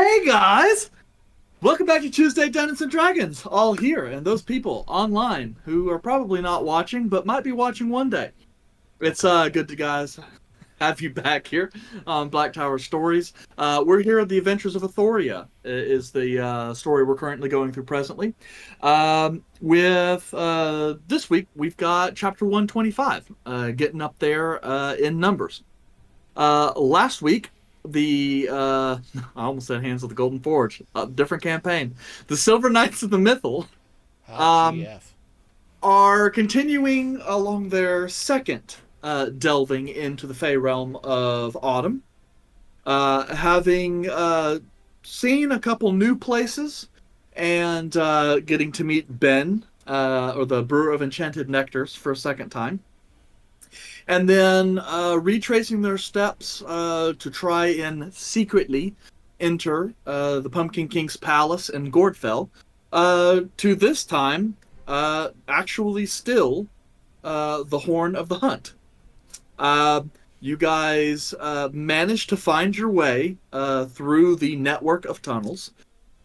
Hey guys! Welcome back to Tuesday Dungeons and Dragons, all here, and those people online who are probably not watching, but might be watching one day. It's good to guys have you back here on Black Tower Stories. We're here at the Adventures of Athoria, is the story we're currently going through presently. With this week, we've got chapter 125, getting up there in numbers. Last week, the I almost said Hands of the Golden Forge, different campaign. The Silver Knights of the Mythal Hot um, GF. are continuing along their second delving into the Fey realm of Autumn, having seen a couple new places and getting to meet Ben, or the Brewer of Enchanted Nectars, for a second time. And then retracing their steps to try and secretly enter the Pumpkin King's palace in Gordfell, to this time actually still the Horn of the Hunt. Uh, you guys managed to find your way through the network of tunnels.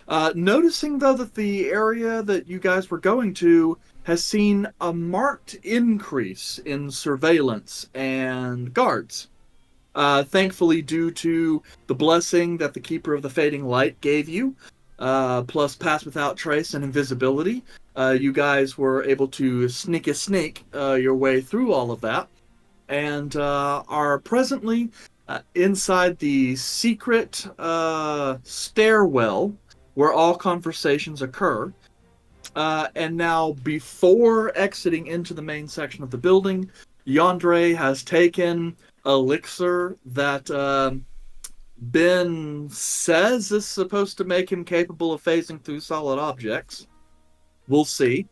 Noticing, though, that the area that you guys were going to has seen a marked increase in surveillance and guards. Thankfully, due to the blessing that the Keeper of the Fading Light gave you, plus Pass Without Trace and Invisibility, you guys were able to sneak your way through all of that, and are presently inside the secret stairwell where all conversations occur. And now, before exiting into the main section of the building, Yandere has taken elixir that Ben says is supposed to make him capable of phasing through solid objects. We'll see.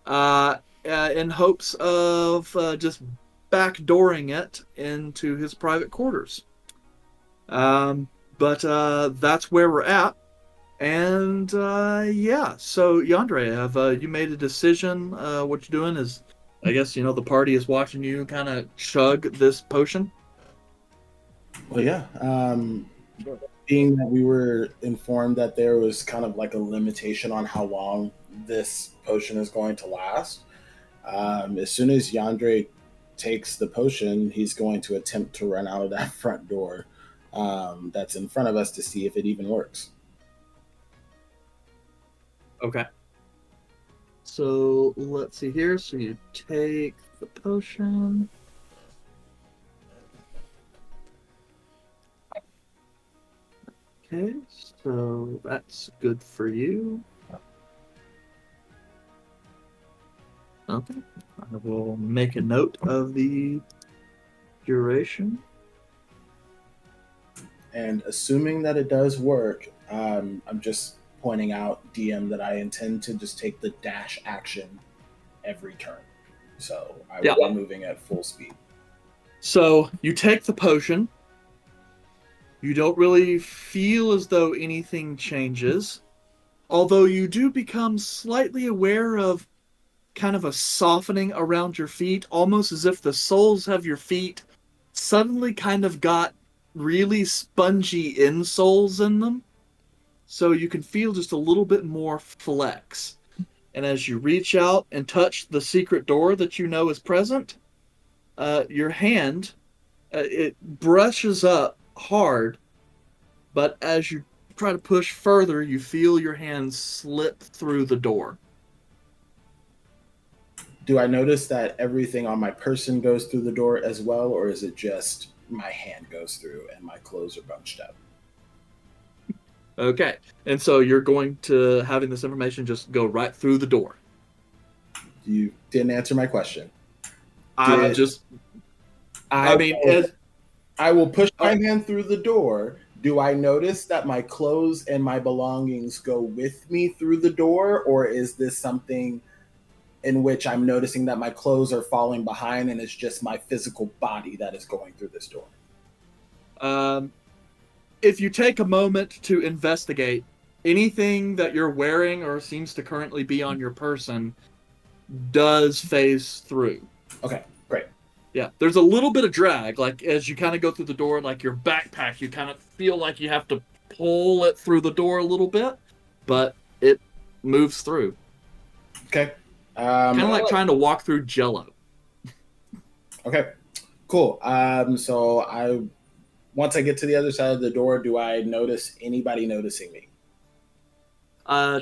In hopes of just backdooring it into his private quarters. But that's where we're at. And yeah, so Yandere, have you made a decision? What you're doing is, I guess, the party is watching you kind of chug this potion. Well, yeah. Being that we were informed that there was kind of like a limitation on how long this potion is going to last, as soon as Yandere takes the potion, he's going to attempt to run out of that front door that's in front of us to see if it even works. Okay. So let's see here. So you take the potion. Okay, so that's good for you. Okay. I will make a note of the duration. And assuming that it does work, I'm just pointing out, DM, that I intend to just take the dash action every turn. So I will be moving at full speed. So you take the potion. You don't really feel as though anything changes, although you do become slightly aware of kind of a softening around your feet, almost as if the soles of your feet suddenly kind of got really spongy insoles in them. So you can feel just a little bit more flex. And as you reach out and touch the secret door that you know is present, your hand, it brushes up hard, but as you try to push further, you feel your hand slip through the door. Do I notice that everything on my person goes through the door as well, or is it just my hand goes through and my clothes are bunched up? Okay, and so you're going to, having this information, just go right through the door. You didn't answer my question. I will push my hand through the door. Do I notice that my clothes and my belongings go with me through the door, or is this something in which I'm noticing that my clothes are falling behind and it's just my physical body that is going through this door? If you take a moment to investigate, anything that you're wearing or seems to currently be on your person does phase through. Okay, great. Yeah, there's a little bit of drag, like as you kind of go through the door, like your backpack, you kind of feel like you have to pull it through the door a little bit, but it moves through. Okay. Kind of like trying to walk through Jello. Okay. Cool. So once I get to the other side of the door, do I notice anybody noticing me?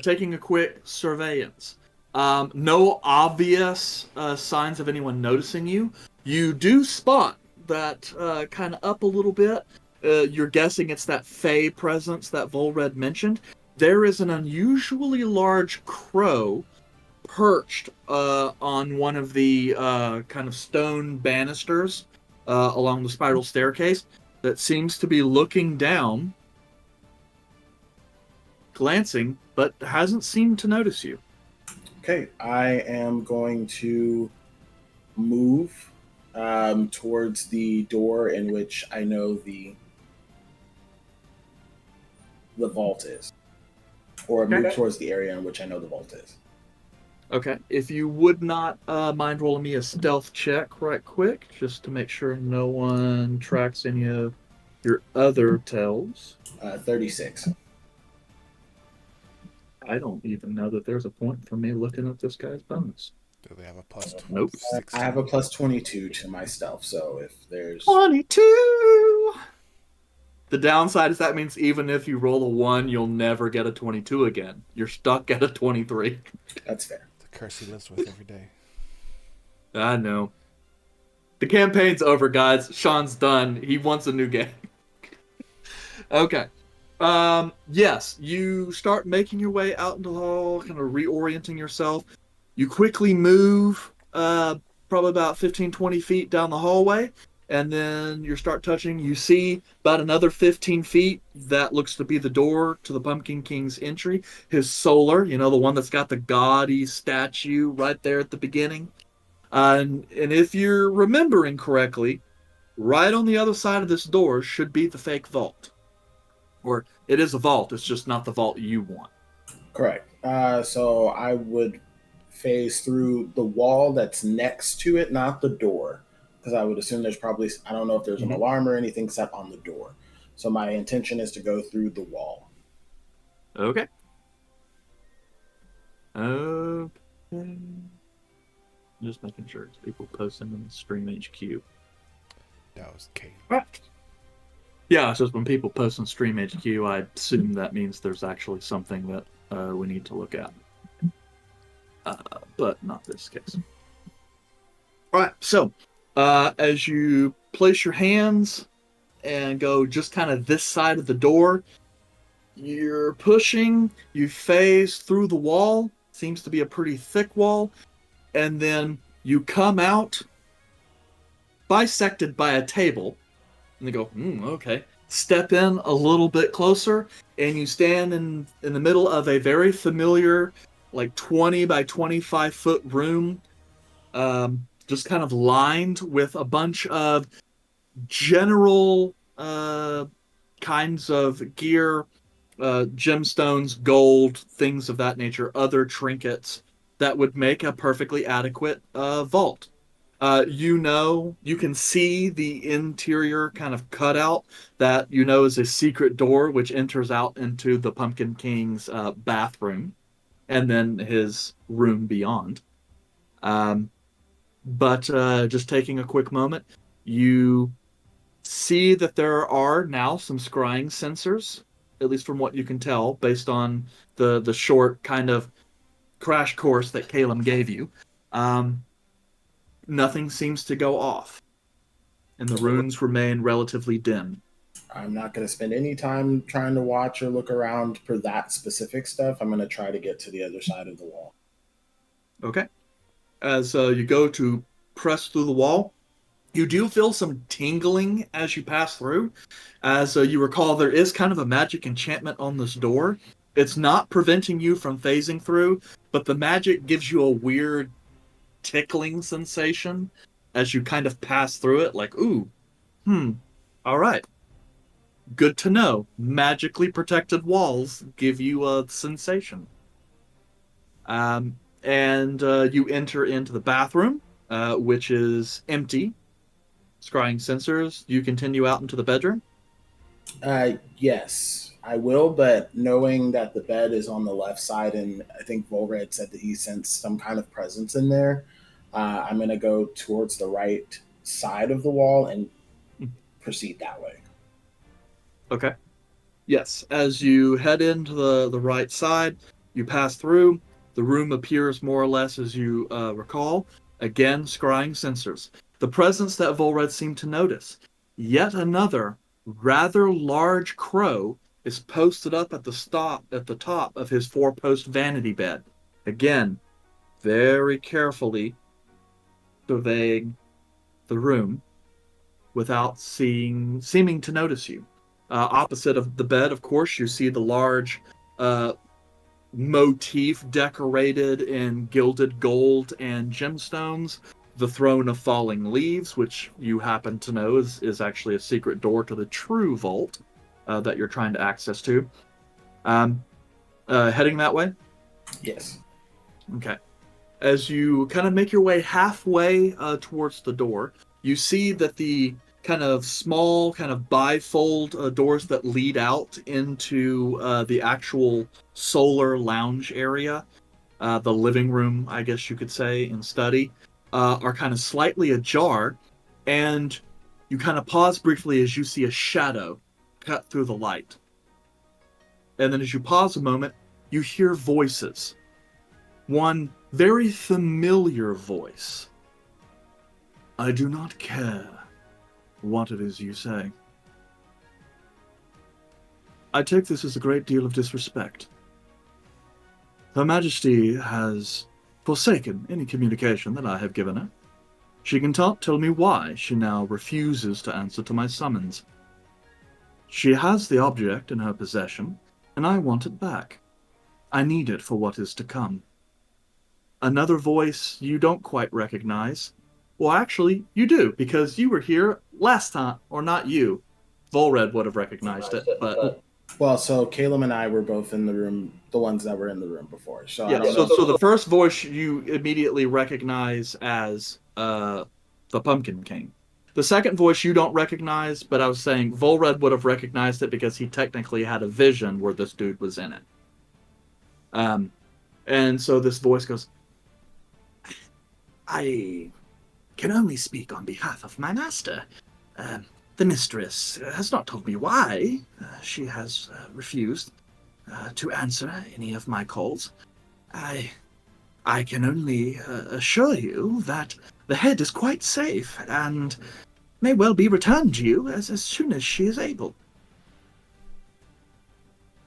Taking a quick surveillance. No obvious signs of anyone noticing you. You do spot that kind of up a little bit. You're guessing it's that Fey presence that Volred mentioned. There is an unusually large crow perched on one of the kind of stone banisters along the spiral staircase that seems to be looking down, glancing, but hasn't seemed to notice you. Okay. I am going to move towards the door in which I know the vault is, or move Okay. towards the area in which I know the vault is. Okay. If you would not mind rolling me a stealth check right quick, just to make sure no one tracks any of your other tells. 36. I don't even know that there's a point for me looking at this guy's bonus. Do they have a plus Nope. 16? I have a plus 22 to my stealth, so if there's 22! The downside is that means even if you roll a 1, you'll never get a 22 again. You're stuck at a 23. that's fair. The curse he lives with every day. I know. The campaign's over, guys. Sean's done. He wants a new game. Okay. Yes, you start making your way out into the hall, kind of reorienting yourself. You quickly move probably about 15, 20 feet down the hallway, and then you start touching. You see about another 15 feet. That looks to be the door to the Pumpkin King's entry. His solar, the one that's got the gaudy statue right there at the beginning. And if you're remembering correctly, right on the other side of this door should be the fake vault. Or it is a vault, it's just not the vault you want. Correct. So I would phase through the wall that's next to it, not the door, because I would assume there's probably, I don't know if there's an alarm or anything set on the door. So my intention is to go through the wall. Okay. Okay. Just making sure it's people posting on the Stream HQ. That was Kate. Right. Yeah, it's just when people post on Stream HQ, I assume that means there's actually something that we need to look at. But not this case. All right, so as you place your hands and go just kind of this side of the door, you're pushing, you phase through the wall, seems to be a pretty thick wall, and then you come out bisected by a table, and they go, okay. Step in a little bit closer, and you stand in the middle of a very familiar, like 20 by 25 foot room, just kind of lined with a bunch of general kinds of gear, gemstones, gold, things of that nature, other trinkets that would make a perfectly adequate vault. You can see the interior kind of cutout that is a secret door which enters out into the Pumpkin King's bathroom and then his room beyond. But just taking a quick moment, you see that there are now some scrying sensors, at least from what you can tell, based on the short kind of crash course that Caleb gave you. Nothing seems to go off, and the runes remain relatively dim. I'm not going to spend any time trying to watch or look around for that specific stuff. I'm going to try to get to the other side of the wall. Okay. As you go to press through the wall, you do feel some tingling as you pass through. As you recall, there is kind of a magic enchantment on this door. It's not preventing you from phasing through, but the magic gives you a weird tickling sensation as you kind of pass through it, like, ooh, all right. Good to know. Magically protected walls give you a sensation. And you enter into the bathroom, which is empty. Scrying sensors. You continue out into the bedroom? Yes. I will, but knowing that the bed is on the left side, and I think Volred said that he sensed some kind of presence in there, I'm going to go towards the right side of the wall and proceed that way. Okay. Yes, as you head into the right side, you pass through. The room appears more or less as you recall. Again, scrying sensors. The presence that Volred seemed to notice. Yet another rather large crow is posted up at the top of his four-post vanity bed. Again, very carefully surveying the room without seeming to notice you. Opposite of the bed, of course, you see the large uh, motif decorated in gilded gold and gemstones. The Throne of Falling Leaves, which you happen to know is actually a secret door to the true vault that you're trying to access to. Um, Heading that way? Yes. Okay. As you kind of make your way halfway towards the door, you see that the kind of small, kind of bifold doors that lead out into the actual solar lounge area, the living room, I guess you could say, and study, are kind of slightly ajar, and you kind of pause briefly as you see a shadow cut through the light. And then as you pause a moment, you hear voices. One very familiar voice. I do not care what it is you say. I take this as a great deal of disrespect. Her Majesty has forsaken any communication that I have given her. She cannot tell me why she now refuses to answer to my summons. She has the object in her possession, and I want it back. I need it for what is to come. Another voice you don't quite recognize. Well, actually, you do, because you were here last time, or not you. Volred would have recognized it, but Well, so Caleb and I were both in the room, the ones that were in the room before. So I yeah. don't So know. the first voice you immediately recognize as the Pumpkin King. The second voice you don't recognize, but I was saying Volred would have recognized it because he technically had a vision where this dude was in it. And so this voice goes, I can only speak on behalf of my master. The mistress has not told me why she has refused to answer any of my calls. I can only assure you that the head is quite safe and may well be returned to you as soon as she is able.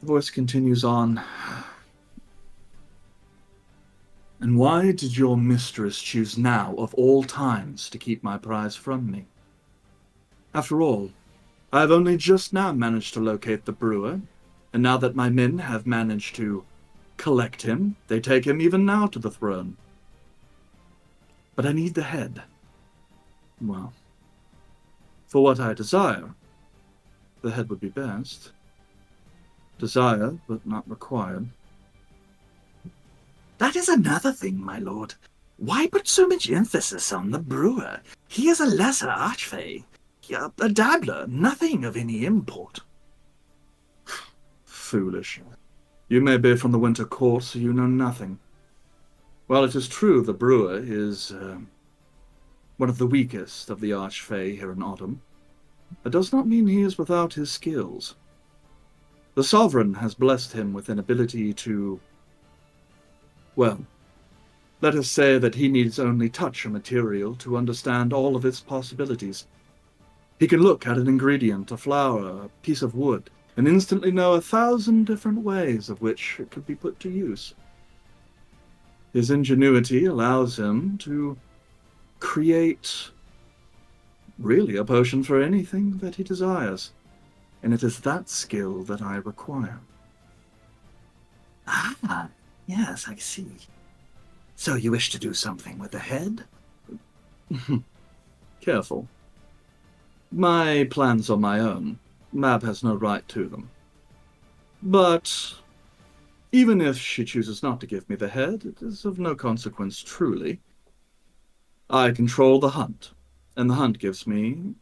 The voice continues on. And why did your mistress choose now, of all times, to keep my prize from me? After all, I have only just now managed to locate the brewer, and now that my men have managed to collect him, they take him even now to the throne. But I need the head. Well, for what I desire, the head would be best. Desire, but not required. That is another thing, my lord. Why put so much emphasis on the brewer? He is a lesser archfey. A dabbler, nothing of any import. Foolish. You may be from the Winter Court, so you know nothing. While it is true the brewer is one of the weakest of the archfey here in Autumn, it does not mean he is without his skills. The Sovereign has blessed him with an ability to, well, let us say that he needs only touch a material to understand all of its possibilities. He can look at an ingredient, a flower, a piece of wood, and instantly know 1,000 different ways of which it could be put to use. His ingenuity allows him to create, really, a potion for anything that he desires, and it is that skill that I require. Ah, yes, I see. So you wish to do something with the head? Careful. My plans are my own. Mab has no right to them. But even if she chooses not to give me the head, it is of no consequence truly. I control the hunt, and the hunt gives me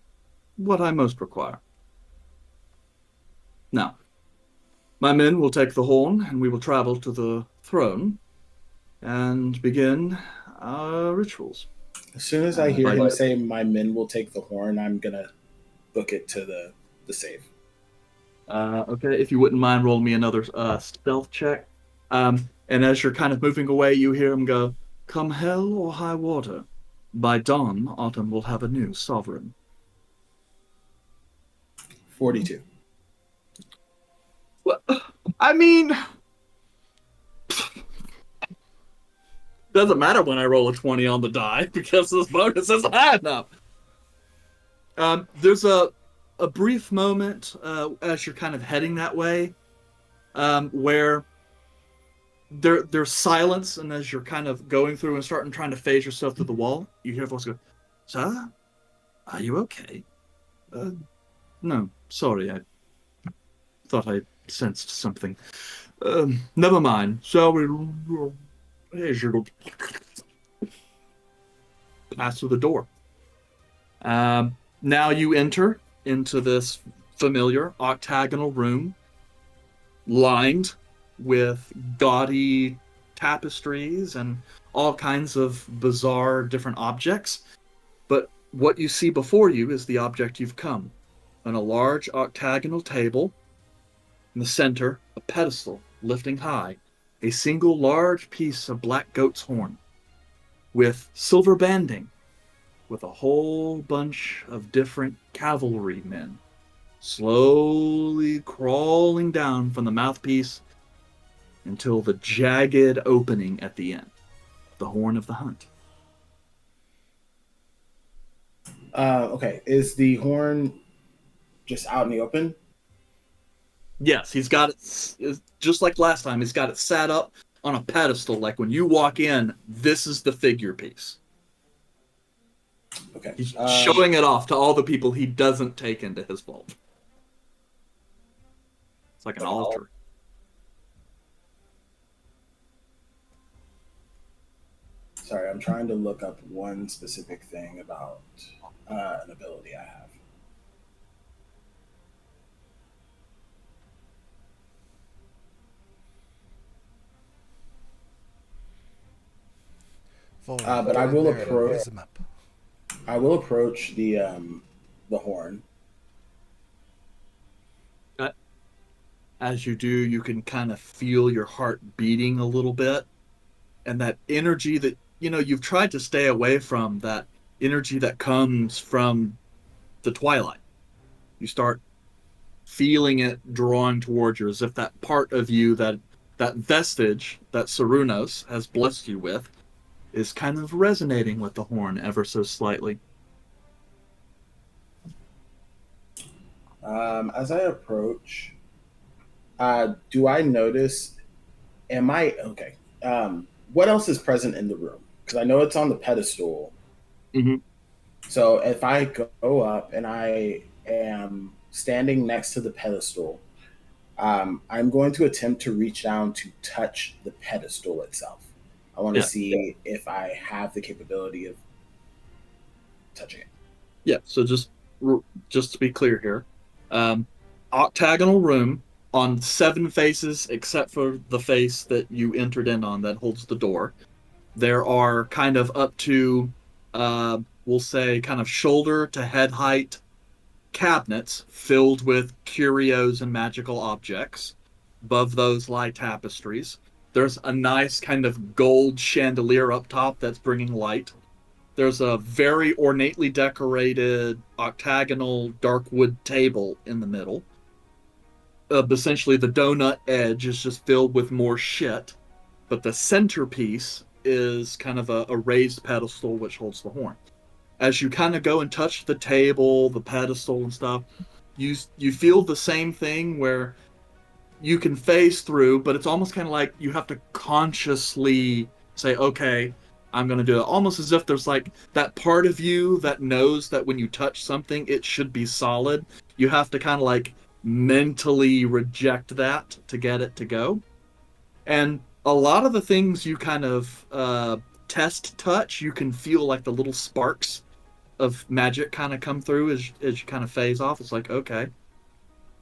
what I most require. Now, My men will take the horn, and we will travel to the throne and begin our rituals. As soon as I hear By him say, "My men will take the horn," I'm gonna book it to the save. Okay, if you wouldn't mind rolling me another stealth check. And as you're kind of moving away, you hear him go, "Come hell or high water, by dawn, Autumn will have a new sovereign." 42. Well, I mean, doesn't matter when I roll a 20 on the die because this bonus isn't high enough. There's a brief moment as you're kind of heading that way where there's silence, and as you're kind of going through and starting trying to phase yourself through the wall, you hear a voice go, "Sir, are you okay?" No, sorry, I thought I sensed something. Never mind. Shall we pass through the door? Now you enter into this familiar octagonal room lined with gaudy tapestries and all kinds of bizarre different objects. But what you see before you is the object you've come. On a large octagonal table, in the center, a pedestal lifting high, a single large piece of black goat's horn with silver banding, with a whole bunch of different cavalry men slowly crawling down from the mouthpiece until the jagged opening at the end, the horn of the hunt. Okay, is the horn just out in the open? Yes, he's got it just like last time. He's got it sat up on a pedestal. Like when you walk in, this is the figure piece. Okay. He's showing it off to all the people he doesn't take into his vault. It's like an altar. Sorry, I'm trying to look up one specific thing about an ability I have. But I will approach. I will approach the horn. As you do, you can kind of feel your heart beating a little bit, and that energy that you've tried to stay away from. That energy that comes from the twilight. You start feeling it drawing towards you, as if that part of you, that vestige that Sarunos has blessed you with, is kind of resonating with the horn ever so slightly. As I approach, do I notice? Am I okay? What else is present in the room? Because I know it's on the pedestal. Mm-hmm. So if I go up and I am standing next to the pedestal, I'm going to attempt to reach down to touch the pedestal itself. I want to see if I have the capability of touching it. Yeah, so just to be clear here, octagonal room on 7 faces except for the face that you entered in on that holds the door. There are kind of up to, we'll say, kind of shoulder to head height cabinets filled with curios and magical objects. Above those lie tapestries. There's a nice kind of gold chandelier up top that's bringing light. There's a very ornately decorated octagonal dark wood table in the middle. Essentially, the donut edge is just filled with more shit, but the centerpiece is kind of a raised pedestal which holds the horn. As you kind of go and touch the table, the pedestal and stuff, you feel the same thing where you can phase through, but it's almost kind of like you have to consciously say, okay, I'm going to do it. Almost as if there's like that part of you that knows that when you touch something, it should be solid. You have to kind of like mentally reject that to get it to go. And a lot of the things you kind of test touch, you can feel like the little sparks of magic kind of come through as you kind of phase off. It's like, okay,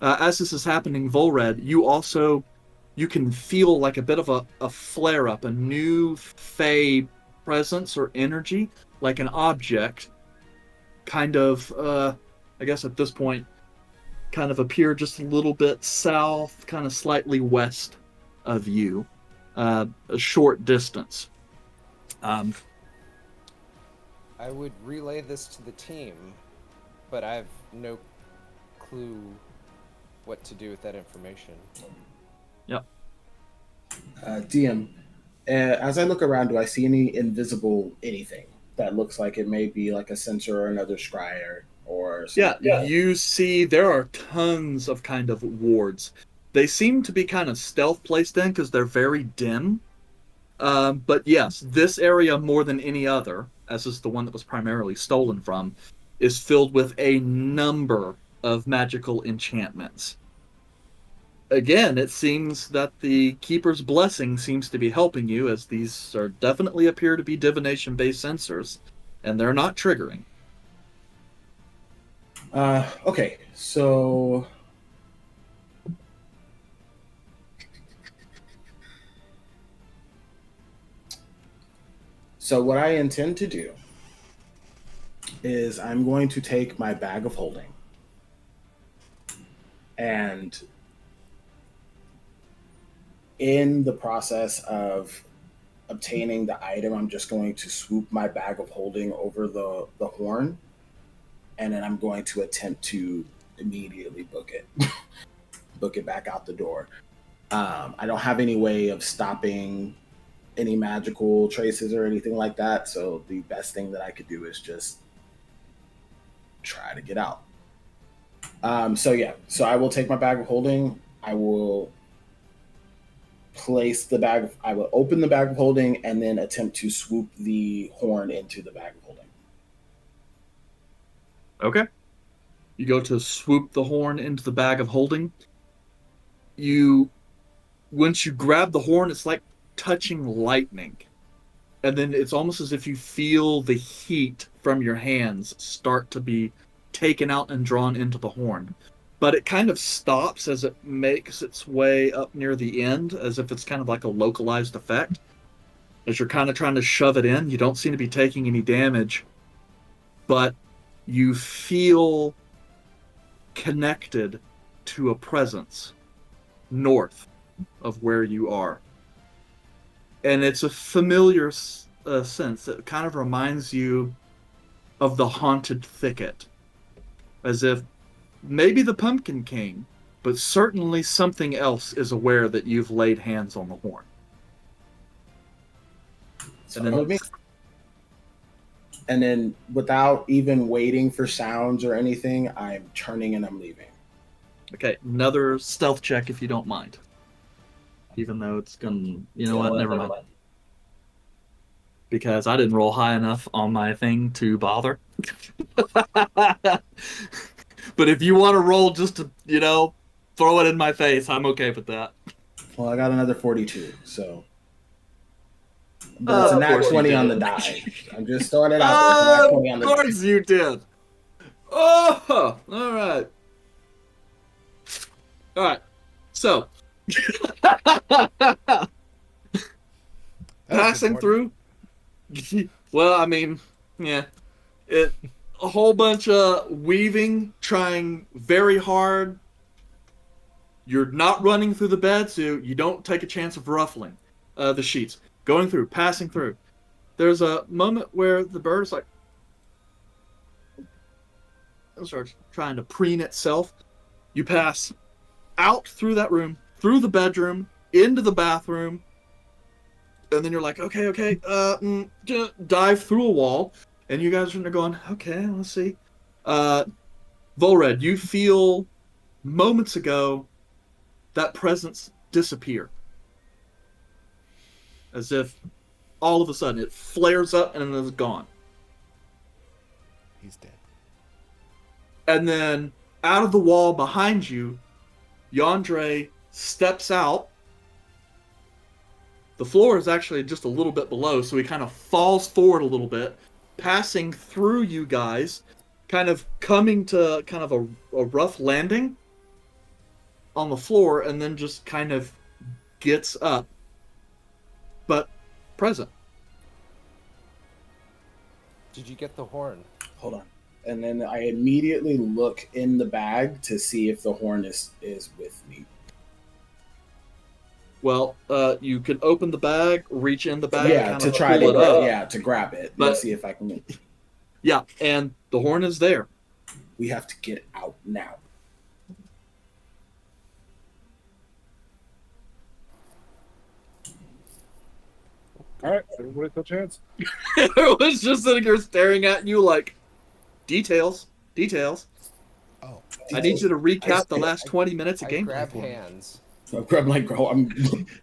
As this is happening, Volred, you can feel like a bit of a flare up, a new fey presence or energy, like an object, kind of, I guess at this point, kind of appear just a little bit south, kind of slightly west of you, a short distance. I would relay this to the team, but I have no clue what to do with that information. Yep. DM, as I look around, do I see any invisible anything that looks like it may be like a sensor or another scryer or something? Yeah, you see there are tons of kind of wards. They seem to be kind of stealth placed in because they're very dim. But yes, this area more than any other, as is the one that was primarily stolen from, is filled with a number of magical enchantments. Again, it seems that the Keeper's Blessing seems to be helping you, as these are definitely appear to be divination-based sensors, and they're not triggering. Okay, so what I intend to do is I'm going to take my bag of holding and in the process of obtaining the item, I'm just going to swoop my bag of holding over the horn, and then I'm going to attempt to immediately book it back out the door. I don't have any way of stopping any magical traces or anything like that, so the best thing that I could do is just try to get out. So I will take my bag of holding. I will I will open the bag of holding and then attempt to swoop the horn into the bag of holding. Okay. You go to swoop the horn into the bag of holding. Once you grab the horn, it's like touching lightning. And then it's almost as if you feel the heat from your hands start to be taken out and drawn into the horn. But it kind of stops as it makes its way up near the end, as if it's kind of like a localized effect. As you're kind of trying to shove it in, you don't seem to be taking any damage, but you feel connected to a presence north of where you are. And it's a familiar sense that kind of reminds you of the haunted thicket. As if maybe the Pumpkin King, but certainly something else is aware that you've laid hands on the horn. And then without even waiting for sounds or anything, I'm turning and I'm leaving. Okay, another stealth check if you don't mind. Even though it's gonna... You know what? Never mind. Because I didn't roll high enough on my thing to bother. But if you want to roll just to, throw it in my face, I'm okay with that. Well, I got another 42, so... But it's a nat 20 on the die. I'm just throwing it out there. It's a nat 20 on the die. Of course you did. Oh, all right. All right. So, passing through. Well, I mean, yeah. A whole bunch of weaving, trying very hard. You're not running through the bed, so you don't take a chance of ruffling the sheets. Going through, passing through. There's a moment where the bird is like, it starts trying to preen itself. You pass out through that room, through the bedroom, into the bathroom, and then you're like, okay, dive through a wall, and you guys are going, okay, let's see. Volred, you feel moments ago that presence disappear. As if all of a sudden it flares up and then is gone. He's dead. And then out of the wall behind you, Yandere steps out. The floor is actually just a little bit below, so he kind of falls forward a little bit, passing through you guys, kind of coming to kind of a rough landing. on the floor and then just kind of gets up, but present. Did you get the horn? Hold on. And then I immediately look in the bag to see if the horn is with me. Well, you can open the bag, reach in the bag, Yeah, kind to of try pull to it up. yeah, to grab it But- and see if I can. Yeah, and the horn is there. We have to get out now. All right, everybody touch hands. I was just sitting here staring at you like, details. Oh, I need you to recap the last 20 minutes of I gameplay grab for me. hands. So I grab my girl.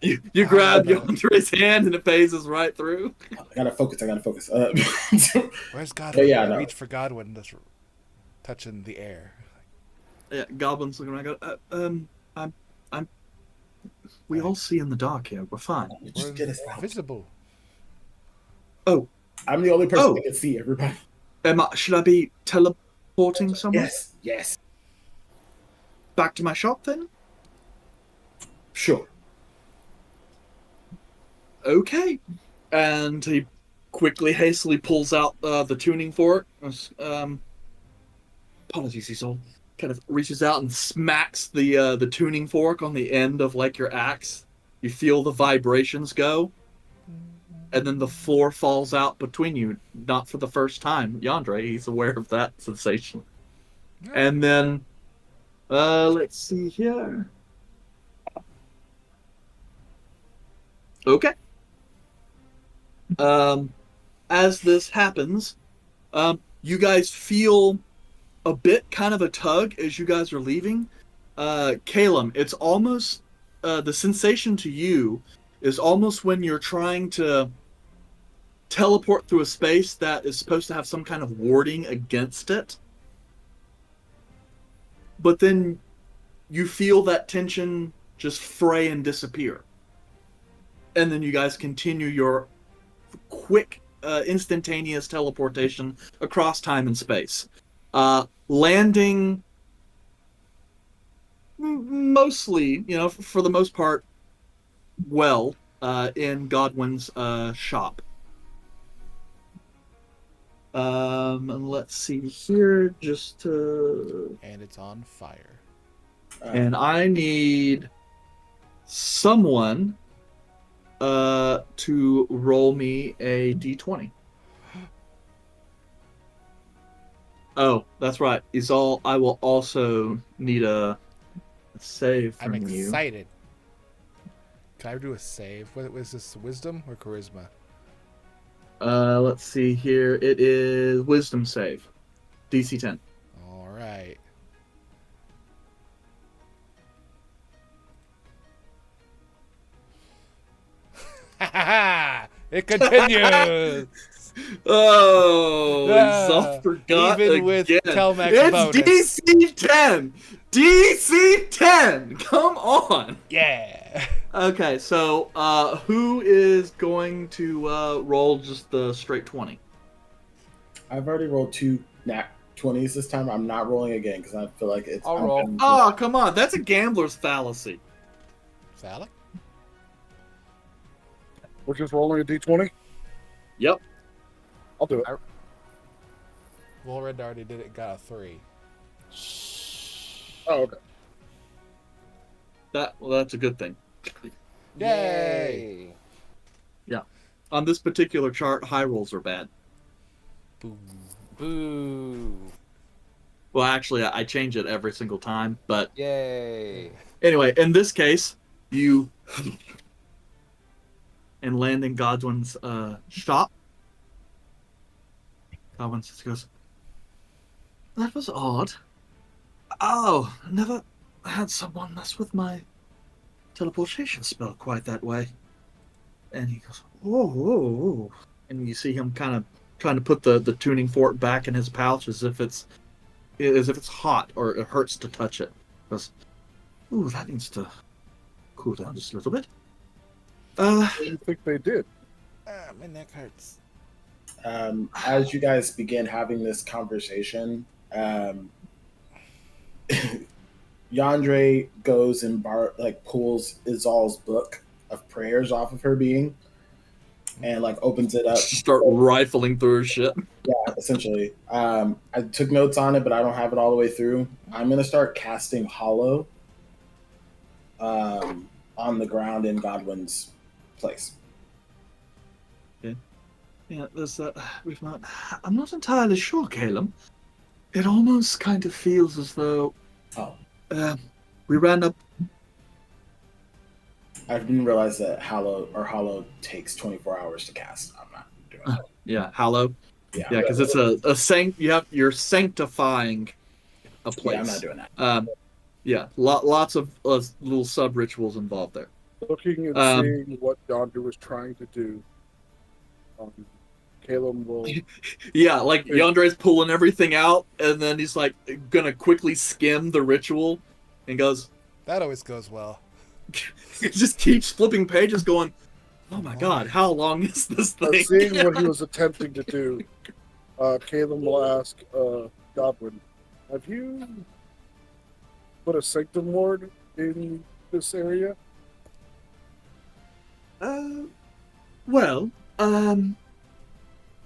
You grab Yandre's hand and it phases right through. I gotta focus. where's Godwin? yeah, no. Reach for Godwin. That's touching the air. Yeah, Goblin's looking around. We all see in the dark here. We're fine. Just get us out. Visible. Oh, I'm the only person Oh. that can see everybody. should I be teleporting somewhere? Yes. Back to my shop then? Sure. Okay. And he quickly, hastily pulls out the tuning fork. Apologies, he's all kind of reaches out and smacks the tuning fork on the end of like your axe. You feel the vibrations go, and then the floor falls out between you. Not for the first time, Yandere. He's aware of that sensation. And then, let's see here. Okay. As this happens, you guys feel a bit kind of a tug as you guys are leaving. Calum, it's almost the sensation to you is almost when you're trying to teleport through a space that is supposed to have some kind of warding against it. But then you feel that tension just fray and disappear. And then you guys continue your quick, instantaneous teleportation across time and space. Landing mostly, for the most part, well, in Godwin's shop. And let's see here, just to... And it's on fire. And I need someone to roll me a d20. Oh, that's right. I will also need a save from I'm you. excited. Can I do a save? What was this? Wisdom or charisma? Let's see here. It is wisdom save. DC 10. All right. It continues. Oh, Yeah, Zol forgot even again. with Telmac's it's bonus. DC 10. DC 10. Come on. Yeah. Okay, so who is going to roll just the straight 20? I've already rolled 2 nat 20s this time. I'm not rolling again because I feel like it's. I'll roll. Oh, come on. That's a gambler's fallacy. Phallic? We're just rolling a d20. Yep. I'll do it. Well, Red already did it. Got a 3. Oh, okay. That's a good thing. Yay! Yeah. On this particular chart, high rolls are bad. Boom. Boo! Well, actually, I change it every single time. But Yay! anyway, in this case, you and land in Godwin's shop. Godwin just goes, "That was odd. Oh, never had someone mess with my teleportation spell quite that way." And he goes, "Whoa." And you see him kind of trying to put the tuning fork back in his pouch as if it's hot or it hurts to touch it. He goes, "Ooh, that needs to cool down just a little bit." What do you think they did? My neck hurts. As you guys begin having this conversation, Yandre goes and pulls Izal's book of prayers off of her being, and like opens it up. Start rifling through her shit. Yeah, essentially. I took notes on it, but I don't have it all the way through. I'm gonna start casting Hollow on the ground in Godwin's place. Yeah, there's we've not. I'm not entirely sure, Caleb. It almost kind of feels as though Oh, we ran up. I didn't realize that Hollow takes 24 hours to cast. I'm not doing that. Yeah, Hallow. Yeah, Yeah, because it's a sanct. You're sanctifying a place. yeah, I'm not doing that. Yeah, lots of little sub rituals involved there. Looking and seeing what Yonder was trying to do, Caleb will. Yeah, like Yandre's pulling everything out, and then he's like gonna quickly skim the ritual, and goes. That always goes well. He just keeps flipping pages, going, "Oh my god, how long is this thing?" Seeing what he was attempting to do, Caleb will ask Godwin, "Have you put a sanctum ward in this area?" Well,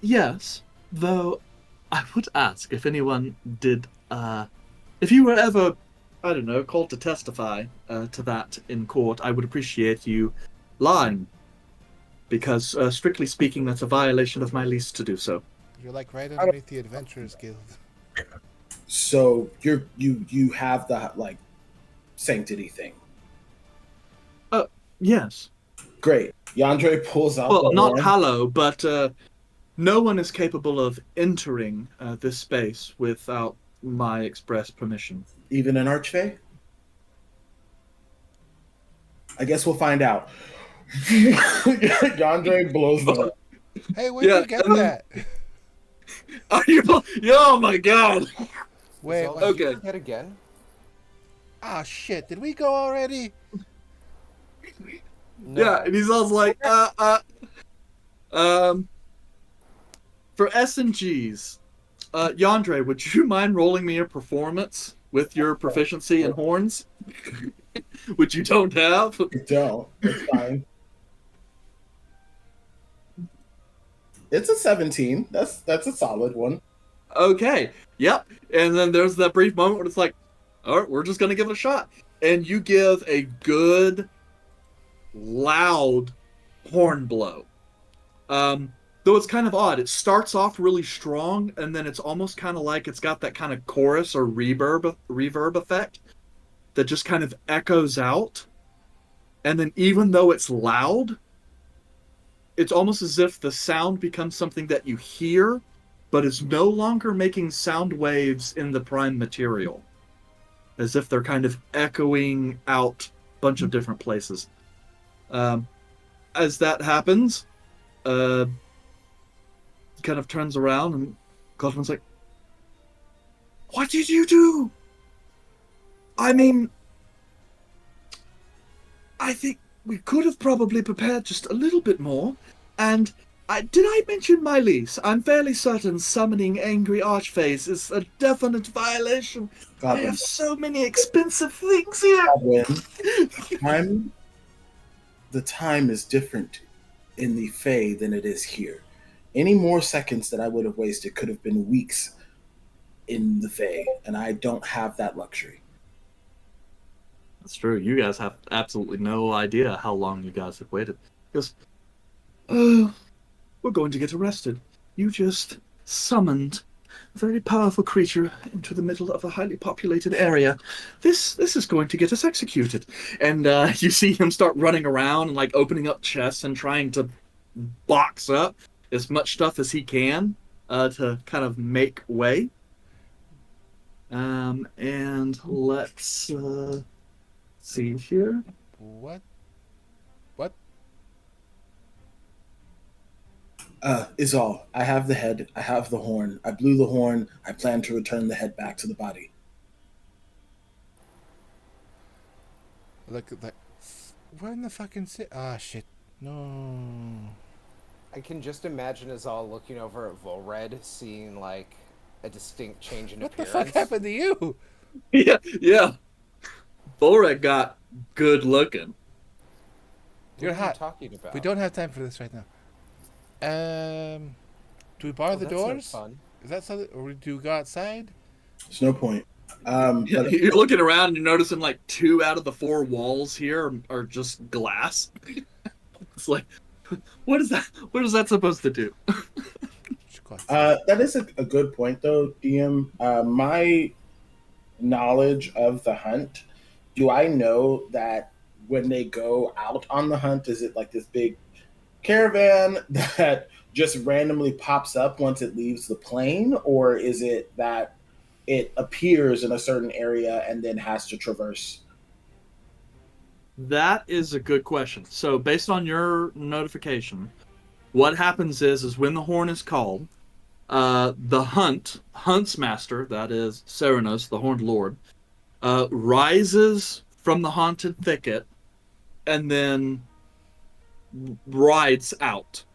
yes. Though I would ask if anyone did, if you were ever, I don't know, called to testify to that in court, I would appreciate you lying. Because, strictly speaking, that's a violation of my lease to do so. You're like right underneath the Adventurers Guild. So you have the like sanctity thing. Yes. Great. Yandre pulls out Well, the not horn. Hallow, but no one is capable of entering this space without my express permission. Even an archfey? I guess we'll find out. Yandre blows the horn. Hey, where'd you get that? Are you? Oh my god! Wait, So, what? Okay. Hit again. Ah, shit. Did we go already? No. Yeah, and he's all like, for S&Gs, Yandre, would you mind rolling me a performance with your proficiency in horns? Which you don't have? Don't. It's fine. It's a 17. That's a solid one. Okay, yep. And then there's that brief moment where it's like, all right, we're just going to give it a shot. And you give a good, loud horn blow. Though it's kind of odd. It starts off really strong, and then it's almost kind of like it's got that kind of chorus or reverb effect that just kind of echoes out. And then even though it's loud, it's almost as if the sound becomes something that you hear, but is no longer making sound waves in the prime material. As if they're kind of echoing out a bunch of different places. As that happens, kind of turns around and Godwin's like, "What did you do? I mean, I think we could have probably prepared just a little bit more. And did I mention my lease? I'm fairly certain summoning angry archfays is a definite violation. I Godwin. have so many expensive things here." Godwin. The time is different in the Fae than it is here. Any more seconds that I would have wasted could have been weeks in the Fae, and I don't have that luxury. That's true. You guys have absolutely no idea how long you guys have waited. He goes, "Oh, we're going to get arrested. You just summoned a very powerful creature into the middle of a highly populated area. This is going to get us executed." And you see him start running around and like opening up chests and trying to box up as much stuff as he can to kind of make way. And let's see here. What? Is all. I have the head. I have the horn. I blew the horn. I plan to return the head back to the body. Look at that. Where in the fucking Ah, shit. No. I can just imagine us all looking over at Volred, seeing like a distinct change in What the appearance. fuck happened to you? Yeah. Volreg got good looking. You're What are you hot. talking about? We don't have time for this right now. Do we bar the That's no doors? fun. Is that something, or do we go outside? There's no point. But You're looking around and you're noticing like 2 out of the 4 walls here are just glass. It's like, what is that? What is that supposed to do? Should go outside. that is a good point, though, DM. My knowledge of the hunt, do I know that when they go out on the hunt, is it like this big caravan that just randomly pops up once it leaves the plane, or is it that it appears in a certain area and then has to traverse? That is a good question. So, based on your notification, what happens is when the horn is called, the hunt's master, that is Serenos, the horned lord, rises from the haunted thicket and then rides out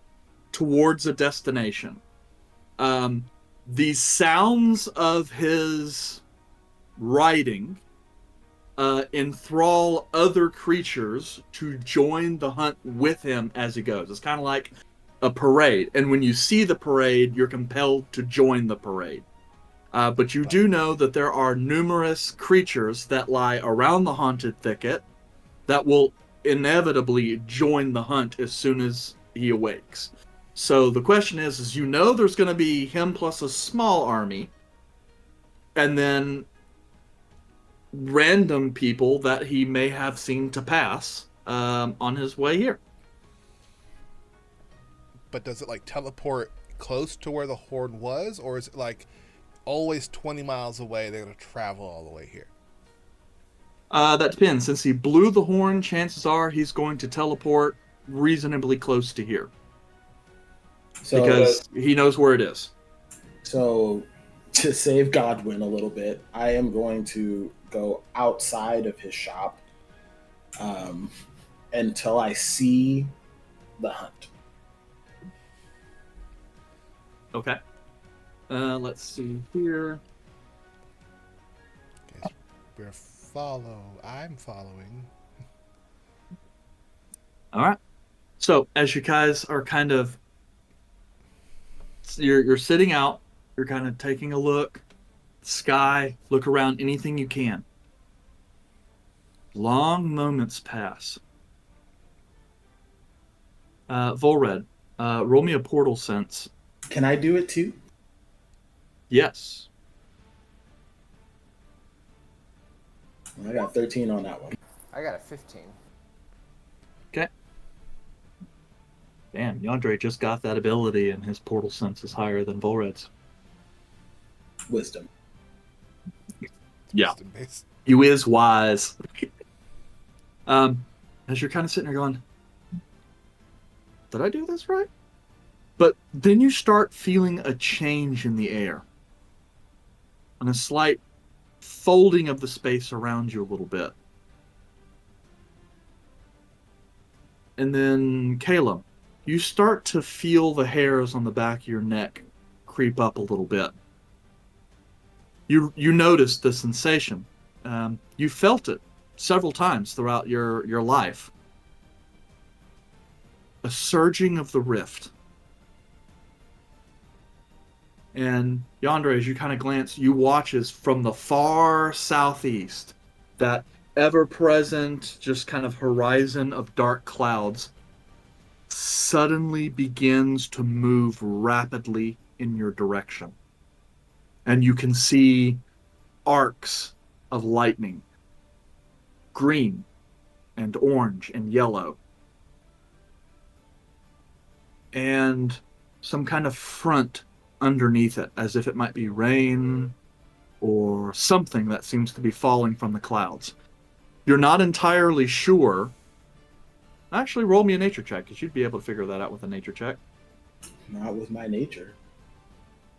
towards a destination. The sounds of his riding enthrall other creatures to join the hunt with him as he goes. It's kind of like a parade, and when you see the parade, you're compelled to join the parade. But you do know that there are numerous creatures that lie around the haunted thicket that will inevitably join the hunt as soon as he awakes. So the question is you know there's going to be him plus a small army, and then random people that he may have seen to pass on his way here. But does it like teleport close to where the horn was, or is it like always 20 miles away? They're gonna travel all the way here. That depends. Since he blew the horn, chances are he's going to teleport reasonably close to here So, because he knows where it is. so to save Godwin a little bit, I am going to go outside of his shop until I see the hunt. Okay. Let's see here. Okay, I'm following. All right. So as you guys are kind of, you're sitting out, you're kind of taking a look, sky, look around, anything you can. Long moments pass. Volred, roll me a portal sense. Can I do it too? Yes. I got 13 on that one. I got a 15. Okay. Damn, Yandre just got that ability and his portal sense is higher than Volred's. Wisdom. Yeah. Wisdom base. You is wise. As you're kind of sitting there going, did I do this right? But then you start feeling a change in the air. And a slight folding of the space around you a little bit. And then, Caleb, you start to feel the hairs on the back of your neck creep up a little bit. You notice the sensation. You felt it several times throughout your life. A surging of the rift. And yonder, as you kind of glance, you watch as from the far southeast, that ever-present, just kind of horizon of dark clouds suddenly begins to move rapidly in your direction. And you can see arcs of lightning, green and orange and yellow, and some kind of front underneath it, as if it might be rain or something that seems to be falling from the clouds. You're not entirely sure. Actually, roll me a nature check, because you'd be able to figure that out with a nature check. Not with my nature.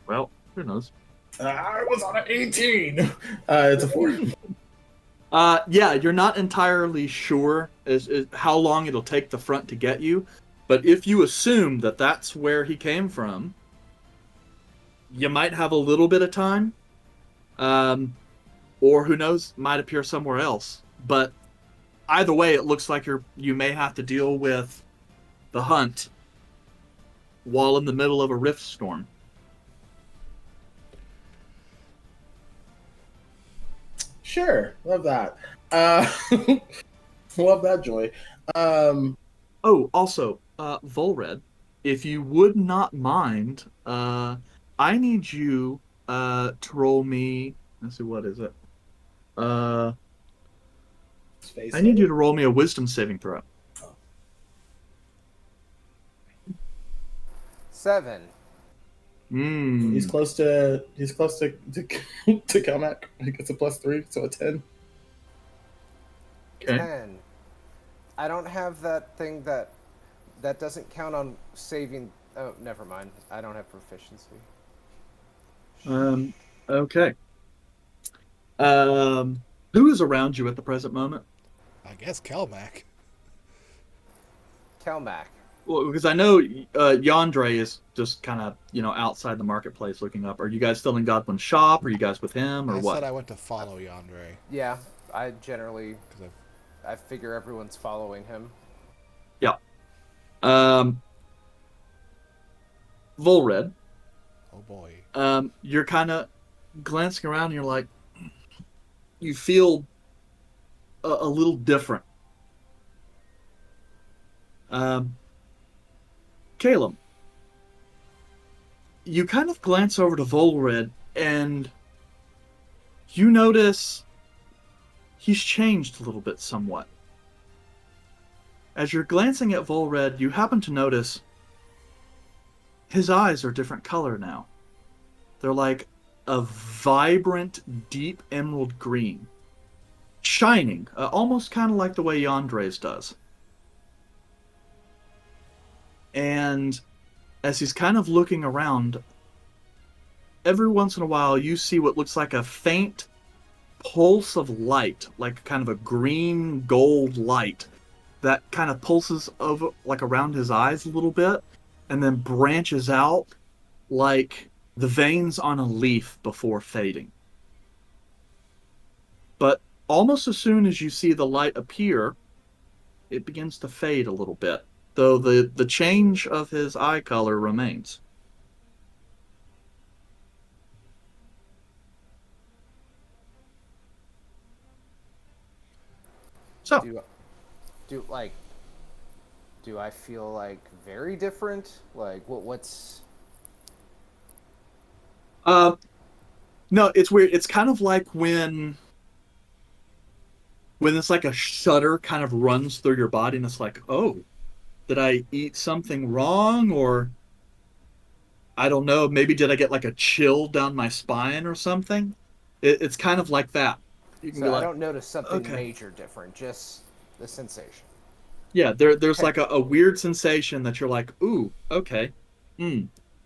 Well, who knows? I was on an 18. It's a 4. Yeah, you're not entirely sure as how long it'll take the front to get you, but if you assume that that's where he came from, you might have a little bit of time, or who knows, might appear somewhere else But either way, it looks like you may have to deal with the hunt while in the middle of a rift storm. Sure, love that. Uh, love that, Joy. Oh, also, Volred, if you would not mind, I need you to roll me. Let's see, what is it? Uh, Space I need you Save? to roll me a wisdom saving throw. 7. He's Mm. close to to Kelmac. He gets a +3, so a 10. Okay. 10. I don't have that thing that doesn't count on saving. Oh, never mind. I don't have proficiency. Okay. Who is around you at the present moment? I guess Kelmac. Kelmac. Well, because I know Yandre is just kind of, outside the marketplace looking up. Are you guys still in Godwin's shop? Are you guys with him, or I said what? I went to follow Yandere. Yeah, I generally, Because I figure everyone's following him. Yeah. Um, Volred, oh boy. you're kind of glancing around and you're like, you feel a little different. Um, Caleb, you kind of glance over to Volred and you notice he's changed a little bit somewhat. As you're glancing at Volred, you happen to notice his eyes are a different color now. They're like a vibrant, deep emerald green. Shining, almost kind of like the way Yandre's does. And as he's kind of looking around, every once in a while you see what looks like a faint pulse of light, like kind of a green gold light that kind of pulses over like around his eyes a little bit and then branches out like the veins on a leaf before fading. But almost as soon as you see the light appear, it begins to fade a little bit, though the change of his eye color remains. So, Do, do like, do I feel like very different? Like, what's? uh, no, it's weird. It's kind of like when it's like a shudder kind of runs through your body, and it's like, oh, did I eat something wrong, or I don't know, maybe did I get like a chill down my spine or something? It's kind of like that. You can be So I like, don't notice something okay. major different, just the sensation. Yeah, there's Okay. like a weird sensation that you're like, ooh, okay. Hmm.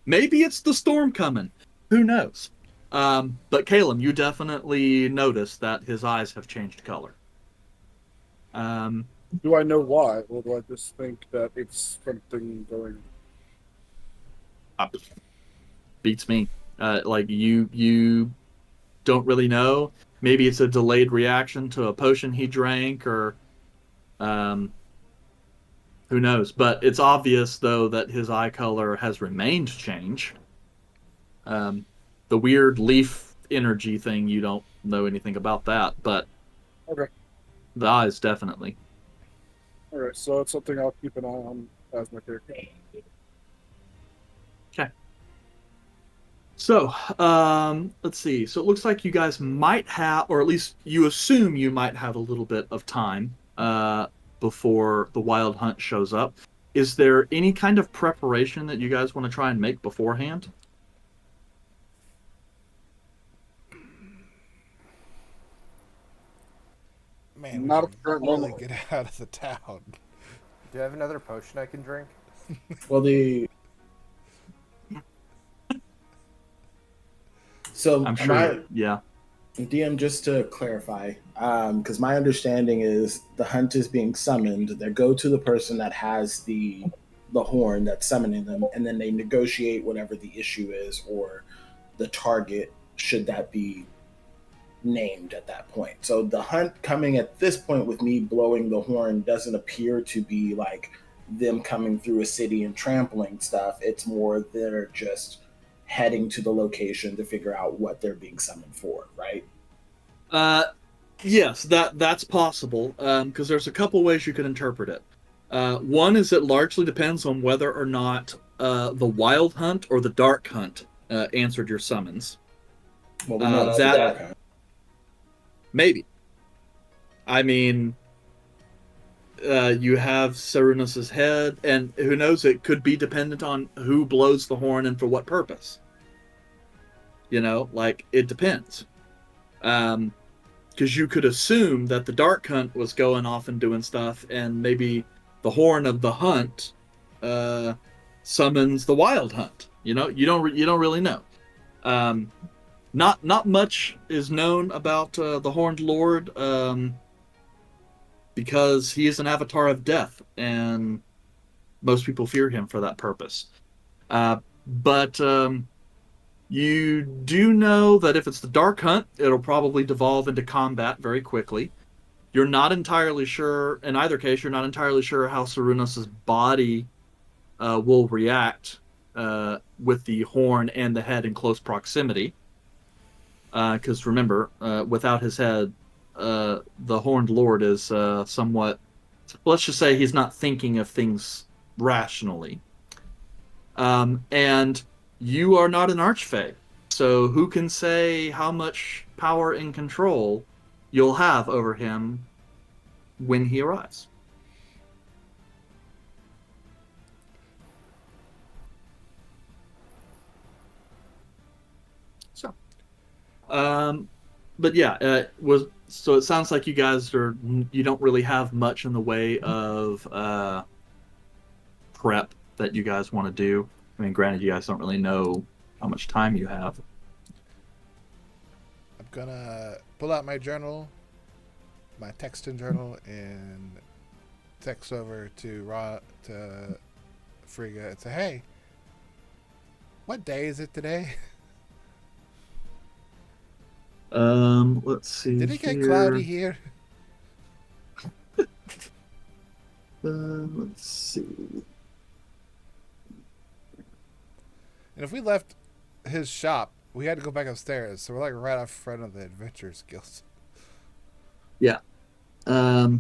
Maybe it's the storm coming. Who knows? But Caleb, you definitely notice that his eyes have changed color. Um, Do I know why, or do I just think that it's something going? uh, beats me. Like you don't really know. Maybe it's a delayed reaction to a potion he drank, or um, who knows? But it's obvious though that his eye color has remained changed. Um, the weird leaf energy thing, you don't know anything about that, but Okay, the eyes definitely. all right. So it's something I'll keep an eye on as my character. Okay. So, let's see. So it looks like you guys might have, or at least you assume you might have a little bit of time before the wild hunt shows up. Is there any kind of preparation that you guys want to try and make beforehand? Man, we Not at should the current really moment. get out of the town. Do I have another potion I can drink? Well, so I'm am sure, I yeah. DM, just to clarify, because my understanding is the hunt is being summoned. They go to the person that has the horn that's summoning them, and then they negotiate whatever the issue is or the target, should that be named at that point. So the hunt coming at this point with me blowing the horn doesn't appear to be like them coming through a city and trampling stuff. It's more they're just heading to the location to figure out what they're being summoned for, right? Uh, yes, that's possible. Because there's a couple ways you could interpret it. One is it largely depends on whether or not the wild hunt or the dark hunt answered your summons. Well, we know it's the that dark hunt. maybe. I mean, you have Cernunnos's head, and who knows? It could be dependent on who blows the horn and for what purpose. You know, like it depends. Because you could assume that the dark hunt was going off and doing stuff, and maybe the horn of the hunt summons the wild hunt. You know, you don't really know. Not much is known about the Horned Lord because he is an avatar of death, and most people fear him for that purpose. But you do know that if it's the Dark Hunt, it'll probably devolve into combat very quickly. You're not entirely sure, in either case, you're not entirely sure how Cernunnos's body will react with the horn and the head in close proximity. Because remember, without his head, the Horned Lord is somewhat. Let's just say he's not thinking of things rationally. And you are not an Archfey, so who can say how much power and control you'll have over him when he arrives? So. But yeah, so it sounds like you don't really have much in the way of prep that you guys want to do. I mean, granted, you guys don't really know how much time you have. I'm gonna pull out my journal, my texting journal, and text over to Frigga and say, "Hey, what day is it today?" Let's see. Did it get cloudy here? Let's see. And if we left his shop, we had to go back upstairs, so we're like right up front of the adventure skills. Yeah. I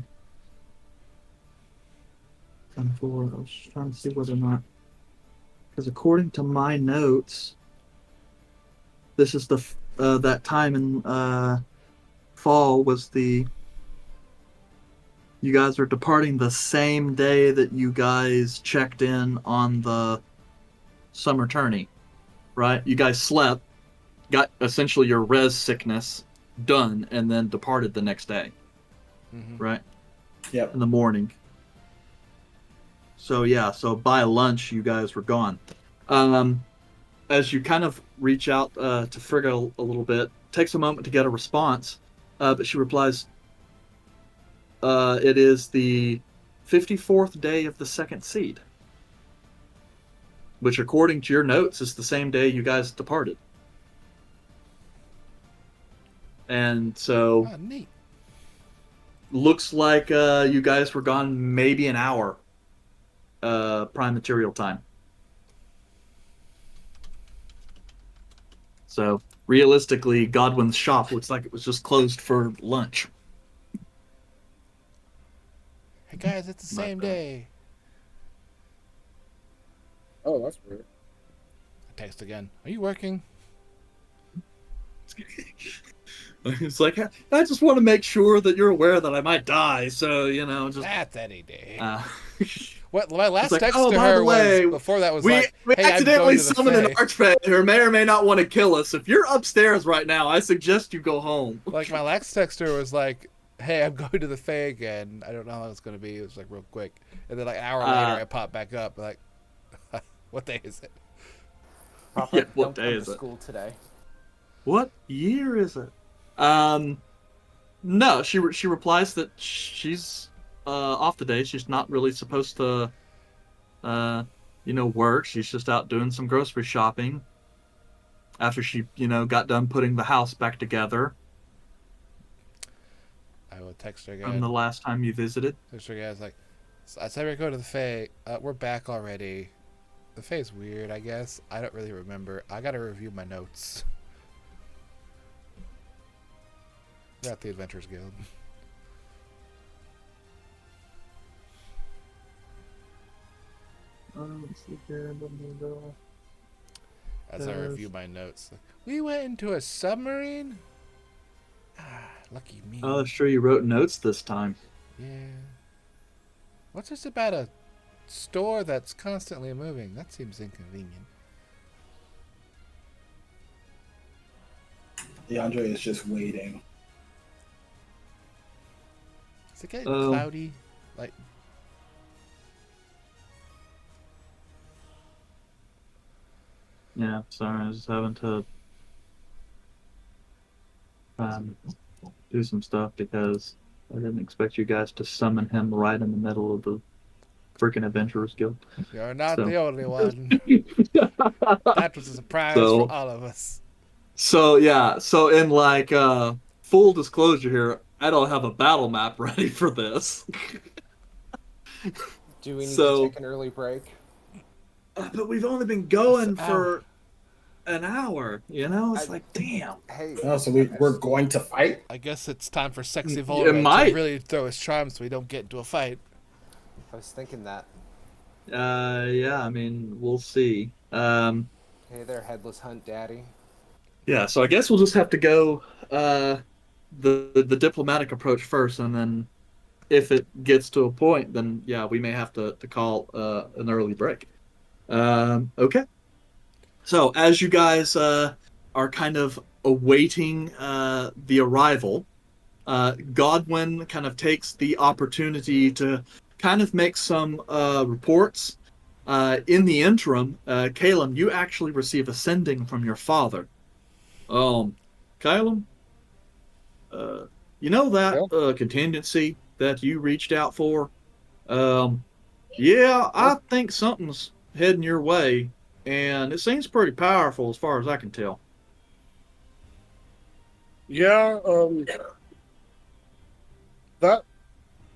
was trying to see whether or not, because according to my notes, this is that time in fall was you guys are departing the same day that you guys checked in on the summer tourney, right? You guys slept, got essentially your res sickness done, and then departed the next day, right? Yep. In the morning. So yeah, so by lunch you guys were gone. As you kind of reach out to Frigga a little bit, takes a moment to get a response, but she replies, it is the 54th day of the second seed, which according to your notes is the same day you guys departed. And so Neat. looks like you guys were gone maybe an hour prime material time. So realistically, Godwin's shop looks like it was just closed for lunch. Hey guys, it's the same day. Oh, that's weird. I text again. Are you working? It's like, I just want to make sure that you're aware that I might die, so, just... That's any day. Uh, What my last like, text oh, to by her the way, was before that was we like, "Hey, accidentally I'm going to the summoned an Fae." archfey who may or may not want to kill us. If you're upstairs right now, I suggest you go home. Like my last text to her was like, "Hey, I'm going to the Fae again. I don't know how long it's going to be." It was like real quick, and then like an hour later, it popped back up. Like, what day is it? Papa, Yeah, what don't day come is to it? school today. What year is it? No, she replies that she's off today. She's not really supposed to work. She's just out doing some grocery shopping after she, got done putting the house back together. text her from the again. last time you visited. Text her again. It's like, I said we go to the Fae. We're back already. The Fae's weird, I guess. I don't really remember. I gotta review my notes. We're at the Adventurers Guild. As I review my notes, like, we went into a submarine. Ah, lucky me. Oh, that's true. You wrote notes this time. Yeah. What's this about a store that's constantly moving? That seems inconvenient. DeAndre is just waiting. Is it getting Oh. cloudy? Like, Yeah, sorry. I was having to do some stuff because I didn't expect you guys to summon him right in the middle of the freaking Adventurers Guild. you're not So. the only one. That was a surprise So- for all of us. So yeah, so in like full disclosure here, I don't have a battle map ready for this. Do we need So- to take an early break? But we've only been going This for an hour, you know? It's I- like, damn. Hey, Oh, so we're going to fight? I guess it's time for Sexy It Volray might. to really throw his charm so we don't get into a fight. I was thinking that. Yeah, I mean, we'll see. Hey there, headless hunt daddy. Yeah, so I guess we'll just have to go the diplomatic approach first, and then if it gets to a point, then yeah, we may have to call an early break. Okay. So as you guys are kind of awaiting the arrival, Godwin kind of takes the opportunity to kind of make some reports. In the interim, Caleb, you actually receive a sending from your father. Caleb, you know that contingency that you reached out for? Yeah, I think something's heading your way, and it seems pretty powerful as far as I can tell. Yeah, that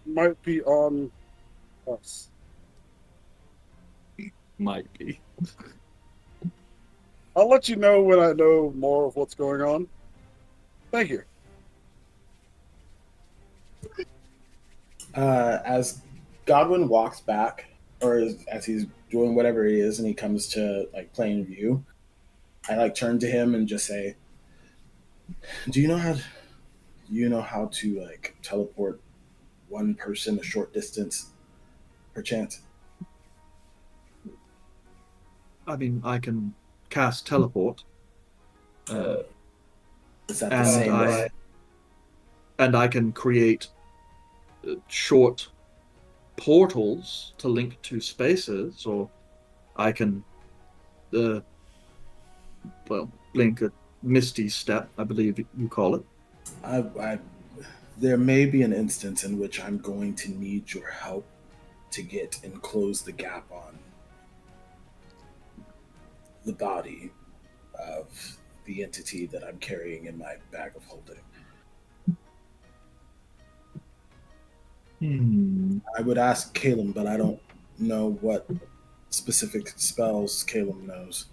might be on us. Might be. I'll let you know when I know more of what's going on. Thank you. As Godwin walks back, or as he's doing whatever he is, and he comes to like plain view, I like turn to him and just say, "Do you know how to like teleport one person a short distance, perchance?" I mean, I can cast teleport. Is that the And same I- way? And I can create short portals to link to spaces, or I can, link a misty step, I believe you call it. There may be an instance in which I'm going to need your help to get and close the gap on the body of the entity that I'm carrying in my bag of holding. I would ask Caleb, but I don't know what specific spells Caleb knows.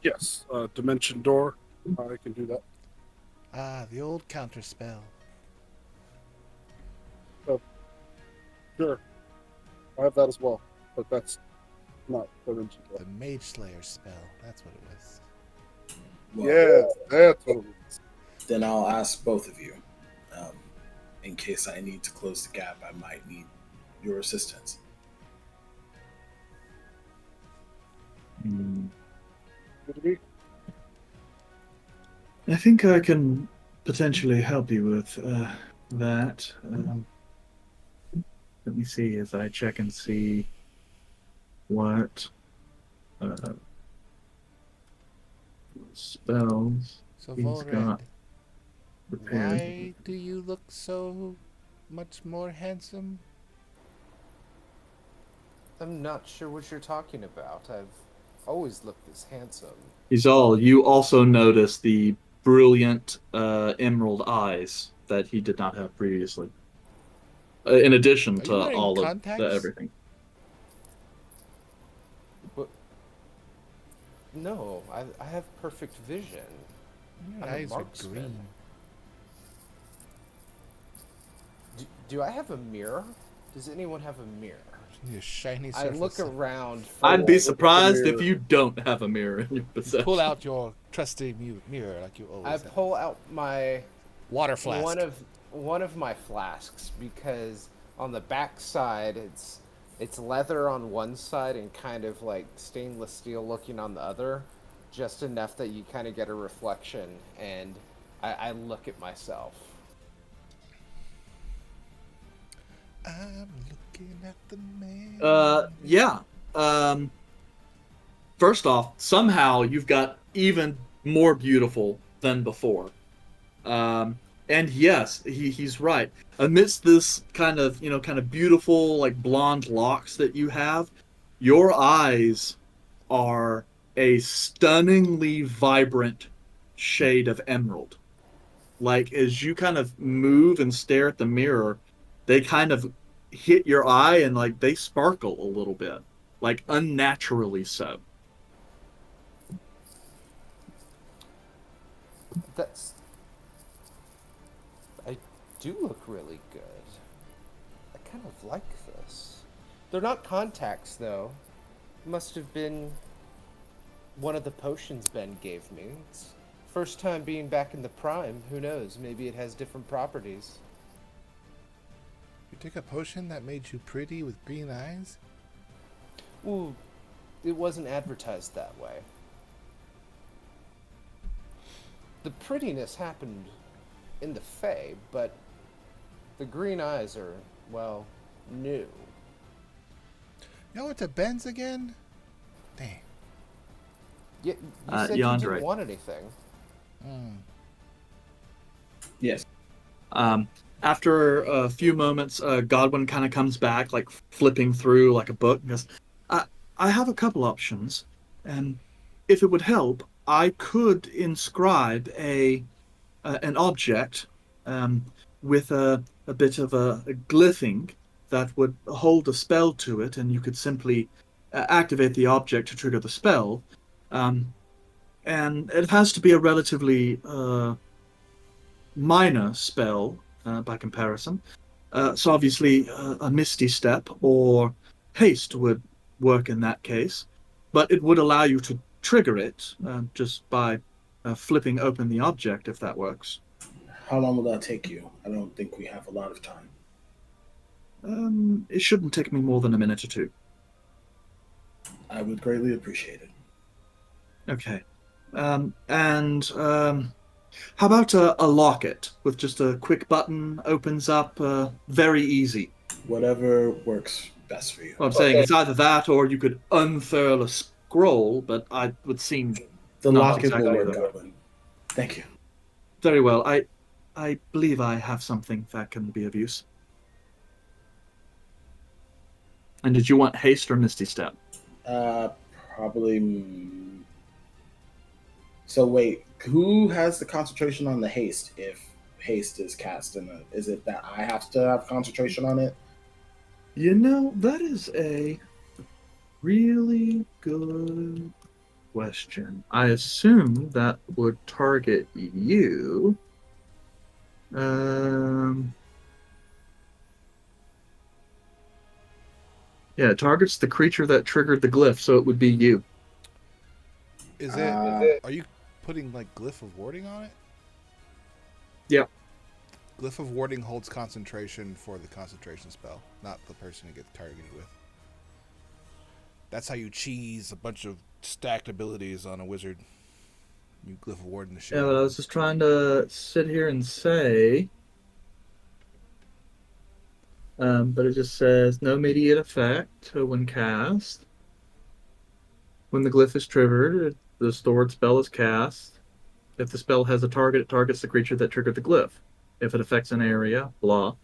Yes, Dimension Door. I can do that. Ah, the old counter spell. Sure. I have that as well, but that's not Dimension Door. The Mage Slayer spell. That's what it was. Well, Yeah, that's what it is. Then I'll ask both of you. In case I need to close the gap, I might need your assistance. Hmm. Good to be. I think I can potentially help you with that. Let me see as I check and see what spells So, he's Volred, got prepared. why do you look so much more handsome? I'm not sure what you're talking about. I've always looked this handsome. You also notice the brilliant emerald eyes that he did not have previously. In addition Are to you wearing all of contacts? the everything. But no, I have perfect vision. Your I'm a eyes are marksman. green. Do I have a mirror? Does anyone have a mirror? Your shiny I surface. look around for I'd be Look at the surprised if mirror. you don't have a mirror in your possession. Pull out your trusty mirror like you I always have. pull out my Water flask. one of my flasks, because on the back side it's leather on one side and kind of like stainless steel looking on the other, just enough that you kind of get a reflection, and I look at myself. I'm looking at the man. Yeah. First off, somehow you've got even more beautiful than before. And yes, he's right. Amidst this kind of beautiful, like blonde locks that you have, your eyes are a stunningly vibrant shade of emerald. Like as you kind of move and stare at the mirror, they kind of hit your eye and like they sparkle a little bit, like unnaturally so. That's I do look really good. I kind of like this. They're not contacts though. Must have been one of the potions Ben gave me. It's first time being back in the prime. Who knows? Maybe it has different properties. You took a potion that made you pretty with green eyes? Ooh, it wasn't advertised that way. The prettiness happened in the Fae, but the green eyes are, well, new. Y'all went to Ben's again? Dang. You said you Yandere. didn't want anything. Yes. After a few moments, Godwin kind of comes back, like flipping through like a book, and goes, I have a couple options, and if it would help, I could inscribe an object with a bit of a glyphing that would hold a spell to it, and you could simply activate the object to trigger the spell. And it has to be a relatively minor spell by comparison. So obviously, a Misty Step or Haste would work in that case, but it would allow you to trigger it just by flipping open the object, if that works. How long will that take you? I don't think we have a lot of time. It shouldn't take me more than a minute or two. I would greatly appreciate it. Okay. And how about a locket with just a quick button opens up? Very easy. Whatever works best for you. Well, I'm saying it's either that or you could unfurl a scroll, but I would seem The not locket exactly will work, that. Goblin. Thank you. Very well. I believe I have something that can be of use. And did you want haste or misty step? Probably. So wait, who has the concentration on the haste? If haste is cast is it that I have to have concentration on it? You know, that is a really good question. I assume that would target you. Yeah, it targets the creature that triggered the glyph, so it would be you. Is Uh, it? Are you putting like glyph of warding on it? Yeah. Glyph of warding holds concentration for the concentration spell, not the person who gets targeted with. That's how you cheese a bunch of stacked abilities on a wizard. You glyph of warding the shit. Yeah, but I was just trying to sit here and say. But it just says no immediate effect when cast. When the glyph is triggered, the stored spell is cast. If the spell has a target, it targets the creature that triggered the glyph. If it affects an area, blah.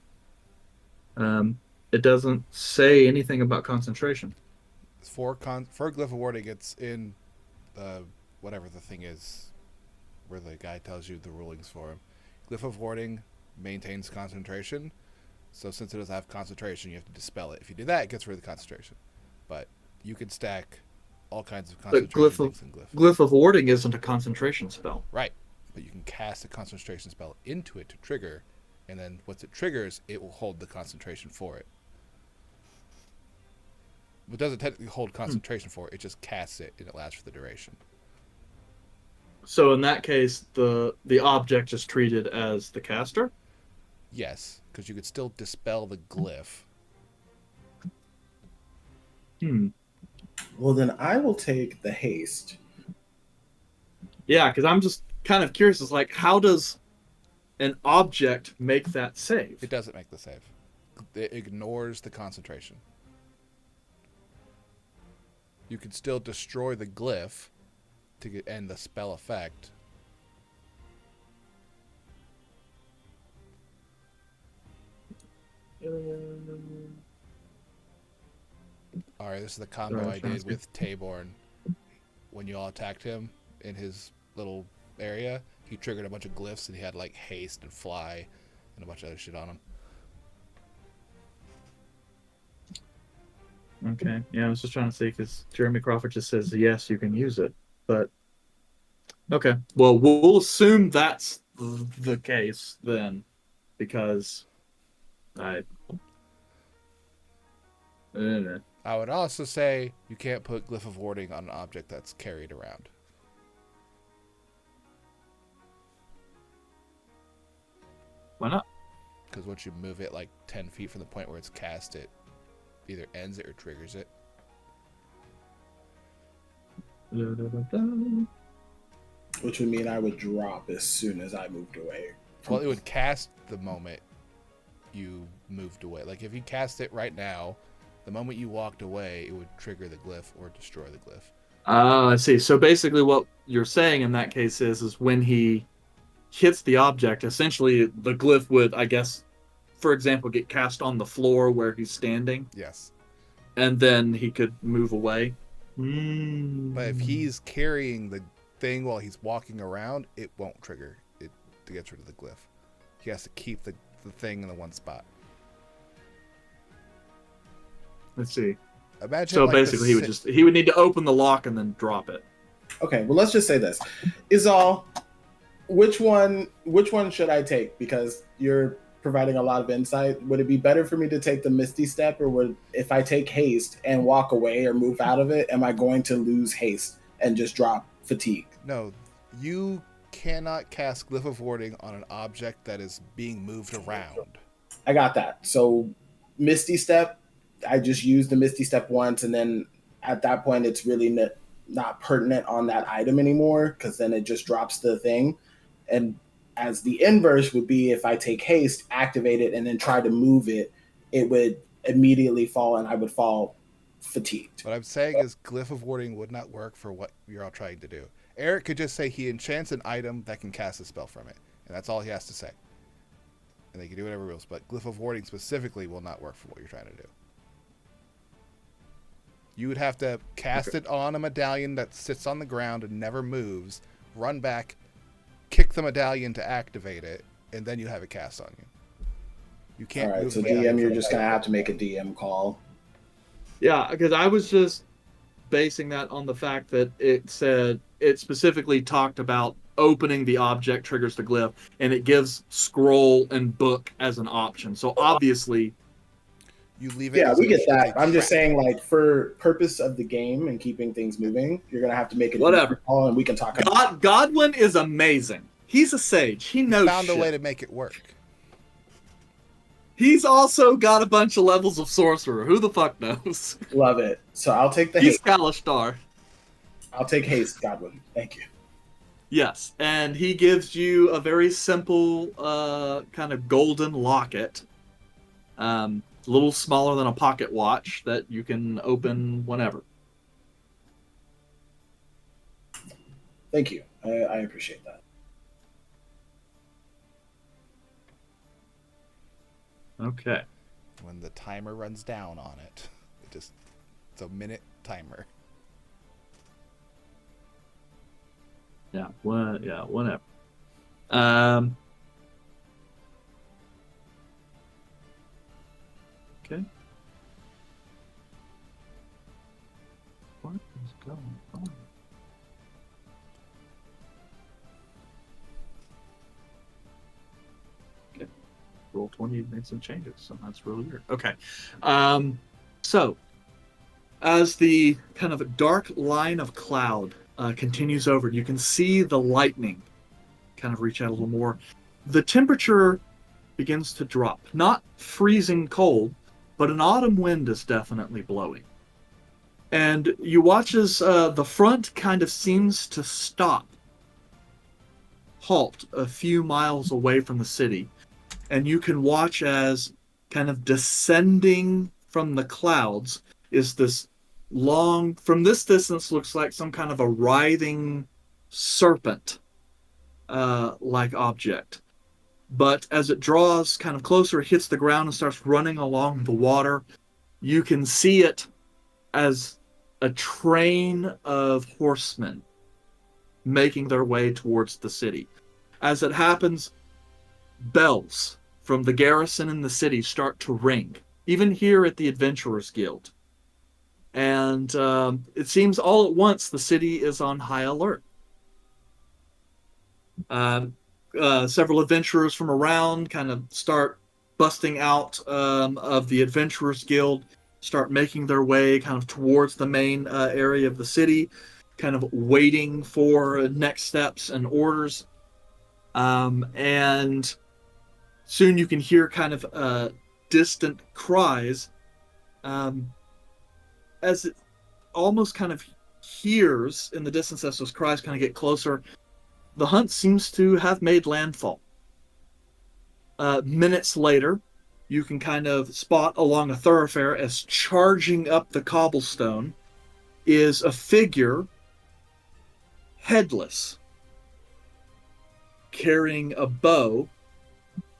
It doesn't say anything about concentration. For glyph of warding, it's in whatever the thing is, where the guy tells you the rulings for him. Glyph of warding maintains concentration. So since it doesn't have concentration, you have to dispel it. If you do that, it gets rid of the concentration. But you can stack all kinds of But concentration things in Glyph. Glyph of Warding isn't a concentration spell. Right. But you can cast a concentration spell into it to trigger, and then once it triggers, it will hold the concentration for it. It doesn't technically hold concentration for it, it just casts it and it lasts for the duration. So in that case, the object is treated as the caster? Yes, because you could still dispel the glyph. Well, then I will take the haste. Yeah, because I'm just kind of curious. It's like, how does an object make that save? It doesn't make the save. It ignores the concentration. You can still destroy the glyph to end the spell effect. Alright, this is the combo I did with Taborn. When you all attacked him in his little area, he triggered a bunch of glyphs and he had like haste and fly and a bunch of other shit on him. Okay, yeah, I was just trying to see because Jeremy Crawford just says yes, you can use it, but okay. Well, we'll assume that's the case then, because I would also say you can't put Glyph of Warding on an object that's carried around. Why not? Because once you move it like 10 feet from the point where it's cast, it either ends it or triggers it. Which would mean I would drop as soon as I moved away. Well, it would cast the moment you moved away. Like if you cast it right now, the moment you walked away, it would trigger the glyph or destroy the glyph. I see. So basically what you're saying in that case is when he hits the object, essentially the glyph would, I guess, for example, get cast on the floor where he's standing. Yes. And then he could move away. But if he's carrying the thing while he's walking around, it won't trigger. It gets rid of the glyph. He has to keep the thing in the one spot. Let's see. Imagine so like basically he would need to open the lock and then drop it. Okay, well let's just say this. Izal, which one should I take? Because you're providing a lot of insight. Would it be better for me to take the Misty Step, or if I take haste and walk away or move out of it, am I going to lose haste and just drop fatigue? No, you cannot cast Glyph of Warding on an object that is being moved around. I got that. So Misty Step, I just used the Misty Step once, and then at that point it's really not pertinent on that item anymore, because then it just drops the thing. And as the inverse would be, if I take haste, activate it, and then try to move it, it would immediately fall and I would fall fatigued. What I'm saying is Glyph of Warding would not work for what you're all trying to do. Eric could just say he enchants an item that can cast a spell from it, and that's all he has to say. And they can do whatever else, but Glyph of Warding specifically will not work for what you're trying to do. You would have to cast it on a medallion that sits on the ground and never moves, run back, kick the medallion to activate it, and then you have it cast on you. You can't. All right, so DM, you're just going to have to make a DM call. Yeah, because I was just basing that on the fact that it specifically talked about opening the object triggers the glyph, and it gives scroll and book as an option. So obviously, you leave it. Yeah, we get that. I'm just saying, like, for purpose of the game and keeping things moving, you're gonna have to make a whatever call, and we can talk about it. Godwin is amazing. He's a sage. He knows. Found a way to make it work. He's also got a bunch of levels of sorcerer. Who the fuck knows? Love it. So I'll take the He's haste. Kalashtar. I'll take haste, Godwin. Thank you. Yes, and he gives you a very simple kind of golden locket. A little smaller than a pocket watch that you can open whenever. Thank you. I appreciate that. Okay. When the timer runs down on it, it's a minute timer. Yeah, whatever. Okay. What is going on? Okay. Roll 20 made some changes, so that's really weird. Okay. So as the kind of dark line of cloud continues over, you can see the lightning kind of reach out a little more. The temperature begins to drop. Not freezing cold, but an autumn wind is definitely blowing. And you watch as the front kind of seems to stop, halt a few miles away from the city. And you can watch as kind of descending from the clouds is this long, from this distance, looks like some kind of a writhing serpent like object. But as it draws kind of closer, it hits the ground and starts running along the water. You can see it as a train of horsemen making their way towards the city. As it happens, bells from the garrison in the city start to ring, even here at the Adventurers Guild. And it seems all at once the city is on high alert. Several adventurers from around kind of start busting out of the Adventurers Guild, start making their way kind of towards the main area of the city, kind of waiting for next steps and orders. And soon you can hear kind of distant cries as it almost kind of hears in the distance as those cries kind of get closer. The hunt seems to have made landfall. Minutes later, you can kind of spot along a thoroughfare as charging up the cobblestone is a figure, headless, carrying a bow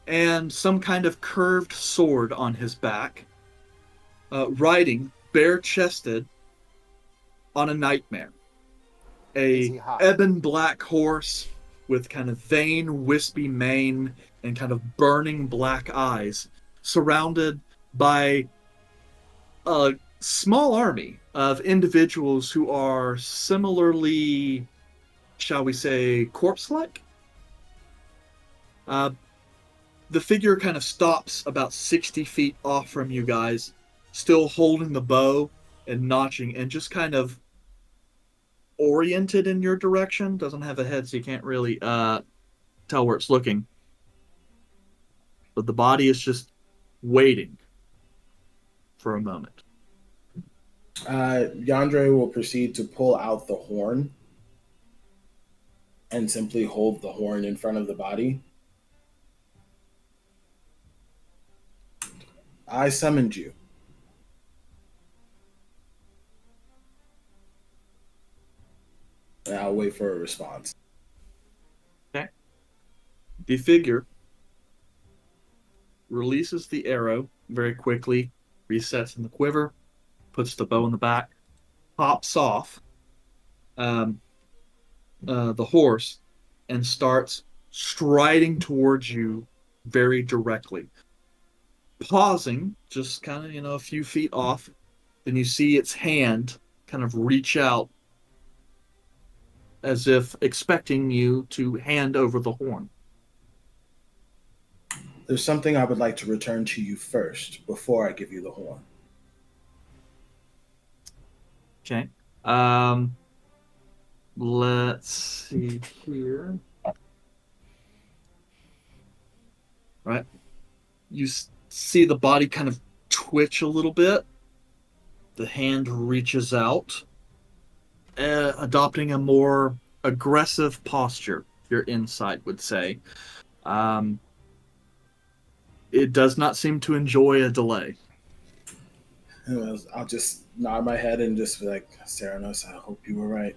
and some kind of curved sword on his back, riding bare-chested on a nightmare. Is A he hot? ebon black horse with kind of vain, wispy mane and kind of burning black eyes, surrounded by a small army of individuals who are similarly, shall we say, corpse-like. Uh, the figure kind of stops about 60 feet off from you guys, still holding the bow and notching, and just kind of oriented in your direction. Doesn't have a head, so you can't really tell where it's looking. But the body is just waiting for a moment. Yandre will proceed to pull out the horn and simply hold the horn in front of the body. I summoned you. And I'll wait for a response. Okay. The figure releases the arrow very quickly, resets in the quiver, puts the bow in the back, pops off the horse, and starts striding towards you very directly. Pausing, just kind of, a few feet off, then you see its hand kind of reach out as if expecting you to hand over the horn. There's something I would like to return to you first before I give you the horn. Okay. Let's see here. Right. You see the body kind of twitch a little bit. The hand reaches out, adopting a more aggressive posture, your insight would say. It does not seem to enjoy a delay. I'll just nod my head and just be like, Serenos, I hope you were right.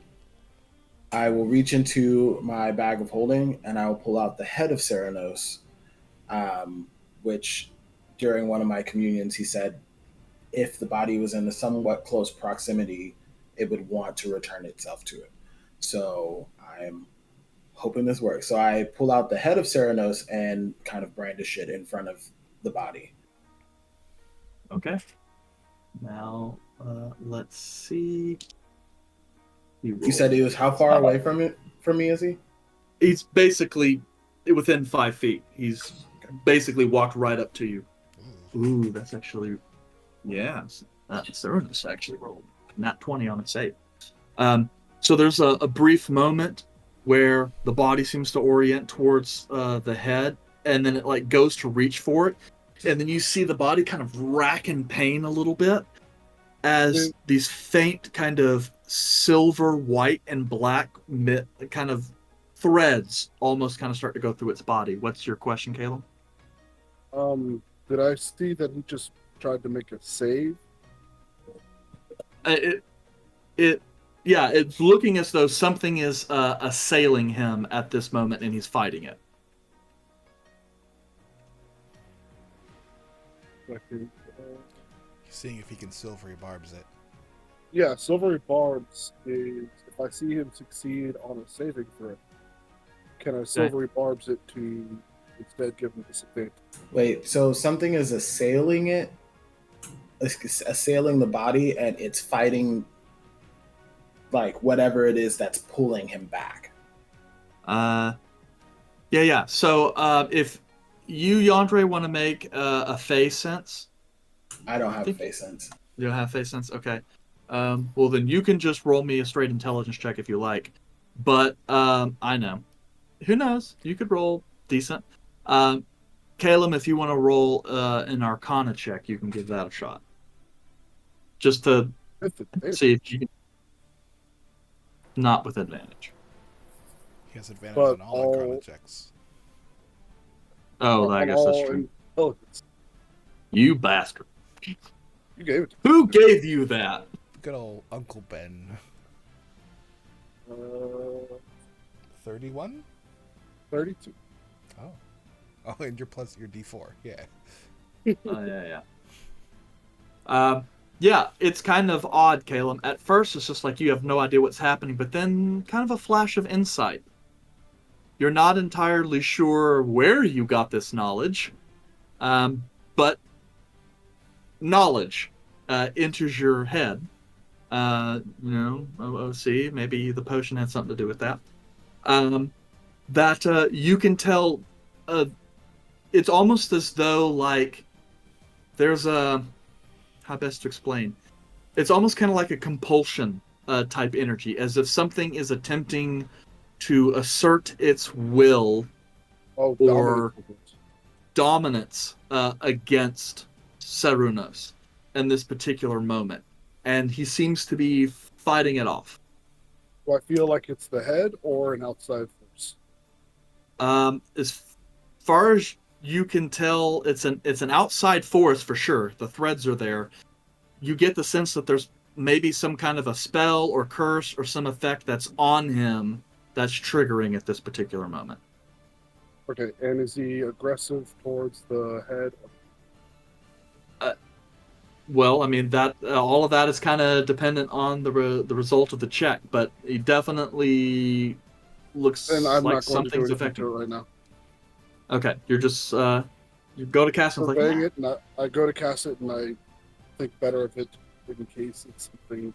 I will reach into my bag of holding and I will pull out the head of Serenos, which during one of my communions he said if the body was in a somewhat close proximity, it would want to return itself to it. So I'm hoping this works. So I pull out the head of Serenos and kind of brandish it in front of the body. Okay. Now, let's see. You said he was how far away from me is he? He's basically within 5 feet. He's basically walked right up to you. Ooh, that's actually, yeah. Cyrus actually rolled nat 20 on a save. So there's a brief moment where the body seems to orient towards the head, and then it like goes to reach for it, and then you see the body kind of rack in pain a little bit as these faint kind of silver, white, and black kind of threads almost kind of start to go through its body. What's your question, Caleb? Did I see that he just tried to make a save? Yeah, it's looking as though something is assailing him at this moment, and he's fighting it. He's seeing if he can silvery barbs it. Yeah, silvery barbs is if I see him succeed on a saving throw, can I silvery barbs it to instead give him disadvantage? Wait, so something is assailing it, assailing the body, and it's fighting like whatever it is that's pulling him back. Yeah. So if you, Yandre, want to make a phase sense. I don't have phase sense. You don't have phase sense? Okay. Well, then you can just roll me a straight intelligence check if you like. But I know. Who knows? You could roll decent. Caleb, if you want to roll an Arcana check, you can give that a shot. Just to see if you can. Not with advantage. He has advantage on all Arcana checks. Oh, I guess that's true. You bastard. You gave it. Who gave you that? Good old Uncle Ben. 31? 32. Oh. Oh, and you're plus your D4. Yeah. Yeah. Yeah, it's kind of odd, Caleb. At first, it's just like you have no idea what's happening, but then kind of a flash of insight. You're not entirely sure where you got this knowledge, but knowledge enters your head. See, maybe the potion had something to do with that. That you can tell, it's almost as though like there's a, how best to explain? It's almost kind of like a compulsion type energy, as if something is attempting to assert its will or dominance against Cernunnos in this particular moment. And he seems to be fighting it off. Do I feel like it's the head or an outside force? As far as you can tell, it's an outside force for sure. The threads are there. You get the sense that there's maybe some kind of a spell or curse or some effect that's on him that's triggering at this particular moment. Okay, and is he aggressive towards the head? Well, I mean that all of that is kind of dependent on the result of the check, but he definitely looks like something's affecting it right now. Okay, you're just you go to cast it. Like, it, and I go to cast it, and I think better of it in case it's something.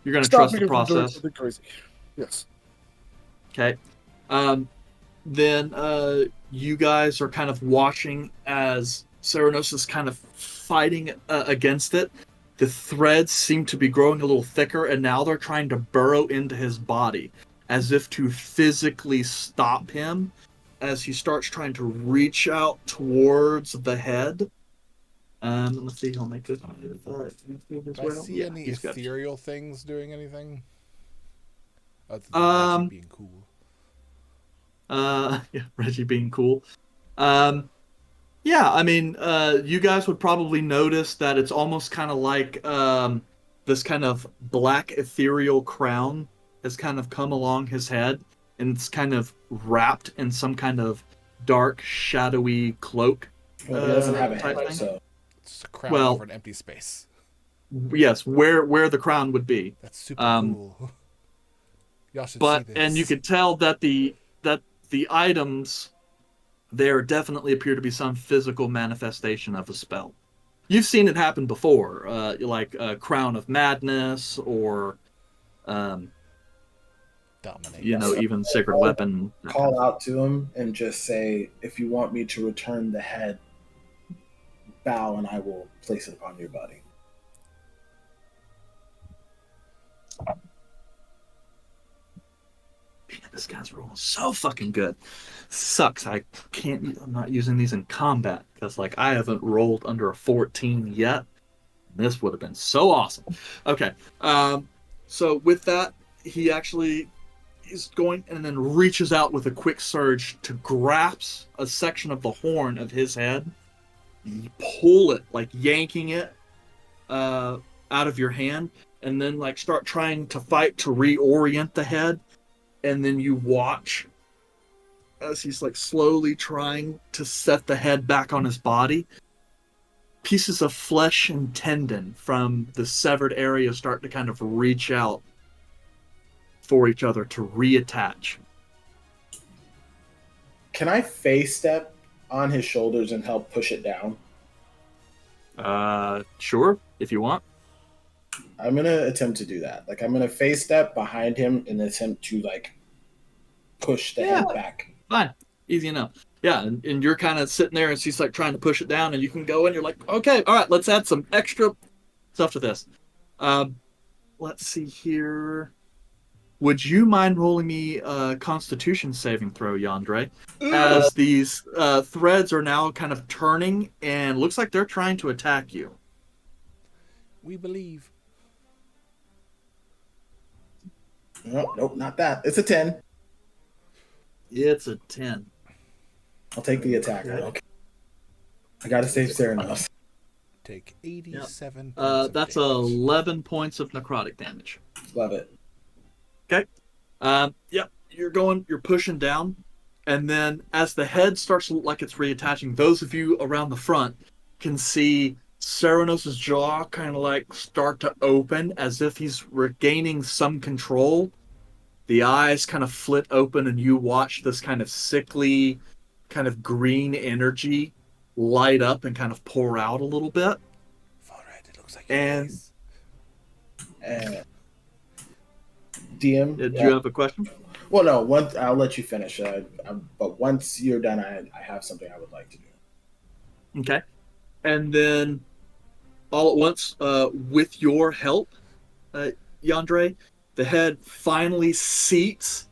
You're going to trust the process. Something crazy. Yes. Okay. Then you guys are kind of watching as Cernunnos is kind of fighting against it. The threads seem to be growing a little thicker, and now they're trying to burrow into his body, as if to physically stop him as he starts trying to reach out towards the head. Let's see, he'll make this. Do I see any ethereal things doing anything? Other than Reggie being cool. Yeah, Reggie being cool. Yeah, I mean, you guys would probably notice that it's almost kind of like this kind of black ethereal crown has kind of come along his head, and it's kind of wrapped in some kind of dark, shadowy cloak. Well, he doesn't have a head, so it's a crown over an empty space. Yes, where the crown would be. That's super cool. Y'all should see this. And you could tell that the items there definitely appear to be some physical manifestation of a spell. you've seen it happen before, like Crown of Madness or, Dominate. even Sacred Weapon. Call out to him and just say, if you want me to return the head, bow and I will place it upon your body. Man, this guy's rolling so fucking good. Sucks. I'm not using these in combat because, like, I haven't rolled under a 14 yet. This would have been so awesome. Okay. So with that, he actually is going and then reaches out with a quick surge to grasp a section of the horn of his head. You pull it, like yanking it out of your hand, and then like start trying to fight to reorient the head. And then you watch as he's like slowly trying to set the head back on his body. Pieces of flesh and tendon from the severed area start to kind of reach out for each other to reattach. Can I face step on his shoulders and help push it down? Sure, if you want. I'm gonna attempt to do that. Like I'm gonna face step behind him and attempt to like push the head back. Fine, easy enough. Yeah, and you're kind of sitting there, and she's like trying to push it down, and you can go in. You're like, okay, all right, let's add some extra stuff to this. Let's see here. Would you mind rolling me a Constitution saving throw, Yandere? As these threads are now kind of turning, and looks like they're trying to attack you. We believe. Nope, not that. It's a 10. It's a 10. I'll take the attack. Okay. I gotta save Theranos. Take 87 that's 11 points of necrotic damage. Love it. Okay. Yep. You're pushing down. And then as the head starts to look like it's reattaching, those of you around the front can see Ceranos' jaw kind of like start to open as if he's regaining some control. The eyes kind of flit open, and you watch this kind of sickly, kind of green energy light up and kind of pour out a little bit. It looks like and DM, did you have a question? Well, no. I'll let you finish. But once you're done, I have something I would like to do. Okay. And then, all at once, with your help, Yandere, the head finally seats,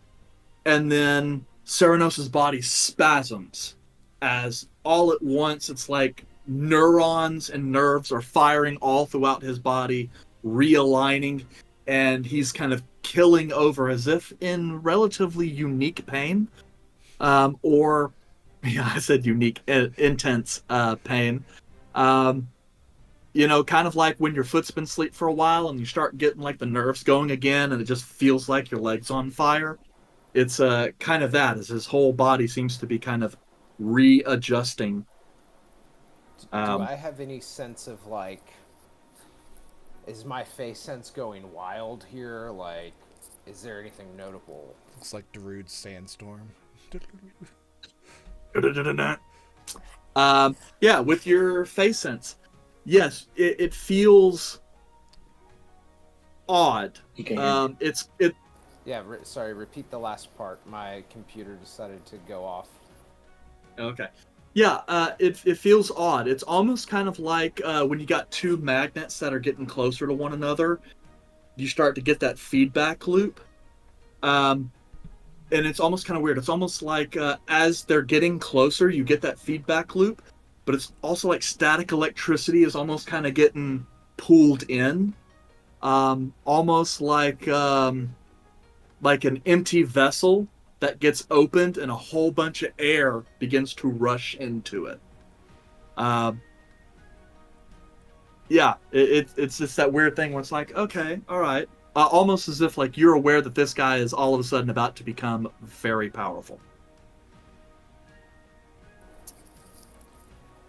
and then Ceranos' body spasms as all at once it's like neurons and nerves are firing all throughout his body, realigning, and he's kind of killing over as if in relatively unique pain. Or, yeah, I said unique, intense pain. Kind of like when your foot's been asleep for a while and you start getting like the nerves going again and it just feels like your leg's on fire. It's kind of that, as his whole body seems to be kind of readjusting. Do I have any sense of like, is my face sense going wild here? Like, is there anything notable? Looks like Darude's sandstorm. Yeah, with your face sense. Yes, it feels odd. Yeah, sorry, repeat the last part. My computer decided to go off. Okay. Yeah, it feels odd. It's almost kind of like when you got two magnets that are getting closer to one another, you start to get that feedback loop. And it's almost kind of weird. It's almost like as they're getting closer, you get that feedback loop, but it's also like static electricity is almost kind of getting pulled in. Almost like an empty vessel that gets opened and a whole bunch of air begins to rush into it. It's just that weird thing where it's like, okay, all right. Almost as if like you're aware that this guy is all of a sudden about to become very powerful.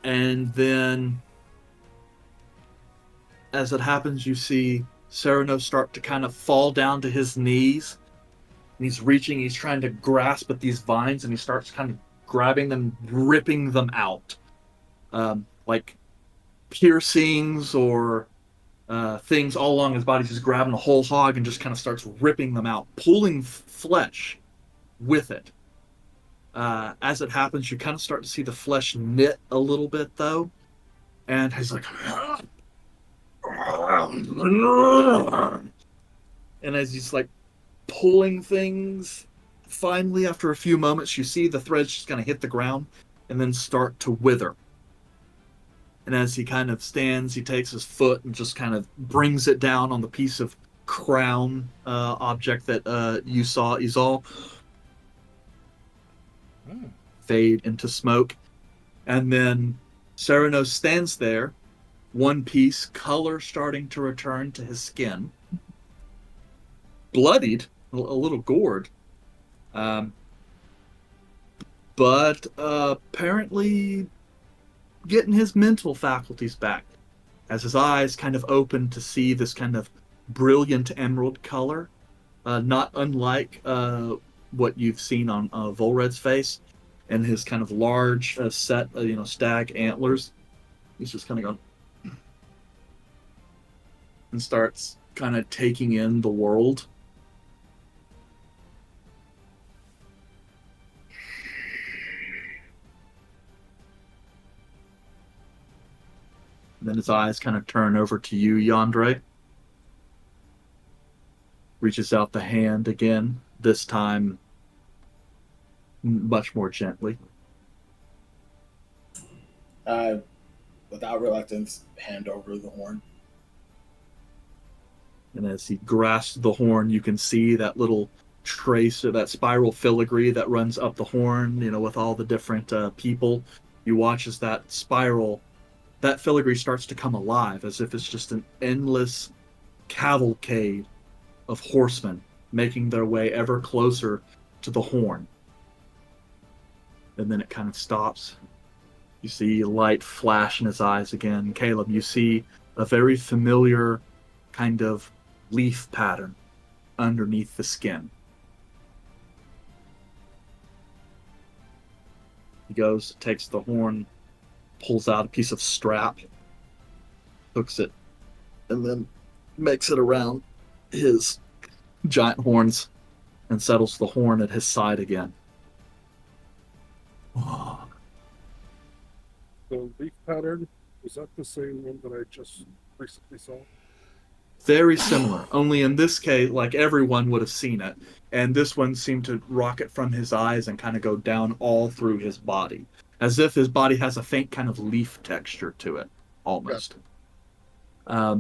And then as it happens, you see Ceranos start to kind of fall down to his knees. And he's trying to grasp at these vines, and he starts kind of grabbing them, ripping them out. Like piercings or things all along his body. He's just grabbing a whole hog and just kind of starts ripping them out, pulling flesh with it. As it happens, you kind of start to see the flesh knit a little bit, though. And he's like, and as he's like pulling things, finally, after a few moments, you see the threads just kind of hit the ground and then start to wither. And as he kind of stands, he takes his foot and just kind of brings it down on the piece of crown object that you saw, Izal, fade into smoke. And then Ceranos stands there, one piece, color starting to return to his skin, bloodied, a little gored, but apparently getting his mental faculties back as his eyes kind of open to see this kind of brilliant emerald color, not unlike what you've seen on Volred's face and his kind of large set, stag antlers. He's just kind of going and starts kind of taking in the world. And then his eyes kind of turn over to you, Yandere. Reaches out the hand again, this time much more gently. Without reluctance, hand over the horn. And as he grasps the horn, you can see that little trace of that spiral filigree that runs up the horn, with all the different people. You watch as that spiral, that filigree starts to come alive, as if it's just an endless cavalcade of horsemen making their way ever closer to the horn. And then it kind of stops. You see light flash in his eyes again. Caleb, you see a very familiar kind of leaf pattern underneath the skin. He goes, takes the horn, pulls out a piece of strap, hooks it, and then makes it around his giant horns and settles the horn at his side again. The leaf pattern, is that the same one that I just recently saw? Very similar, only in this case, like everyone would have seen it, and this one seemed to rocket from his eyes and kind of go down all through his body, as if his body has a faint kind of leaf texture to it, almost. Yeah.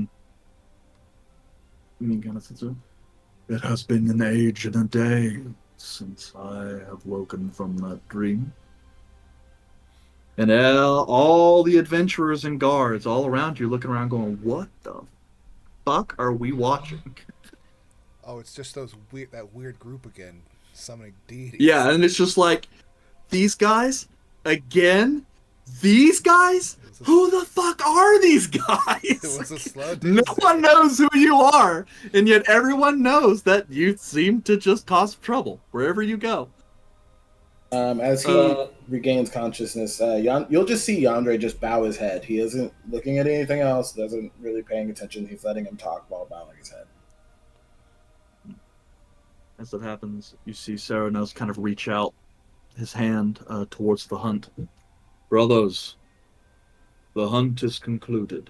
It has been an age and a day since I have woken from that dream. And all the adventurers and guards all around you looking around going, what the fuck are we watching? Oh, it's just that weird group again, summoning deities. Yeah, and it's just like, these guys? Again? These guys? Who the fuck are these guys? It was a slow No one knows who you are, and yet everyone knows that you seem to just cause trouble wherever you go. As he regains consciousness, you'll just see Yandere just bow his head. He isn't looking at anything else, doesn't really paying attention. He's letting him talk while bowing his head. As that happens, you see Ceranos kind of reach out his hand towards the hunt. Brothers, the hunt is concluded.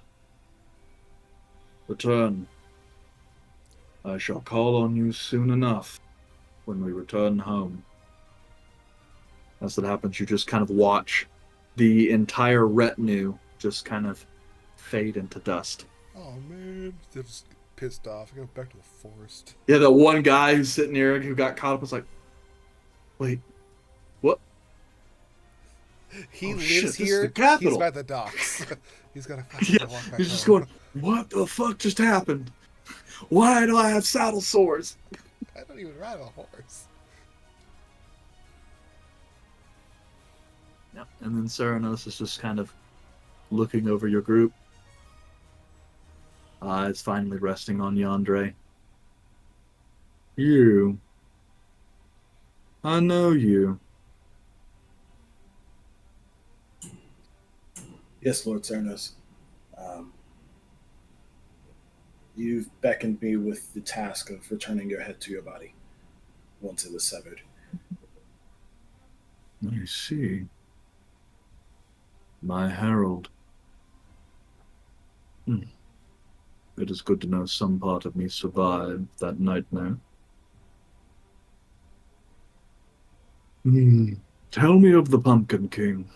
Return. I shall call on you soon enough when we return home. As that happens, you just kind of watch the entire retinue just kind of fade into dust. Oh man, they're just pissed off. I go back to the forest. Yeah, that one guy who's sitting there who got caught up was like, wait, what? He lives shit, here. The capital. He's by the docks. He's got to walk back he's just home. going, what the fuck just happened? Why do I have saddle sores? I don't even ride a horse. Yeah. And then Ceranos is just kind of looking over your group. Eyes finally resting on Yandere. You. I know you. Yes, Lord Ceranos. You've beckoned me with the task of returning your head to your body once it was severed. I see. My herald. Hmm. It is good to know some part of me survived that nightmare. Hmm. Tell me of the Pumpkin King.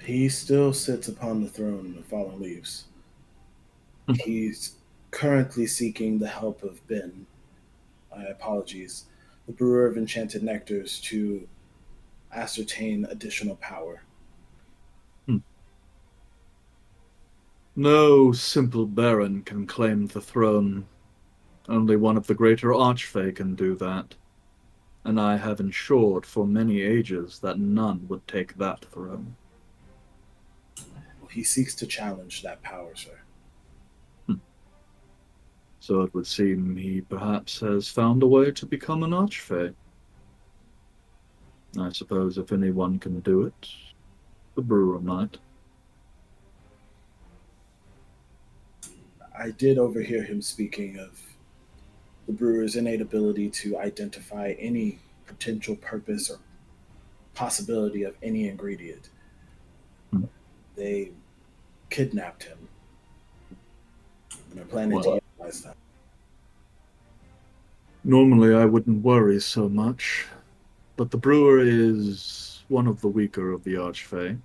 He still sits upon the throne of fallen leaves. He's currently seeking the help of Ben, apologies, the brewer of enchanted nectars, to ascertain additional power. Hmm. No simple baron can claim the throne. Only one of the greater archfey can do that. And I have ensured for many ages that none would take that throne. He seeks to challenge that power, sir. Hmm. So it would seem he perhaps has found a way to become an archfey. I suppose if anyone can do it, the brewer might. I did overhear him speaking of the brewer's innate ability to identify any potential purpose or possibility of any ingredient. Hmm. They kidnapped him and are planning to Well, utilize that. normally I wouldn't worry so much, but the brewer is one of the weaker of the archfey,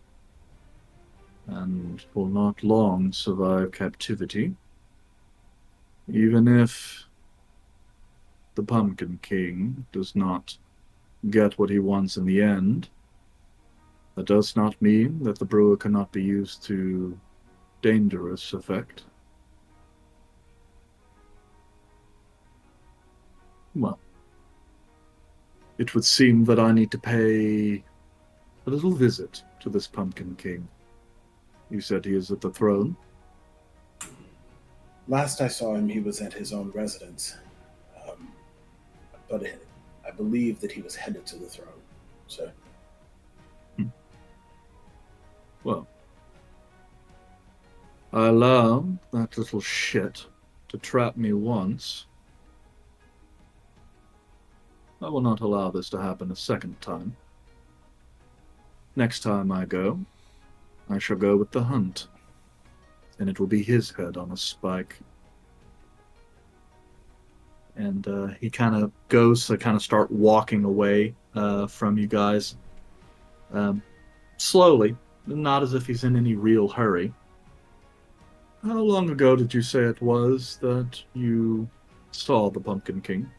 and will not long survive captivity. Even if the Pumpkin King does not get what he wants in the end, that does not mean that the brewer cannot be used to dangerous effect. Well, it would seem that I need to pay a little visit to this Pumpkin King. You said he is at the throne? Last I saw him, he was at his own residence, um, but I believe that he was headed to the throne. So, Hmm. Well, I allowed that little shit to trap me once. I will not allow this to happen a second time. Next time I go, I shall go with the hunt, and it will be his head on a spike. And he kind of goes to kind of start walking away from you guys, um, slowly, not as if he's in any real hurry. How long ago did you say it was that you saw the Pumpkin King?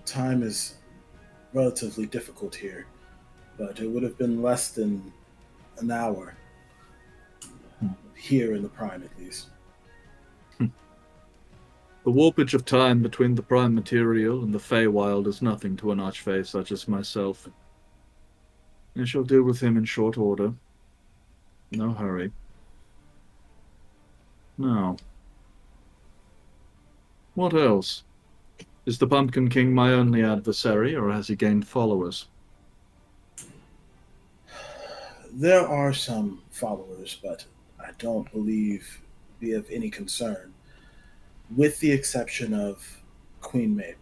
time is relatively difficult here, but it would have been less than an hour here in the Prime, at least. The warpage of time between the Prime material and the Feywild is nothing to an archfey such as myself. I shall deal with him in short order. No hurry. Now, what else? Is the Pumpkin King my only adversary, or has he gained followers? There are some followers, but I don't believe be of any concern, with the exception of Queen Maeve.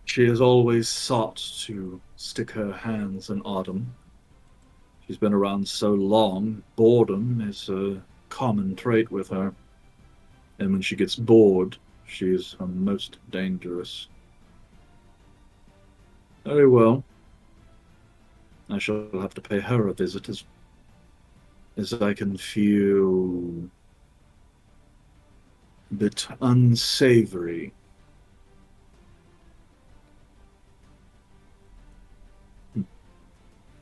She has always sought to stick her hands in autumn. She's been around so long, boredom is a common trait with her. And when she gets bored, she is most dangerous. Very well. I shall have to pay her a visit as I can feel a bit unsavory.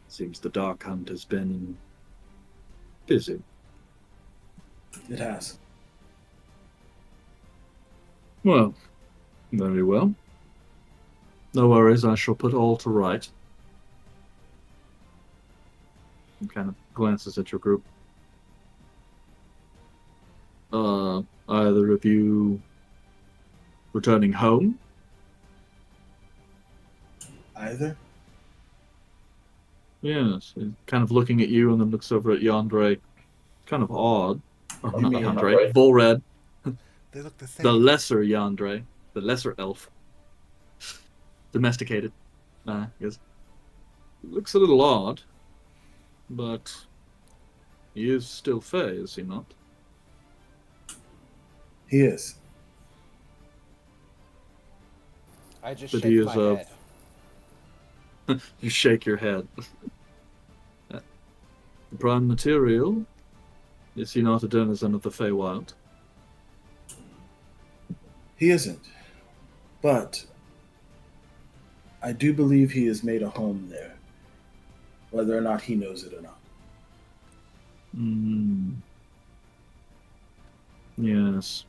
Seems the Dark Hunt has been busy. It has. Well, very well. No worries, I shall put all to right. And kind of glances at your group. Either of you returning home? Either? Yes, he's kind of looking at you and then looks over at Yandere. Kind of odd. Or You not mean Yandere. Volred. They look the The same. lesser Yandere. The lesser elf. Domesticated. I guess. Looks a little odd, but he is still Fey, is he not? he is? I just But he shake is my head. You shake your head. The prime material? Is he not a denizen of the Feywild? He isn't. But I do believe he has made a home there, whether or not he knows it or not. Hmm. Yes.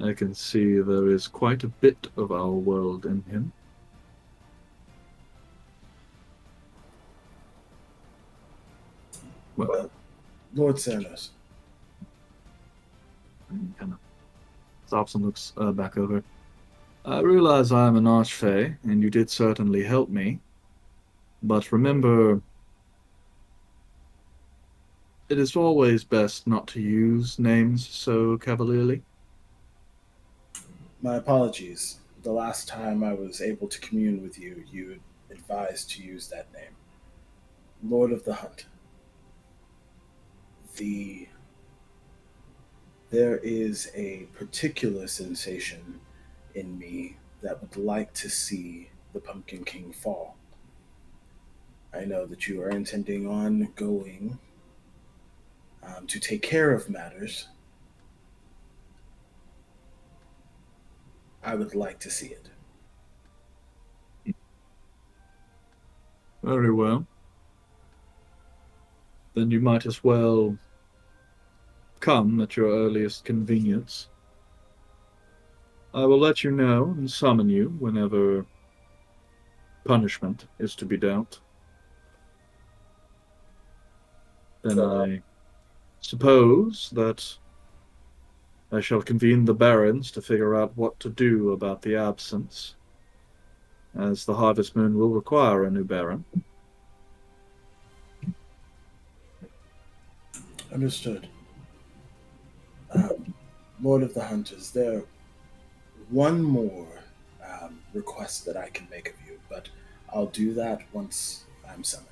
I can see there is quite a bit of our world in him. Well, Well, Lord Cernos, he kind of stops and looks back over. I realize I am an archfey, and you did certainly help me. But remember, it is always best not to use names so cavalierly. my apologies. The last time I was able to commune with you, you advised to use that name. Lord of the Hunt. The There is a particular sensation in me that would like to see the Pumpkin King fall. I know that you are intending on going to take care of matters. I would like to see it. Very well. Then you might as well come at your earliest convenience. I will let you know and summon you whenever punishment is to be dealt. Then I suppose that I shall convene the barons to figure out what to do about the absence, as the Harvest Moon will require a new baron. Understood. Lord of the Hunters, there one more request that I can make of you, but I'll do that once I'm summoned.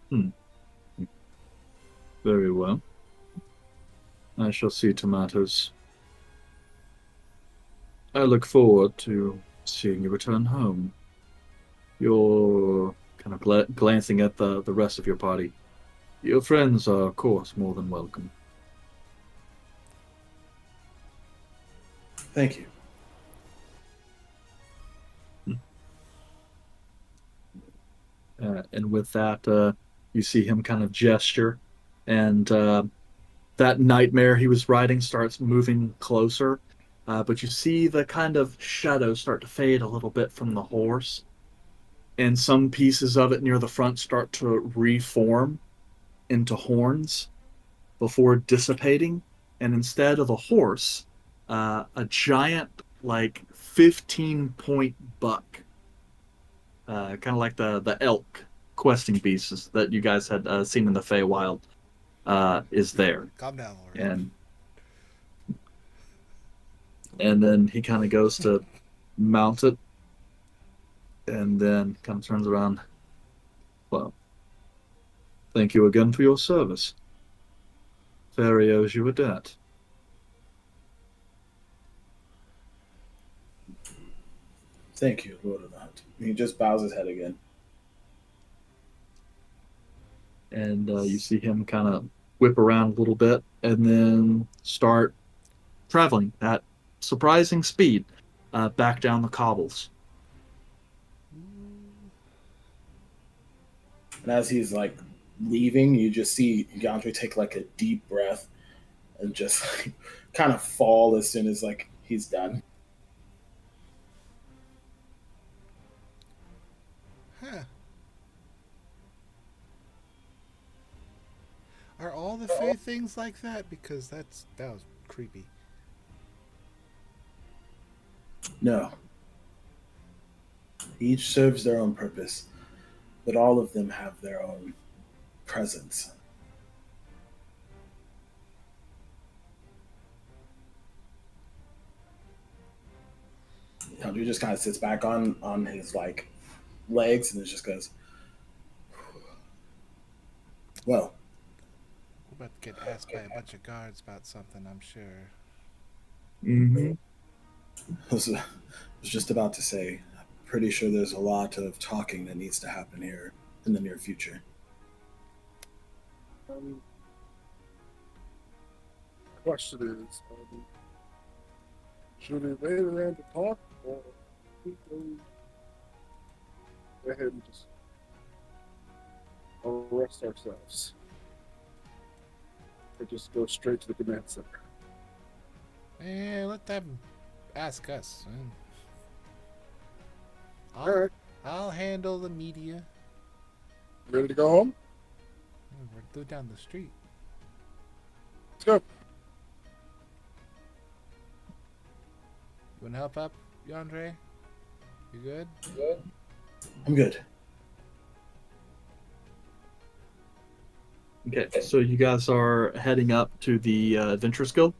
Hmm. Very well. I shall see to matters. I look forward to seeing you return home. You're kind of glancing at the rest of your party. Your friends are, of course, more than welcome. Thank you. And with that, you see him kind of gesture, and that nightmare he was riding starts moving closer. But you see the kind of shadows start to fade a little bit from the horse, and some pieces of it near the front start to reform into horns before dissipating. And instead of a horse, a giant, like 15-point buck, kind of like the elk questing beasts that you guys had seen in the Feywild, is there. Calm down, Lord. And then he kind of goes to mount it, and then kind of turns around. Well, thank you again for your service. Fairy owes you a debt. Thank you, Lord of the Hunt. He just bows his head again. And you see him kind of whip around a little bit and then start traveling at surprising speed back down the cobbles. And as he's like leaving, you just see Yandre take like a deep breath and just like kind of fall as soon as like he's done. Huh. Are all the Fae things like that? Because that was creepy. No. Each serves their own purpose, but all of them have their own presence. Country just kind of sits back on his like legs and it just goes, well, We're about to get asked by a bunch of guards about something, I'm sure. Mm-hmm. I was just about to say, pretty sure there's a lot of talking that needs to happen here in the near future. Question is, should we wait around to talk, or should we go ahead and just arrest ourselves, or just go straight to the command center? Let them ask us. All right, I'll handle the media. ready to go home? We're down the street. Let's go. You want to help up, Yandre? You good? I'm good. Okay, so you guys are heading up to the Adventurers Guild.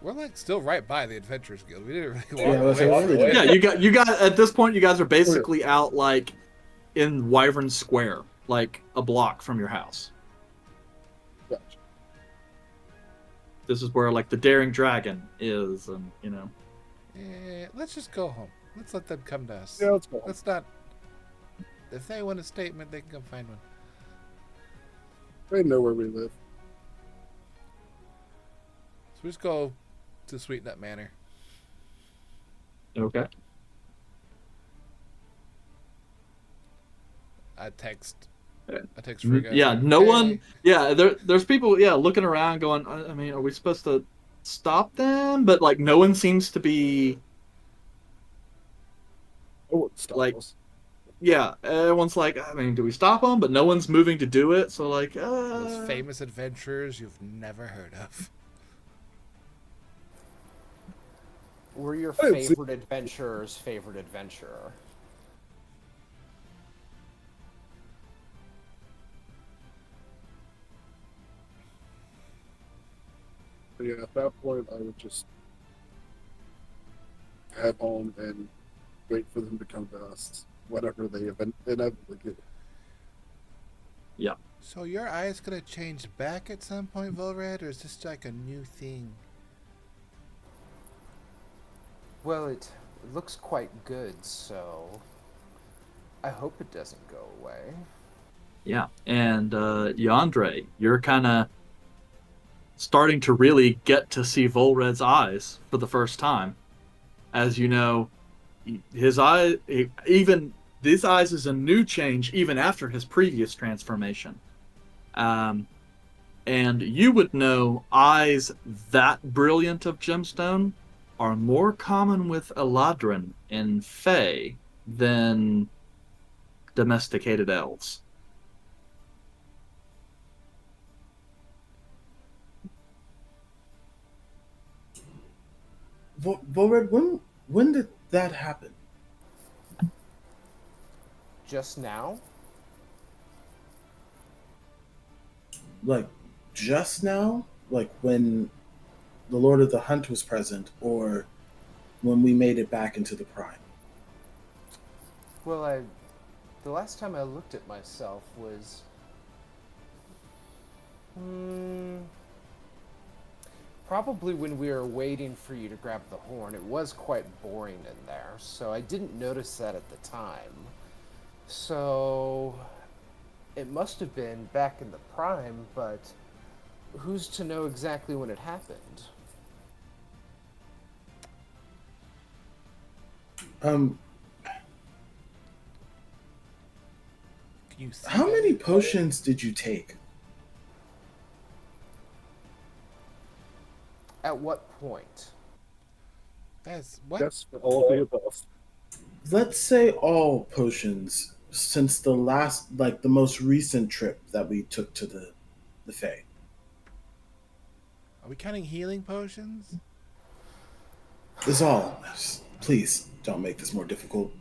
We're like still right by the Adventurers Guild. We didn't really Yeah, walk let's say, away what from are we it. doing? Yeah, you got at this point. You guys are basically out like in Wyvern Square, like a block from your house. Gotcha. This is where like the Daring Dragon is, and you know. Let's just go home. Let's let them come to us. Yeah, let's go home. Let's not. If they want a statement, they can come find one. They know where we live. So we just go to Sweet Nut Manor. Okay. I text Mm, Frigga. yeah, like, no "Hey." one. Yeah, there's people. Yeah, looking around, going. I mean, are we supposed to stop them? But like, no one seems to be. I wouldn't stop Like- us. Yeah, everyone's like, I mean, do we stop them? But no one's moving to do it. So like, Those famous adventurers you've never heard of. We're your I didn't see- favorite adventurer's favorite adventurer. But yeah, at that point, I would just head home and wait for them to come to us, whatever they inevitably do. So your eyes gonna change back at some point, Volred, or is this like a new thing? Well, it looks quite good, so I hope it doesn't go away. yeah, and Yandre, you're kind of starting to really get to see Volred's eyes for the first time. As you know, his even these eyes is a new change even after his previous transformation. And you would know eyes that brilliant of gemstone are more common with Eladrin and Fae than domesticated elves. Vored, when did that happen? Just now? Like just now? Like when the Lord of the Hunt was present, or when we made it back into the Prime? Well, the last time I looked at myself was probably when we were waiting for you to grab the horn. It was quite boring in there, so I didn't notice that at the time. So it must have been back in the Prime, but who's to know exactly when it happened? Um, Can you see how them? many potions did you take? At what point? That's what? Yes, for all of the above. Let's say all potions since the last, like the most recent trip that we took to the Fae. Are we counting healing potions? Is all. Please Don't make this more difficult.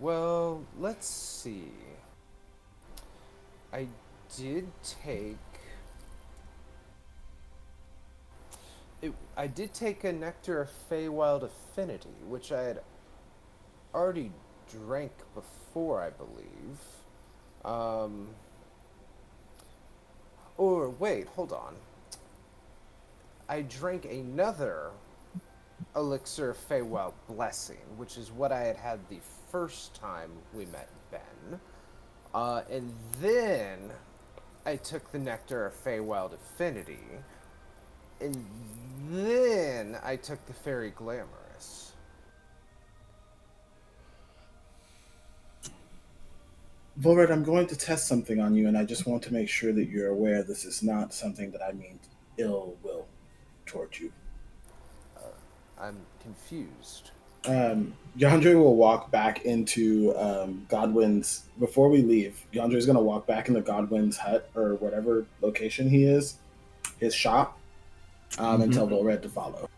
Well, let's see. I did take... I did take a Nectar of Feywild Affinity, which I had already drank before, I believe. Or wait, hold on. I drank another Elixir of Feywild Blessing, which is what I had the first time we met Ben. And then I took the Nectar of Feywild Affinity. And then I took the Fairy Glamorous. Volred, I'm going to test something on you, and I just want to make sure that you're aware this is not something that I mean ill will towards you. I'm confused. Yandre will walk back into Godwin's. Before we leave, Yandre's going to walk back into Godwin's hut or whatever location he is, his shop, and tell Volred to follow.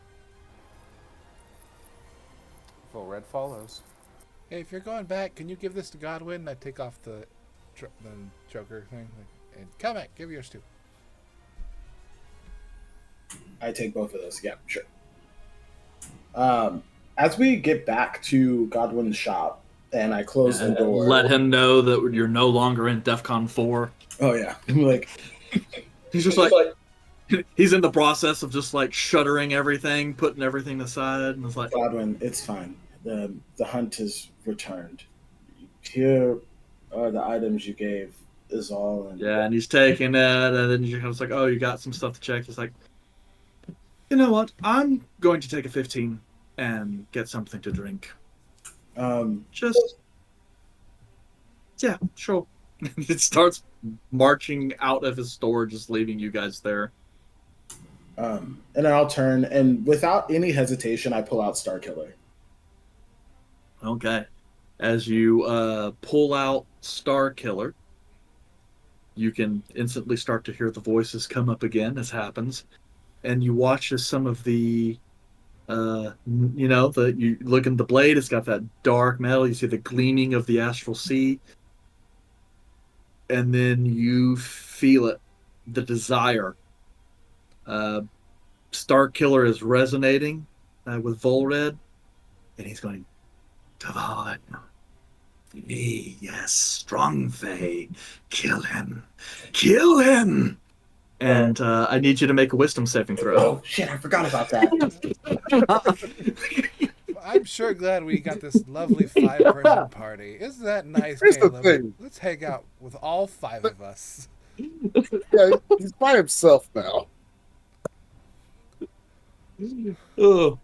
Volred follows. Hey, if you're going back, can you give this to Godwin? I take off the choker thing. And come back, give yours too. I take both of those. Yeah, sure. As we get back to Godwin's shop, and I close the door. Let him know that you're no longer in DEFCON 4. Oh, yeah. Like, he's just like he's in the process of just like shuttering everything, putting everything aside, and it's like, Godwin, it's fine. The hunt is returned. Here are the items you gave. Is all. And yeah, and he's taking it, and then you're like, oh, you got some stuff to check. It's like, you know what? I'm going to take a 15 and get something to drink. Yeah, sure. It starts marching out of his store, just leaving you guys there. And then I'll turn, and without any hesitation, I pull out Star Killer. Okay. As you pull out Star Killer, you can instantly start to hear the voices come up again, as happens. And you watch as some of the, you look in the blade, it's got that dark metal, you see the gleaming of the astral sea. And then you feel it, the desire. Star Killer is resonating with Volred, and he's going, Tavon, me, yes, strong Fae, kill him, and I need you to make a wisdom saving throw. Oh shit, I forgot about that. I'm sure glad we got this lovely 5-person party. Isn't that nice, Here's the Caleb? thing. Let's hang out with all 5 of us. Yeah, he's by himself now. Oh.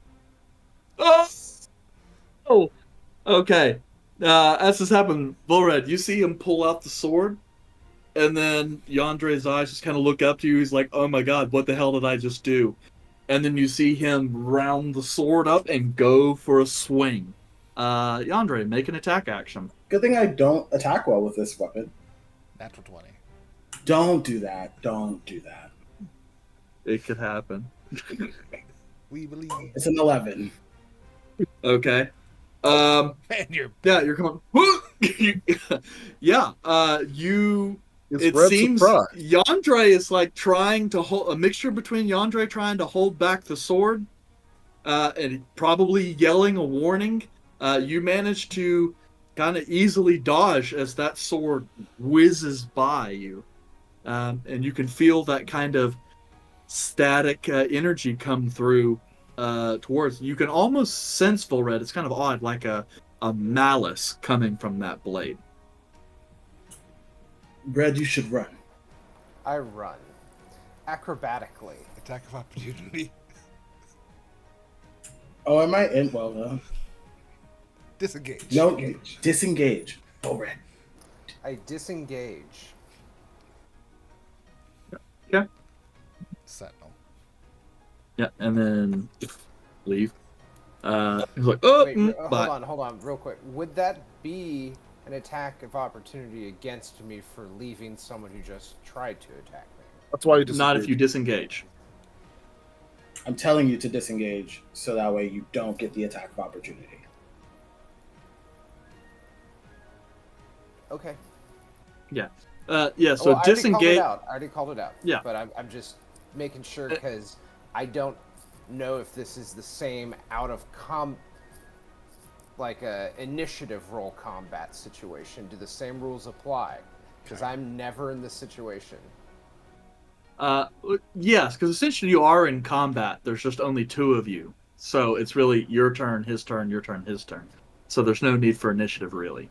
Oh. Okay. As this happened, Volred, you see him pull out the sword, and then Yandre's eyes just kind of look up to you. He's like, oh my god, what the hell did I just do? And then you see him round the sword up and go for a swing. Yandre, make an attack action. Good thing I don't attack well with this weapon. Natural 20. Don't do that. Don't do that. It could happen. We believe. It's an 11. Okay. Man, you're coming. Yeah. It's It red seems surprise. Yandre is like trying to hold a mixture between Yandre trying to hold back the sword, and probably yelling a warning. You manage to kind of easily dodge as that sword whizzes by you, and you can feel that kind of static energy come through towards you. Can almost sense Volred. It's kind of odd, like a malice coming from that blade. Red, you should run. I run. Acrobatically. attack of opportunity. Oh, am I in? Well, no. Disengage. No, disengage. Oh, Red. I disengage. Okay. Sentinel. Yeah, and then leave. He's like, oh, Wait, bye. hold on, real quick. Would that be an attack of opportunity against me for leaving someone who just tried to attack me? That's why you disengage. Not if you disengage. I'm telling you to disengage so that way you don't get the attack of opportunity. Okay. Yeah. So Well, I already called it disengage. out. I already called it out. Yeah. But I'm just making sure because I don't know if this is the same out of like a initiative roll combat situation. Do the same rules apply? Because I'm never in this situation. Yes, because essentially you are in combat. There's just only two of you, so it's really your turn, his turn, your turn, his turn. So there's no need for initiative really.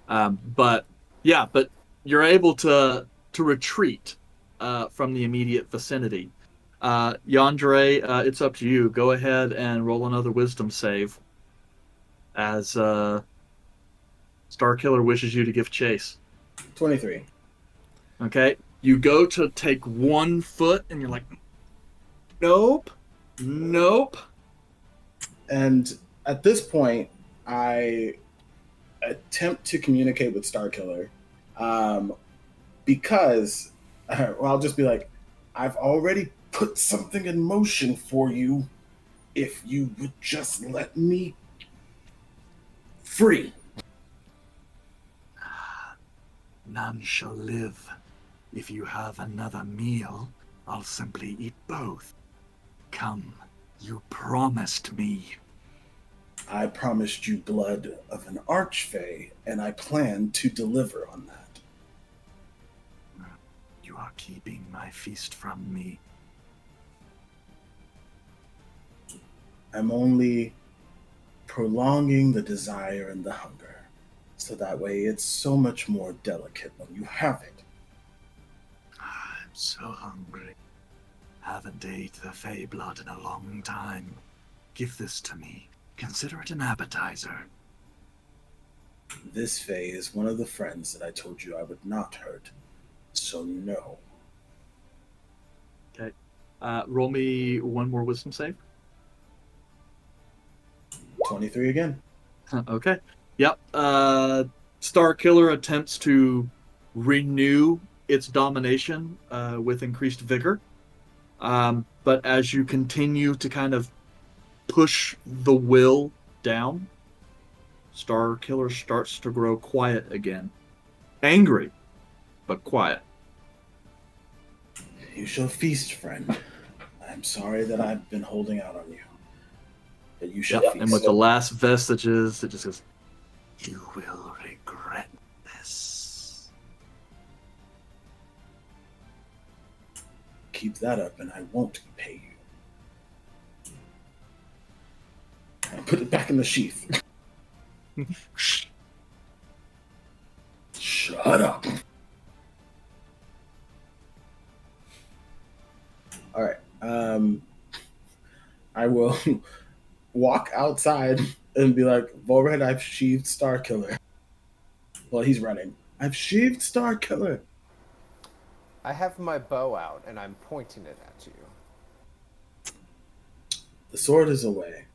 But yeah, but you're able to retreat from the immediate vicinity. Yandere, it's up to you. Go ahead and roll another wisdom save as Starkiller wishes you to give chase. 23. Okay? You go to take 1 foot and you're like, nope, nope. And at this point, I attempt to communicate with Starkiller because, well, I'll just be like, I've already put something in motion for you if you would just let me free. None shall live. If you have another meal, I'll simply eat both. Come, you promised me. I promised you blood of an archfey, and I plan to deliver on that. You are keeping my feast from me. I'm only prolonging the desire and the hunger, so that way it's so much more delicate when you have it. I'm so hungry. Haven't ate the fey blood in a long time. Give this to me. Consider it an appetizer. This fey is one of the friends that I told you I would not hurt, so no. Okay. Roll me one more wisdom save. 23 again. Okay. Yep. Starkiller attempts to renew its domination with increased vigor. But as you continue to kind of push the will down, Starkiller starts to grow quiet again. Angry, but quiet. You shall feast, friend. I'm sorry that I've been holding out on you. But you shall Yep. feast. And with the last vestiges, it just goes, You will regret this. Keep that up and I won't pay you. I put it back in the sheath. Shut up. All right. I will walk outside and be like, Volred, I've sheathed Starkiller. Well, he's running. I've sheathed Starkiller. I have my bow out and I'm pointing it at you. The sword is away.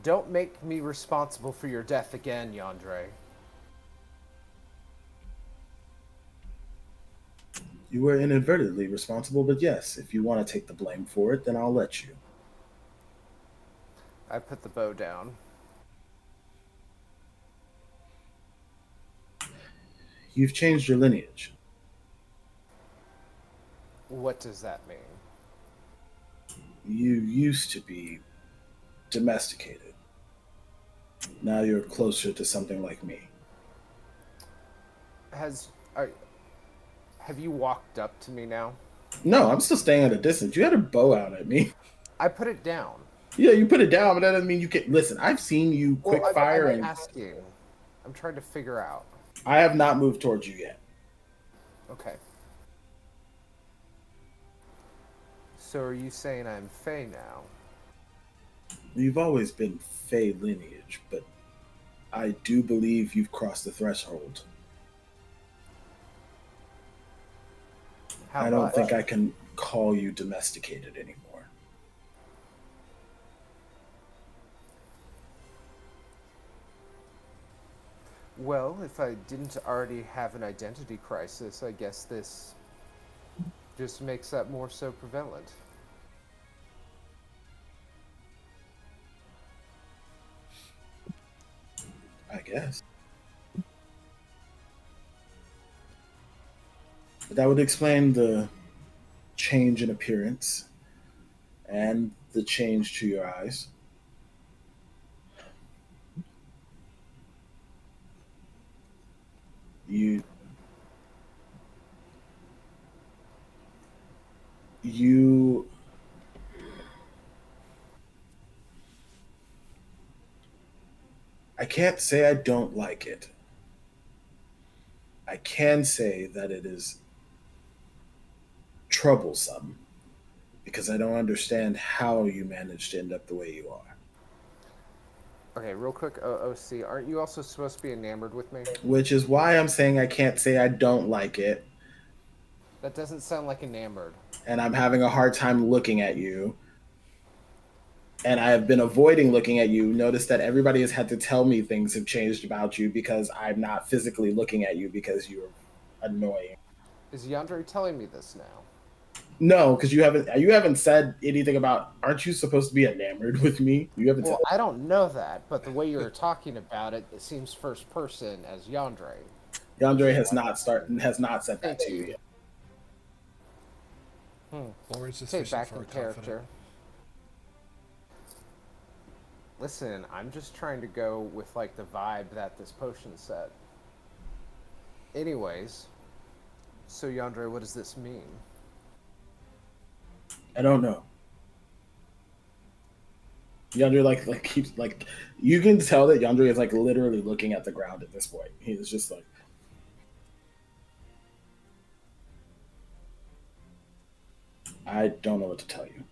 Don't make me responsible for your death again, Yandere. You were inadvertently responsible, but yes, if you want to take the blame for it, then I'll let you. I put the bow down. You've changed your lineage. What does that mean? You used to be domesticated. Now you're closer to something like me. Have you walked up to me now? No, I'm still staying at a distance. You had a bow out at me. I put it down. Yeah, you put it down, but that doesn't mean you can listen. I've seen you quick fire, I'm and asking. I'm trying to figure out. I have not moved towards you yet. Okay. So are you saying I'm Fey now? You've always been Fey lineage, but I do believe you've crossed the threshold. How I don't much? think I can call you domesticated anymore. Well, if I didn't already have an identity crisis, I guess this just makes that more so prevalent. I guess. But that would explain the change in appearance and the change to your eyes. You you I can't say I don't like it. I can say that it is troublesome because I don't understand how you managed to end up the way you are. Okay, real quick, OC, aren't you also supposed to be enamored with me? Which is why I'm saying I can't say I don't like it, That doesn't sound like enamored. and I'm having a hard time looking at you. And I have been avoiding looking at you. Notice that everybody has had to tell me things have changed about you because I'm not physically looking at you because you're annoying. Is Yandere telling me this now? No, because you haven't said anything about. Aren't you supposed to be enamored with me? You haven't Well, said. I don't know that, but the way you're talking about it, it seems first person as Yandere. Yandere has not said that Thank to you you. yet. Or is Take sufficient back for in a confident? character. Listen, I'm just trying to go with like the vibe that this potion set. Anyways, so Yandere, what does this mean? I don't know. Yandere like keeps like you can tell that Yandere is like literally looking at the ground at this point. He is just like I don't know what to tell you.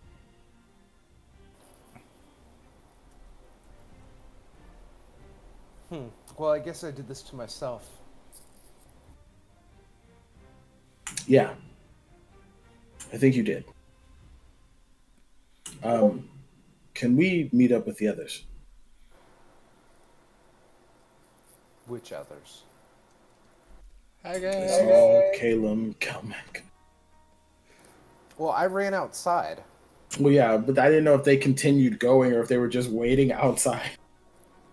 Well, I guess I did this to myself. Yeah, I think you did. Can we meet up with the others? Which others? Hi Saul, Caleb, Kelmac. Well, I ran outside. Well, yeah, but I didn't know if they continued going or if they were just waiting outside.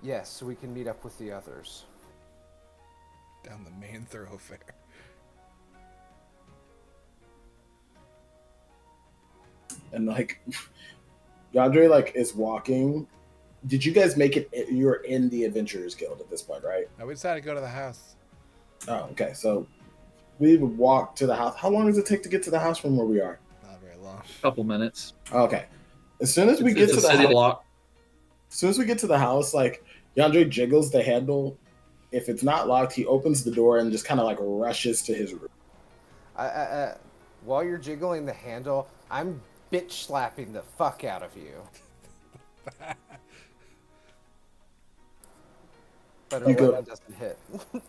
Yes, so we can meet up with the others. Down the main thoroughfare. And like, Yandere like is walking. Did you guys make it? You're in the Adventurers Guild at this point, right? Now we decided to go to the house. Oh, okay. So we would walk to the house. How long does it take to get to the house from where we are? Not very long. Couple minutes. Okay. As soon as we get It's to a the city house, block. as soon as we get to the house, like Yandere jiggles the handle. If it's not locked, he opens the door and just kind of like rushes to his room. While you're jiggling the handle, I'm bitch slapping the fuck out of you. But You go- 11 doesn't hit. But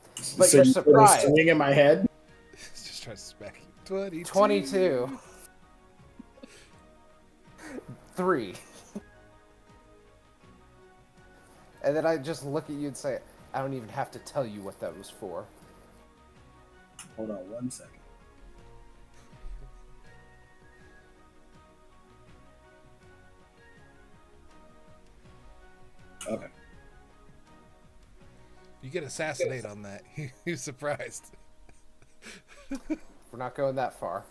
So you're you put a surprised. swing in my head. Just trying to smack you. 22. 22. 3. And then I just look at you and say, I don't even have to tell you what that was for. Hold on 1 second. Okay. You get assassinate on that. You're surprised. We're not going that far.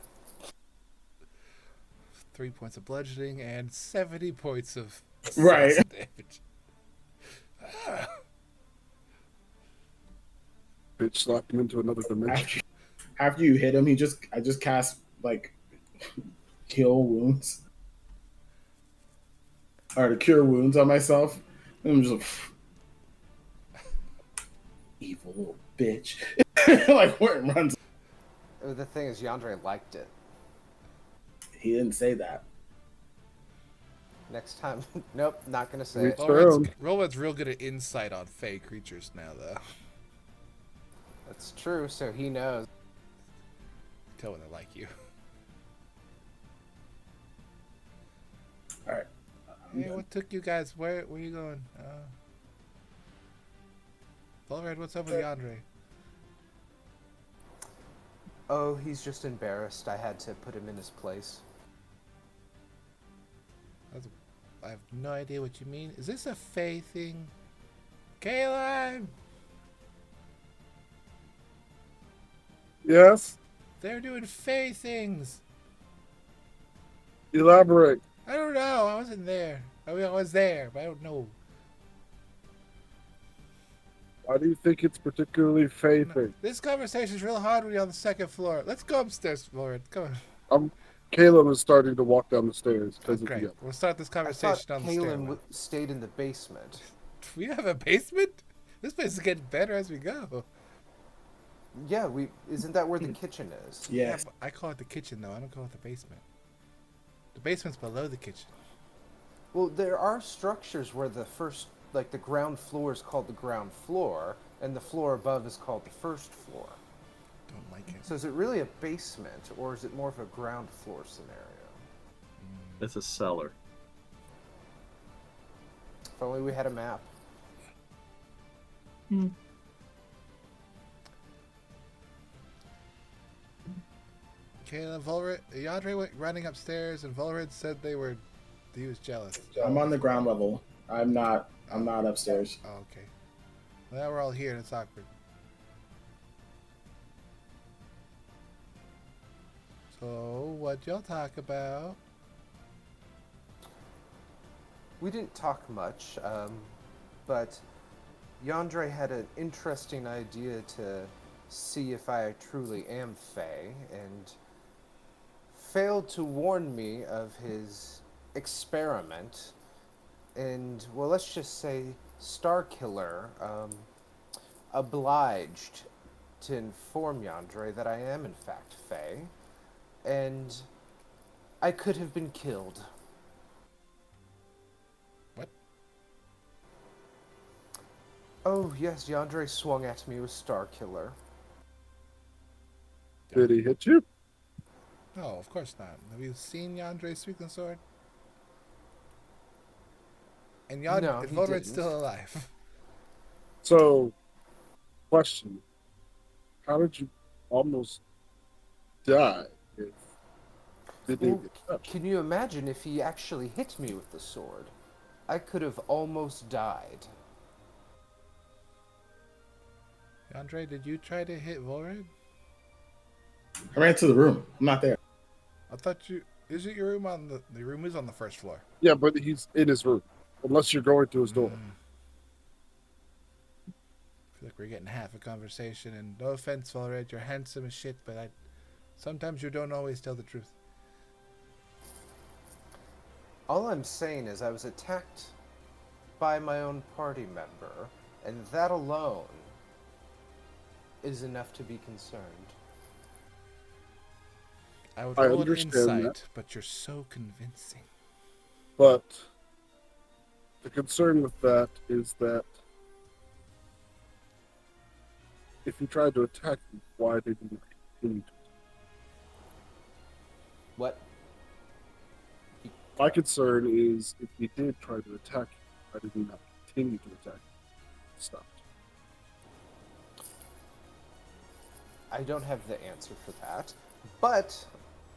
3 points of bludgeoning and 70 points of Right. assassin damage. Bitch slapped him into another dimension. After you hit him, I just cast like kill wounds or to cure wounds on myself. And I'm just like, evil little bitch. Like where it runs. The thing is, Yandere liked it. He didn't say that. Next time, nope, not gonna say We- it. Roland's real good at insight on fey creatures now, though. That's true, so he knows. Tell when they like you. All right. Hey, what took you guys? Where you going? Volred, what's up with Yandere? Oh, he's just embarrassed. I had to put him in his place. I have no idea what you mean. Is this a Fae thing? Caleb! Yes? They're doing Fae things! Elaborate. I don't know. I wasn't there. I mean, I was there, but I don't know. Why do you think it's particularly Fae No. thing? This conversation is real hard when you're on the second floor. Let's go upstairs, Volred. Come on. Caleb is starting to walk down the stairs Oh, because of great. the We'll start this I conversation thought on the stairwell. Kalen stayed in the basement. We have a basement? This place is getting better as we go. Yeah, isn't that where the kitchen is? Yes. Yeah, I call it the kitchen, though. I don't call it the basement. The basement's below the kitchen. Well, there are structures where the ground floor is called the ground floor, and the floor above is called the first floor. Don't like it. So is it really a basement, or is it more of a ground floor scenario? It's a cellar. If only we had a map. Caleb, Volred, Yandere went running upstairs, and Volred said he was jealous. I'm on the ground level. I'm not upstairs. Oh, okay. Well, now we're all here, and it's awkward. So, what y'all talk about? We didn't talk much, but Yandere had an interesting idea to see if I truly am Fae, and failed to warn me of his experiment. And, well, let's just say Starkiller obliged to inform Yandere that I am, in fact, Fae, and I could have been killed. What? Oh, yes, Yandere swung at me with Starkiller. Did he hit you? No, of course not. Have you seen Yandere speak the sword? And No, he Volred's didn't. still alive. So, question. How did you almost die? Did they Well, get touched? can you imagine if he actually hit me with the sword? I could have almost died. Yandere, did you try to hit Volred? I ran to the room. I'm not there. I thought you... Isn't your room on the room is on the first floor? Yeah, but he's in his room. Unless you're going to his door. I feel like we're getting half a conversation, and no offense, Volred, you're handsome as shit, but sometimes you don't always tell the truth. All I'm saying is I was attacked by my own party member, and that alone is enough to be concerned. I would I roll an understand insight, that. but you're so convincing. But the concern with that is that if he tried to attack you, why did he continue to? What? My concern is if he did try to attack you, why did he not continue to attack you? Stopped. I don't have the answer for that, but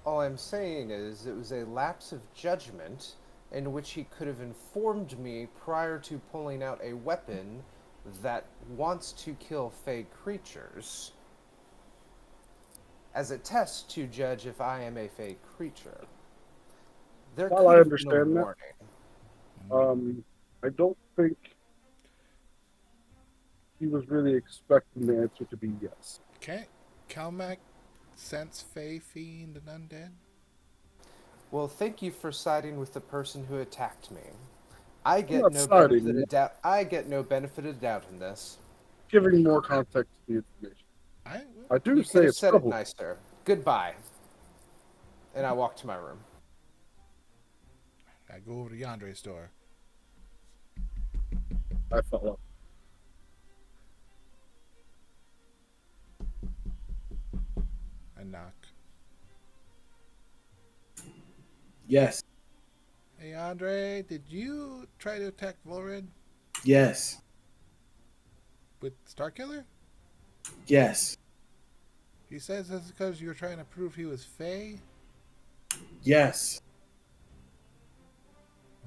all I'm saying is it was a lapse of judgment in which he could have informed me prior to pulling out a weapon that wants to kill Fae creatures as a test to judge if I am a Fae creature. There While could I have been a understand that, warning. I don't think he was really expecting the answer to be yes. Okay. Calmac sense Fae, Fiend, and Undead? Well, thank you for siding with the person who attacked me. I get not no siding. benefit of doubt. I get no benefit of doubt in this. Giving more context to the information. I do You say could have it's said it trouble. nicer. Goodbye. And I walk to my room. I go over to Yandere's door. I felt like I knock. Yes. Hey, Yandere, did you try to attack Volred? Yes. with Starkiller? Yes. He says that's because you were trying to prove he was Fey? Yes.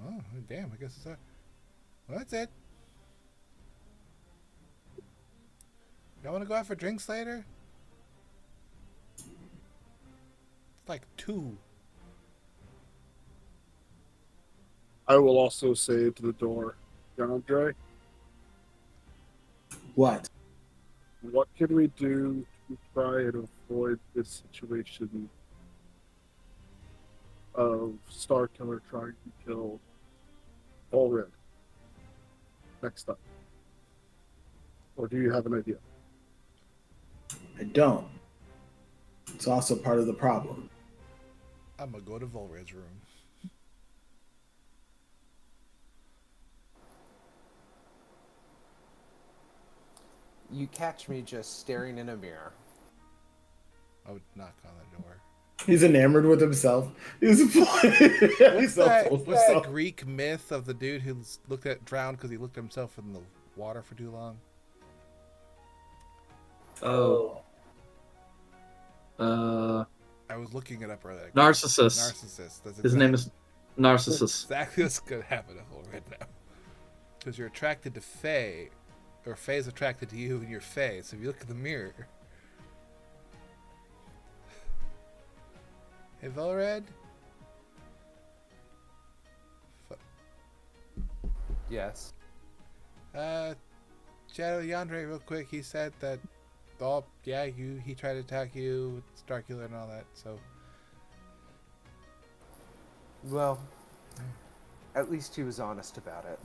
Oh, damn, I guess it's that. Well, that's it. Y'all want to go out for drinks later? It's like 2. I will also say to the door, DeAndre, What? what can we do to try and avoid this situation of Star Killer trying to kill Allred next time? Or do you have an idea? I don't. It's also part of the problem. I'm gonna go to Volred's room. You catch me just staring in a mirror. I would knock on the door. He's enamored with himself. He's What's that Greek myth of the dude who drowned because he looked at himself in the water for too long? Oh. I was looking it up earlier. Narcissus. Narcissus. That's His name is Narcissus. exactly what's going to happen to Volred now. Because you're attracted to Fae, or Fae's attracted to you and you're Fae. So if you look in the mirror. Hey, Volred? Yes. Shadow Yandere, real quick, he said that, he tried to attack you with Starkiller and all that, so. Well, at least he was honest about it.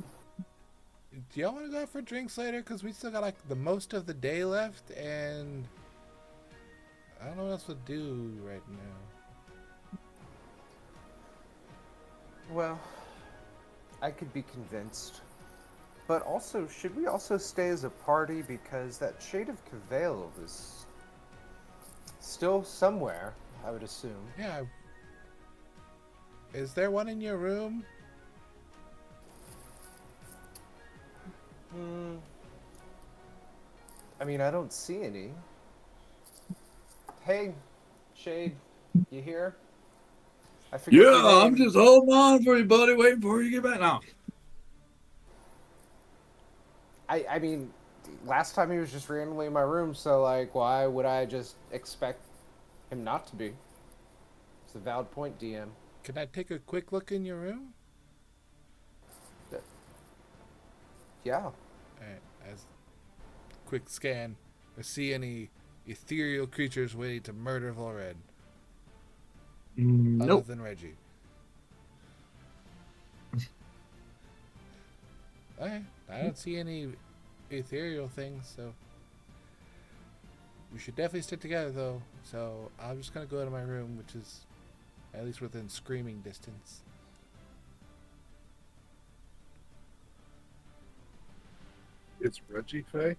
Do y'all want to go out for drinks later? Because we still got, like, the most of the day left, and I don't know what else to do right now. Well, I could be convinced. But also, should we also stay as a party? Because that Shade of Cavail is still somewhere, I would assume. Yeah. Is there one in your room? I mean, I don't see any. Hey, Shade, you here? I forget your Yeah, I'm name. just holding on for you, buddy, waiting for you to get back now. I mean, last time he was just randomly in my room, so, like, why would I just expect him not to be? It's a valid point, DM. Can I take a quick look in your room? Yeah. Alright, as quick scan. I see any ethereal creatures waiting to murder Volred. Other Nope. than Reggie. Okay, I don't see any ethereal things, so we should definitely stick together, though. So I'm just gonna go to my room, which is at least within screaming distance. It's Reggie Faye?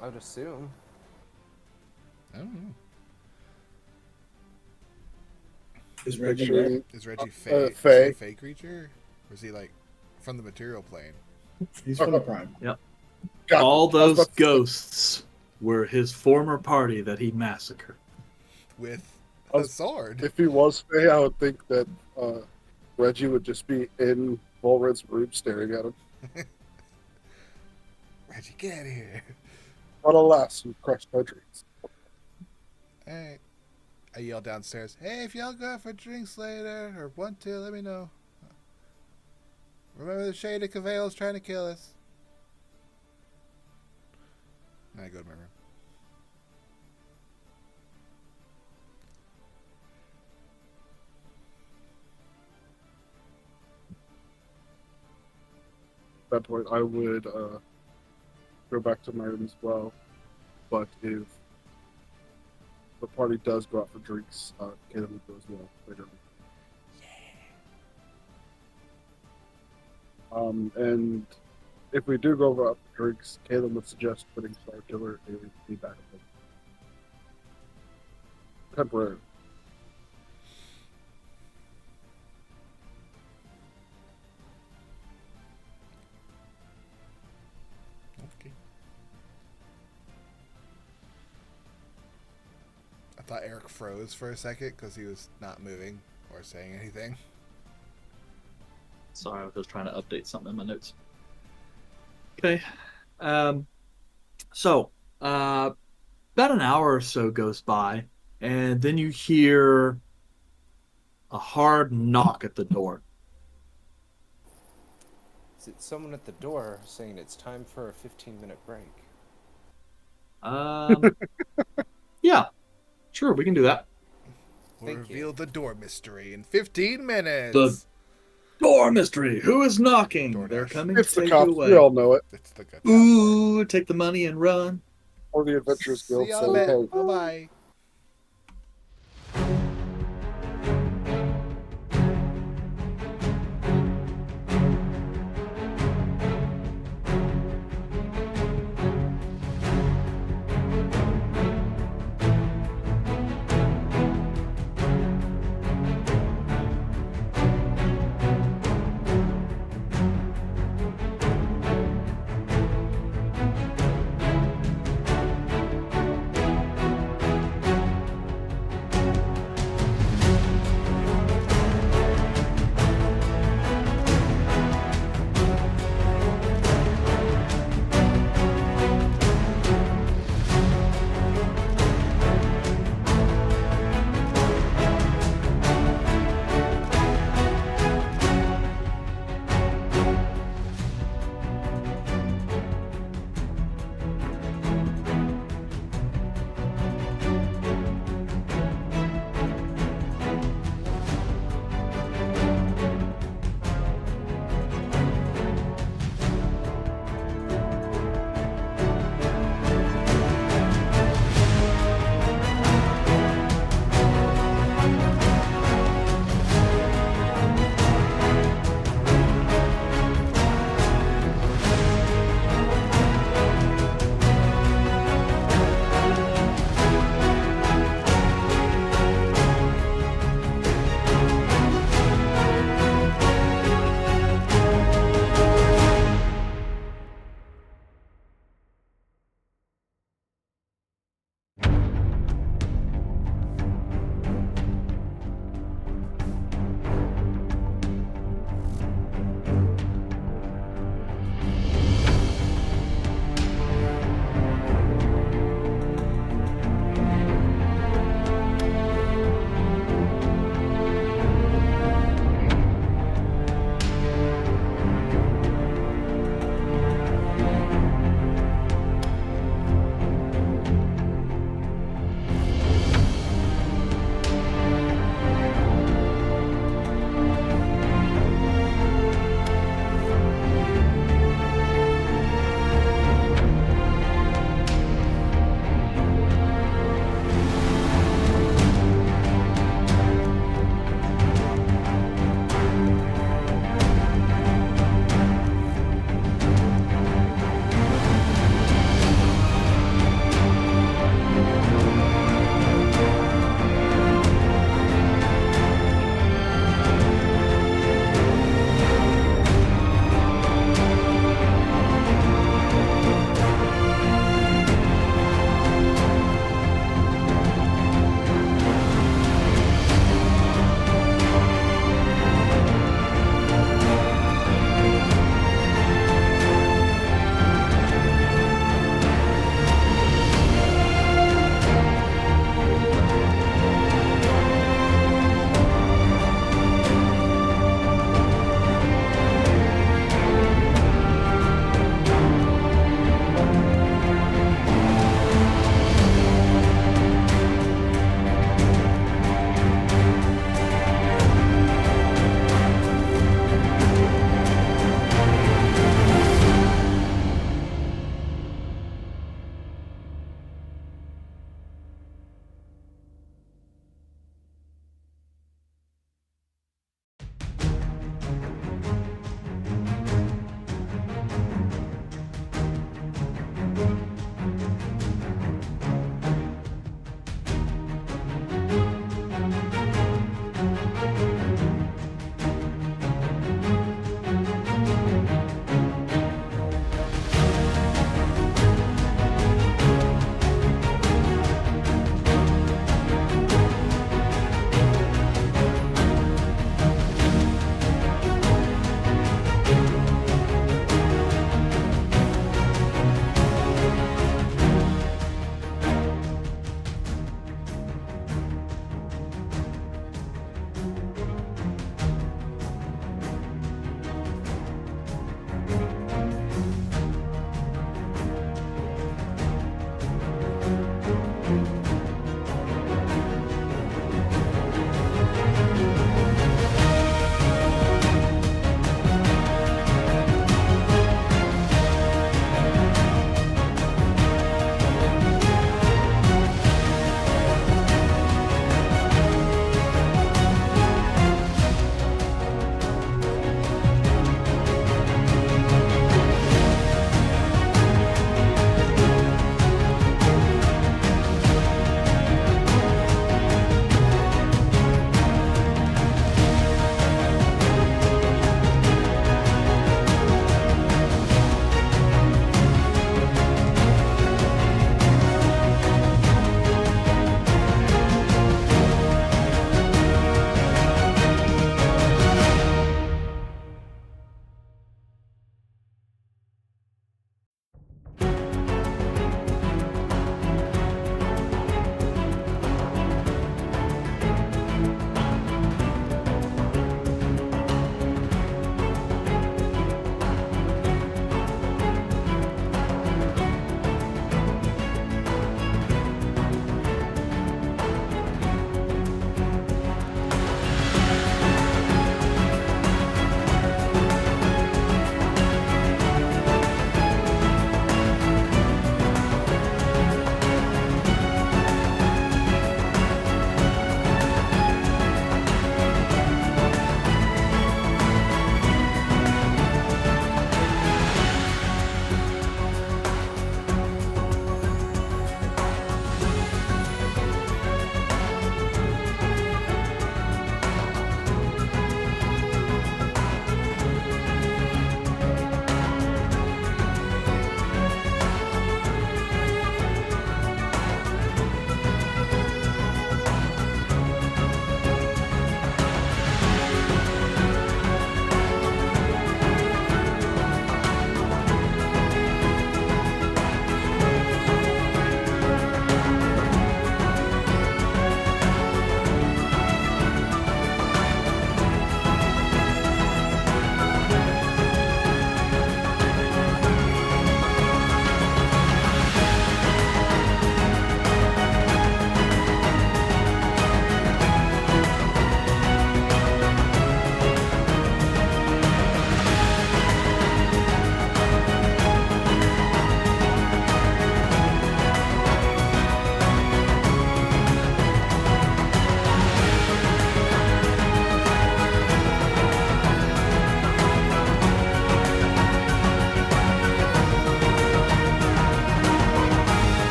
I would assume. I don't know. Is Reggie Picture- red? Is Reggie Fae? Fae. Is he a Fae creature, or is he like from the material plane? He's from the prime. God, All I was those about to say- ghosts were his former party that he massacred. With I a was- sword. If he was Faye, I would think that Reggie would just be in Volred's room staring at him. Reggie, get out of here! But alas, you crushed my dreams. Alright. I yell downstairs, hey, if y'all go out for drinks later, or want to, let me know. Remember the Shade of Cavail is trying to kill us. And I go to my room. At that point, I would go back to my room as well. But if the party does go out for drinks, Caleb would go as well later. And if we do go out for drinks, Caleb would suggest putting Star Killer in the back of him. Temporarily. froze for a second because he was not moving or saying anything. Sorry, I was just trying to update something in my notes. Okay. So, about an hour or so goes by, and then you hear a hard knock at the door. Is it someone at the door saying it's time for a 15-minute break? Yeah, sure, we can do that. We'll Thank you. reveal the door mystery in 15 minutes. The door mystery. Who is knocking? DoorDash. They're coming It's to the take cops. you We away. all know it. It's the good. Ooh, take the money and run. Or the Adventurers Guild See y'all saying, later. hey, Bye-bye.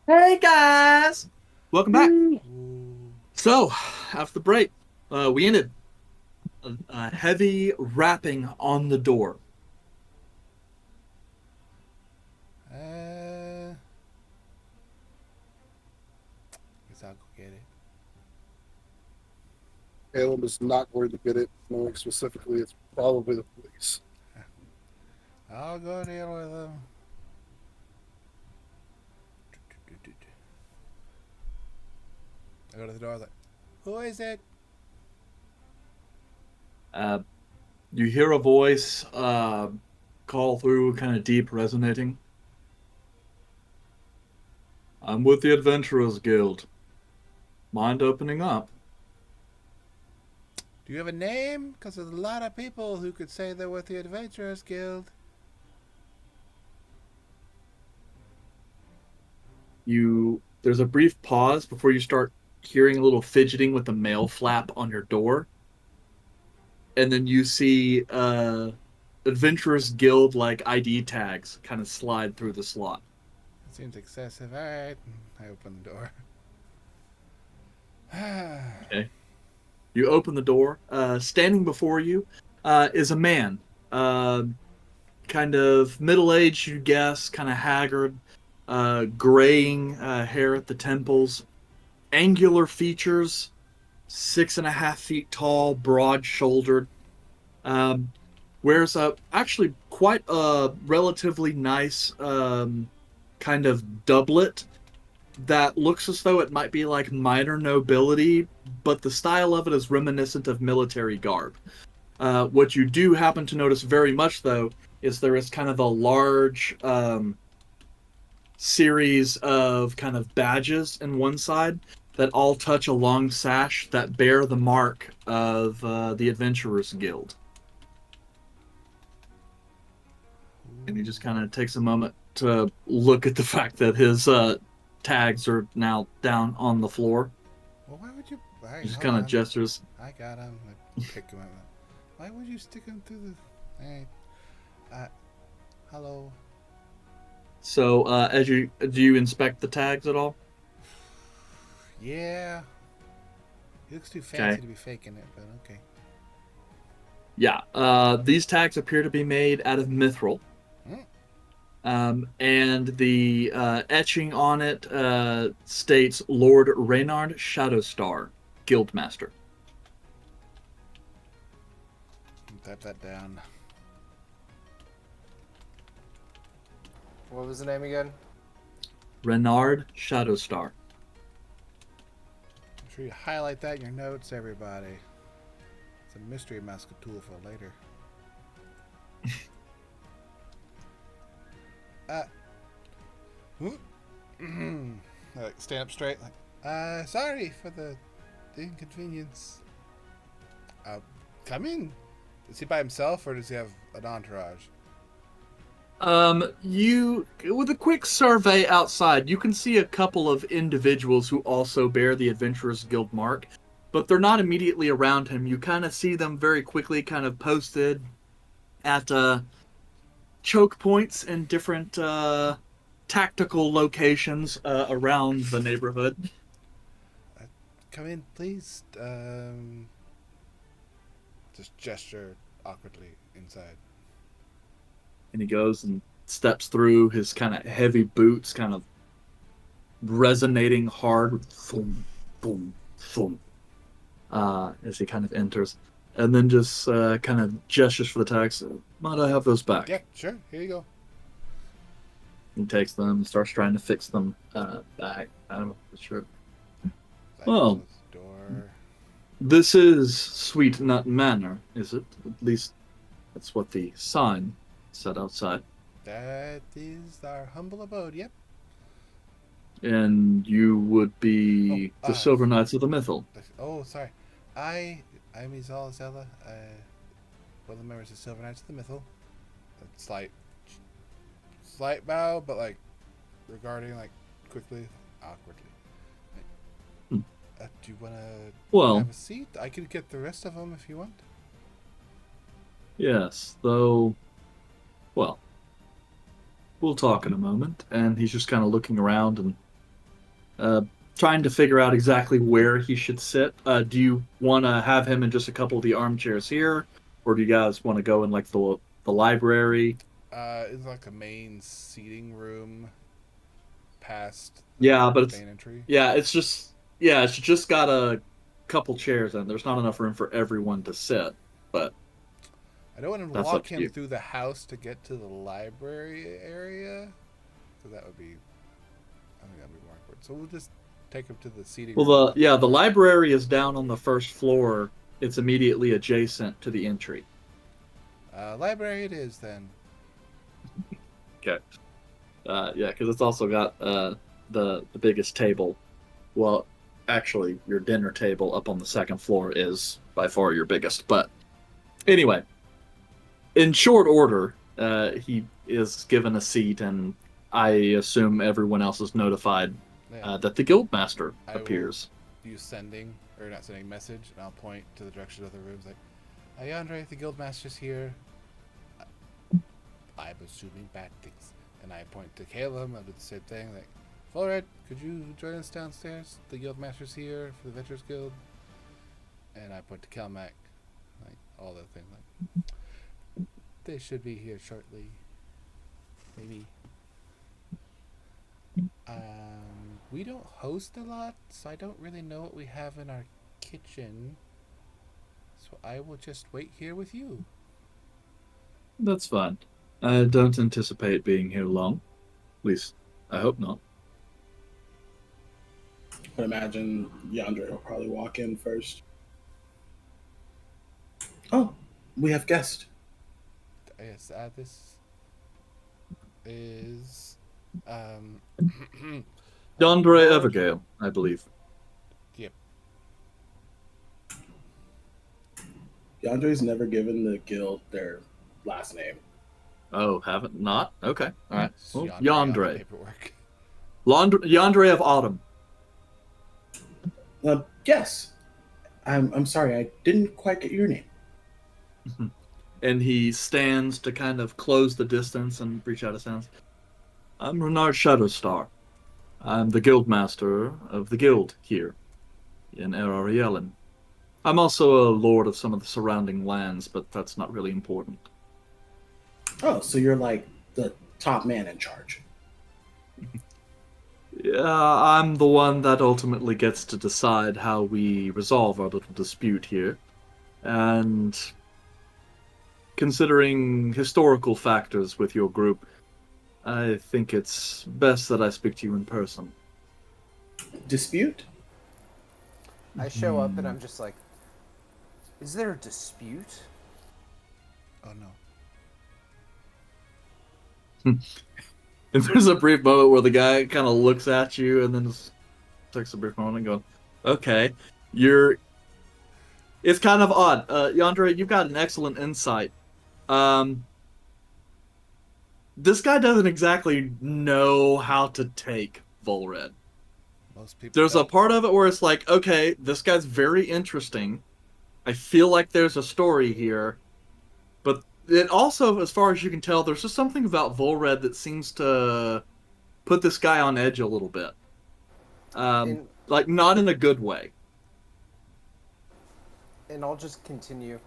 Hey guys, welcome back. Ooh. So, after the break, we ended a heavy rapping on the door. Guess I'll go get it. Caleb is not going to get it, knowing specifically it's probably the police. I'll go deal with them. I go to the door. I was like, "Who is it?" Uh, you hear a voice call through, kind of deep, resonating. I'm with the Adventurers Guild. Mind opening up? Do you have a name? Because there's a lot of people who could say they're with the Adventurers Guild. There's a brief pause before you start hearing a little fidgeting with the mail flap on your door. And then you see Adventurers Guild like ID tags kind of slide through the slot. It seems excessive. All right. I open the door. Okay. You open the door. Standing before you is a man. Kind of middle-aged, you guess, kind of haggard, graying hair at the temples, angular features, 6.5 feet tall, broad-shouldered. Wears actually quite a relatively nice kind of doublet that looks as though it might be like minor nobility, but the style of it is reminiscent of military garb. What you do happen to notice very much, though, is there is kind of a large series of kind of badges in one side that all touch a long sash that bear the mark of the Adventurers Guild. And he just kind of takes a moment to look at the fact that his tags are now down on the floor. Well, why would you? Right, He just hold kind of on. gestures. I got him. I pick him up. Why would you stick him through the? Hey, hello. So, as you do you inspect the tags at all? Yeah. He looks too fancy Okay. to be faking it, but okay. Yeah. These tags appear to be made out of mithril. And the etching on it states Lord Reynard Shadowstar, Guildmaster. Type that down. What was the name again? Reynard Shadowstar. Make sure you highlight that in your notes, everybody. It's a mystery mask tool for later. Like stand up straight. Like, sorry for the inconvenience. Come in. Is he by himself or does he have an entourage? You with a quick survey outside, you can see a couple of individuals who also bear the Adventurers Guild mark, but they're not immediately around him. You kind of see them very quickly, kind of posted at choke points in different tactical locations around the neighborhood. Come in, please. Just gesture awkwardly inside. And he goes and steps through his kind of heavy boots, kind of resonating hard, thump, thump, thump, as he kind of enters. And then just kind of gestures for the tags. Might I have those back? Yeah, sure. Here you go. He takes them and starts trying to fix them back. I don't know for sure. I Well. close the door. This is Sweet Nut Manor, is it? At least that's what the sign said outside. That is our humble abode. Yep. And you would be the Silver Knights of the Mythal. Oh, sorry. I'm Izal Zella, one of the members of Silver Knights of the Mythal. A slight bow, but like regarding like quickly, awkwardly. Do you want to have a seat? I could get the rest of them if you want. Yes, though, well, we'll talk in a moment. And he's just kind of looking around and uh, trying to figure out exactly where he should sit. Do you want to have him in just a couple of the armchairs here, or do you guys want to go in like the library? It's like a main seating room past Yeah, but the it's main entry. it's just got a couple chairs and there's not enough room for everyone to sit. But I don't want to that's up walk to him you. through the house to get to the library area, so that would be. I think that'd be more awkward. So we'll just take him to the seating Well, room. the library is down on the first floor. It's immediately adjacent to the entry. Library it is then. Okay. Yeah, because it's also got the biggest table. Well, actually, your dinner table up on the second floor is by far your biggest. But anyway, in short order, he is given a seat, and I assume everyone else is notified Yeah. that the guildmaster I will appears. use sending or not sending message, and I'll point to the direction of the rooms like, "Hey Andre, the guildmaster's here." I'm assuming bad things, and I point to Caleb. I do the same thing like, "Florette, could you join us downstairs? The guildmaster's here for the Adventurers Guild." And I point to Calmac, like all the things like, "They should be here shortly, maybe." We don't host a lot, so I don't really know what we have in our kitchen. So I will just wait here with you. That's fine. I don't anticipate being here long. At least, I hope not. I imagine Yandere will probably walk in first. Oh, we have guest. Yes, this is Yandere Lord. Evergale, I believe. Yep. Yandere's never given the guild their last name. Oh, haven't not? Okay, all right. It's Well, Yandere on the Yandere, paperwork. Yandere of Autumn. Yes. I'm sorry, I didn't quite get your name. And he stands to kind of close the distance and reach out his hands. I'm Renard Shadowstar. I'm the guildmaster of the guild here in Erarielen. I'm also a lord of some of the surrounding lands, but that's not really important. Oh, so you're like the top man in charge. Yeah, I'm the one that ultimately gets to decide how we resolve our little dispute here. And considering historical factors with your group, I think it's best that I speak to you in person. Dispute? I show up and I'm just like, is there a dispute? Oh no. And there's a brief moment where the guy kind of looks at you and then just takes a brief moment and goes, okay, you're... It's kind of odd. Yandere, you've got an excellent insight. This guy doesn't exactly know how to take Volred. Most people There's a don't. part of it where it's like, okay, this guy's very interesting. I feel like there's a story here. But it also, as far as you can tell, there's just something about Volred that seems to put this guy on edge a little bit. And Like, not in a good way. and I'll just continue.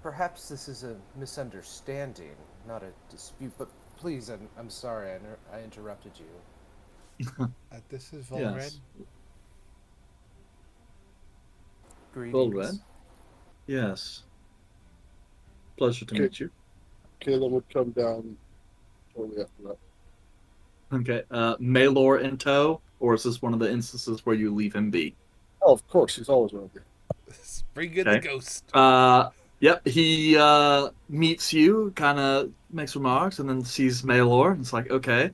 Perhaps this is a misunderstanding, not a dispute. But please, I'm sorry, I interrupted you. This is Volred. Yes. Greetings. Volred? Yes. Pleasure to Okay. meet you. Caleb would come down shortly after that. Okay, Maylor in tow, or is this one of the instances where you leave him be? Oh, of course, he's always around here. Bring in Okay. the ghost. Yep, he meets you, kind of makes remarks, and then sees Maylor, and it's like, okay,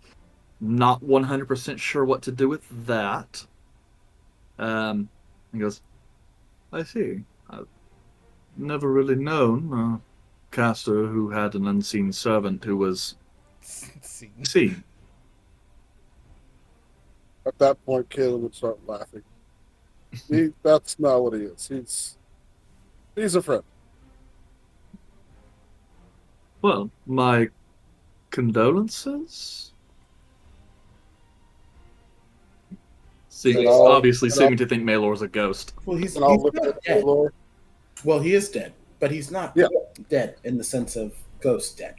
not 100% sure what to do with that. He goes, I see. I've never really known a caster who had an unseen servant who was Scene. seen. At that point, Caleb would start laughing. That's not what he is. He's a friend. Well, my condolences. Seems obviously seeming to think Maelor's a ghost. Well, he's And I'll look not at the dead. floor. Well, he is dead, but he's not Yeah. dead in the sense of ghost dead.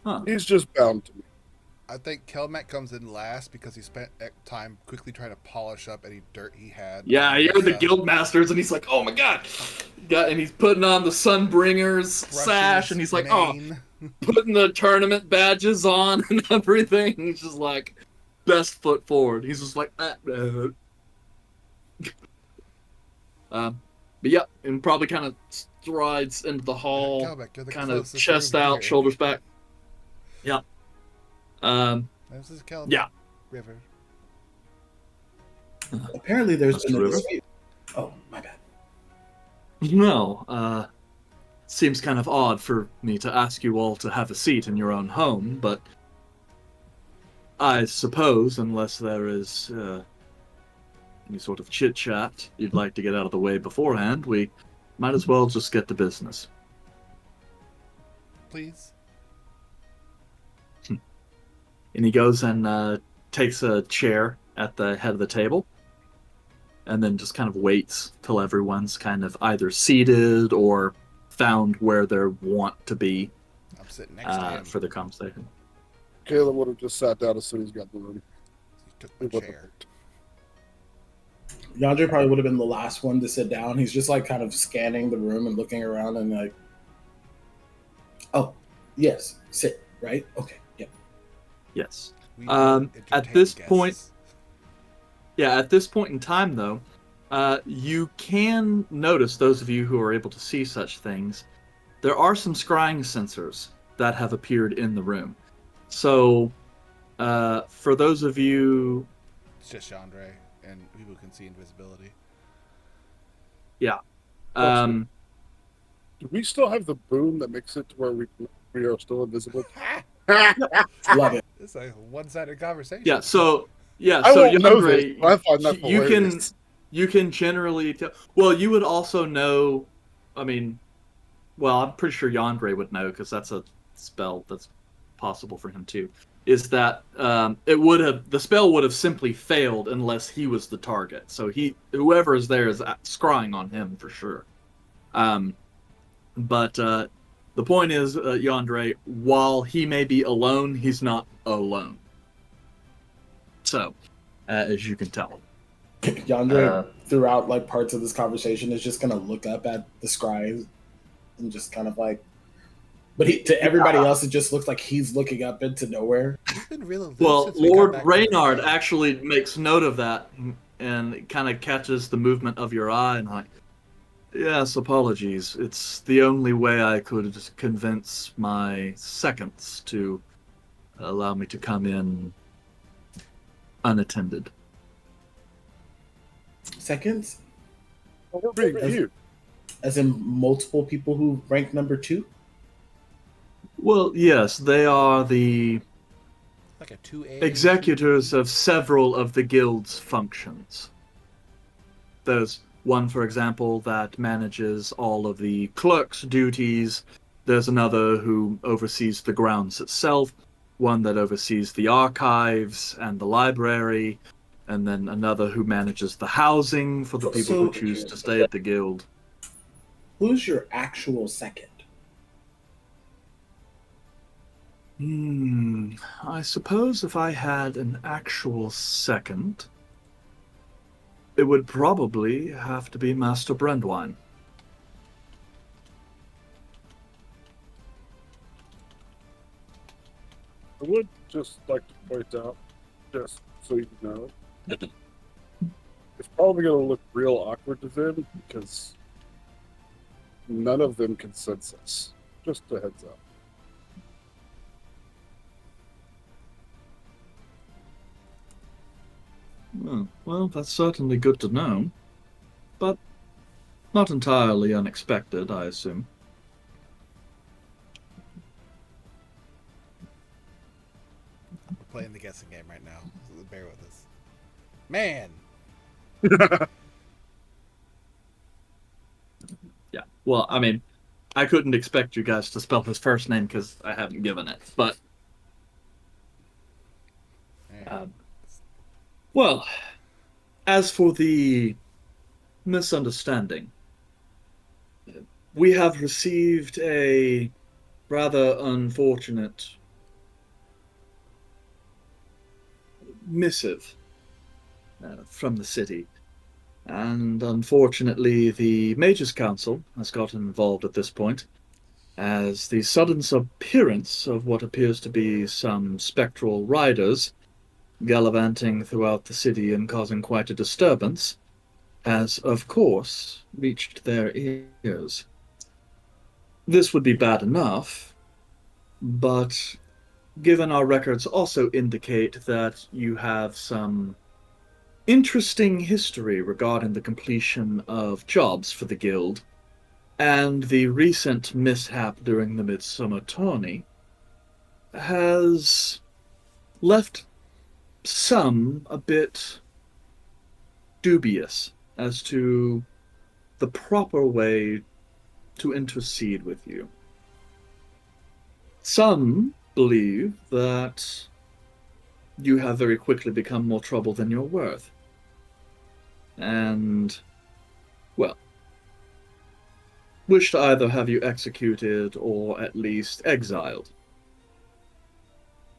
Huh. He's just bound to me. I think Kelmet comes in last because he spent time quickly trying to polish up any dirt he had. Yeah, on you're the himself. guild masters, and he's like, "Oh my god!" And he's putting on the Sunbringer's Brushing sash, his and he's like, mane. "Oh," putting the tournament badges on and everything. He's just like, best foot forward. He's just like, but yeah, and probably kind of strides into the hall, Kelmet, you're the kind of closest chest room out, here. shoulders back. Yeah. This is Kelmet. Yeah. River. Apparently, there's Mr. been a River? dispute. Oh, my bad. No, seems kind of odd for me to ask you all to have a seat in your own home, but I suppose, unless there is any sort of chit-chat you'd like to get out of the way beforehand, we might as well just get to business. Please. And he goes and takes a chair at the head of the table, and then just kind of waits till everyone's kind of either seated or found where they want to be I'm sitting next to him. for the conversation. Caleb would have just sat down as soon as he got the room. He took He the wouldn't chair. have Yandere probably would have been the last one to sit down. He's just like kind of scanning the room and looking around and like, oh, yes, sit, right? Okay, yeah. Yes. We At entertain this guests. point- Yeah, at this point in time, though, you can notice, those of you who are able to see such things, there are some scrying sensors that have appeared in the room. So, for those of you, It's just Chandre, and people can see invisibility. um, Do we still have the boom that makes it to where we are still invisible? Love it. It's a one-sided conversation. yeah, so I won't know this, Yandere, but I find that you can hilarious. you can generally tell. Well, you would also know. I mean, well, I'm pretty sure Yandere would know because that's a spell that's possible for him too. Is that the spell would have simply failed unless he was the target. So whoever is there is scrying on him for sure. But the point is, Yandere, while he may be alone, he's not alone. So, as you can tell. Yandere, throughout like parts of this conversation, is just gonna look up at the scribe and just kind of like, but to everybody else, it just looks like he's looking up into nowhere. We've been real Well, since we got Lord back from the Reynard fight. actually makes note of that and kind of catches the movement of your eye and like, yes, apologies. It's the only way I could convince my seconds to allow me to come in unattended. Seconds, We're being cute. as in multiple people who rank number 2. Well, yes, they are the Like a 2A. executors of several of the guild's functions. There's one, for example, that manages all of the clerk's duties. There's another who oversees the grounds itself, one that oversees the archives and the library, and then another who manages the housing for the people who choose to stay at the guild. Who's your actual second? I suppose if I had an actual second, it would probably have to be Master Brandwine. I would just like to point out, just so you know, it's probably going to look real awkward to them because none of them can sense us. Just a heads up. Well, that's certainly good to know, but not entirely unexpected, I assume. We're playing the guessing game right now. So bear with us. Man! Yeah, well, I mean, I couldn't expect you guys to spell his first name because I haven't given it, but... Man. Well, As for the misunderstanding, we have received a rather unfortunate missive from the city. And unfortunately, the Mages Council has gotten involved at this point, as the sudden appearance of what appears to be some spectral riders gallivanting throughout the city and causing quite a disturbance has, of course, reached their ears. This would be bad enough, but given our records also indicate that you have some interesting history regarding the completion of jobs for the guild and the recent mishap during the Midsummer Tourney has left some a bit dubious as to the proper way to intercede with you. Some believe that you have very quickly become more trouble than you're worth. And, well, wish to either have you executed or at least exiled.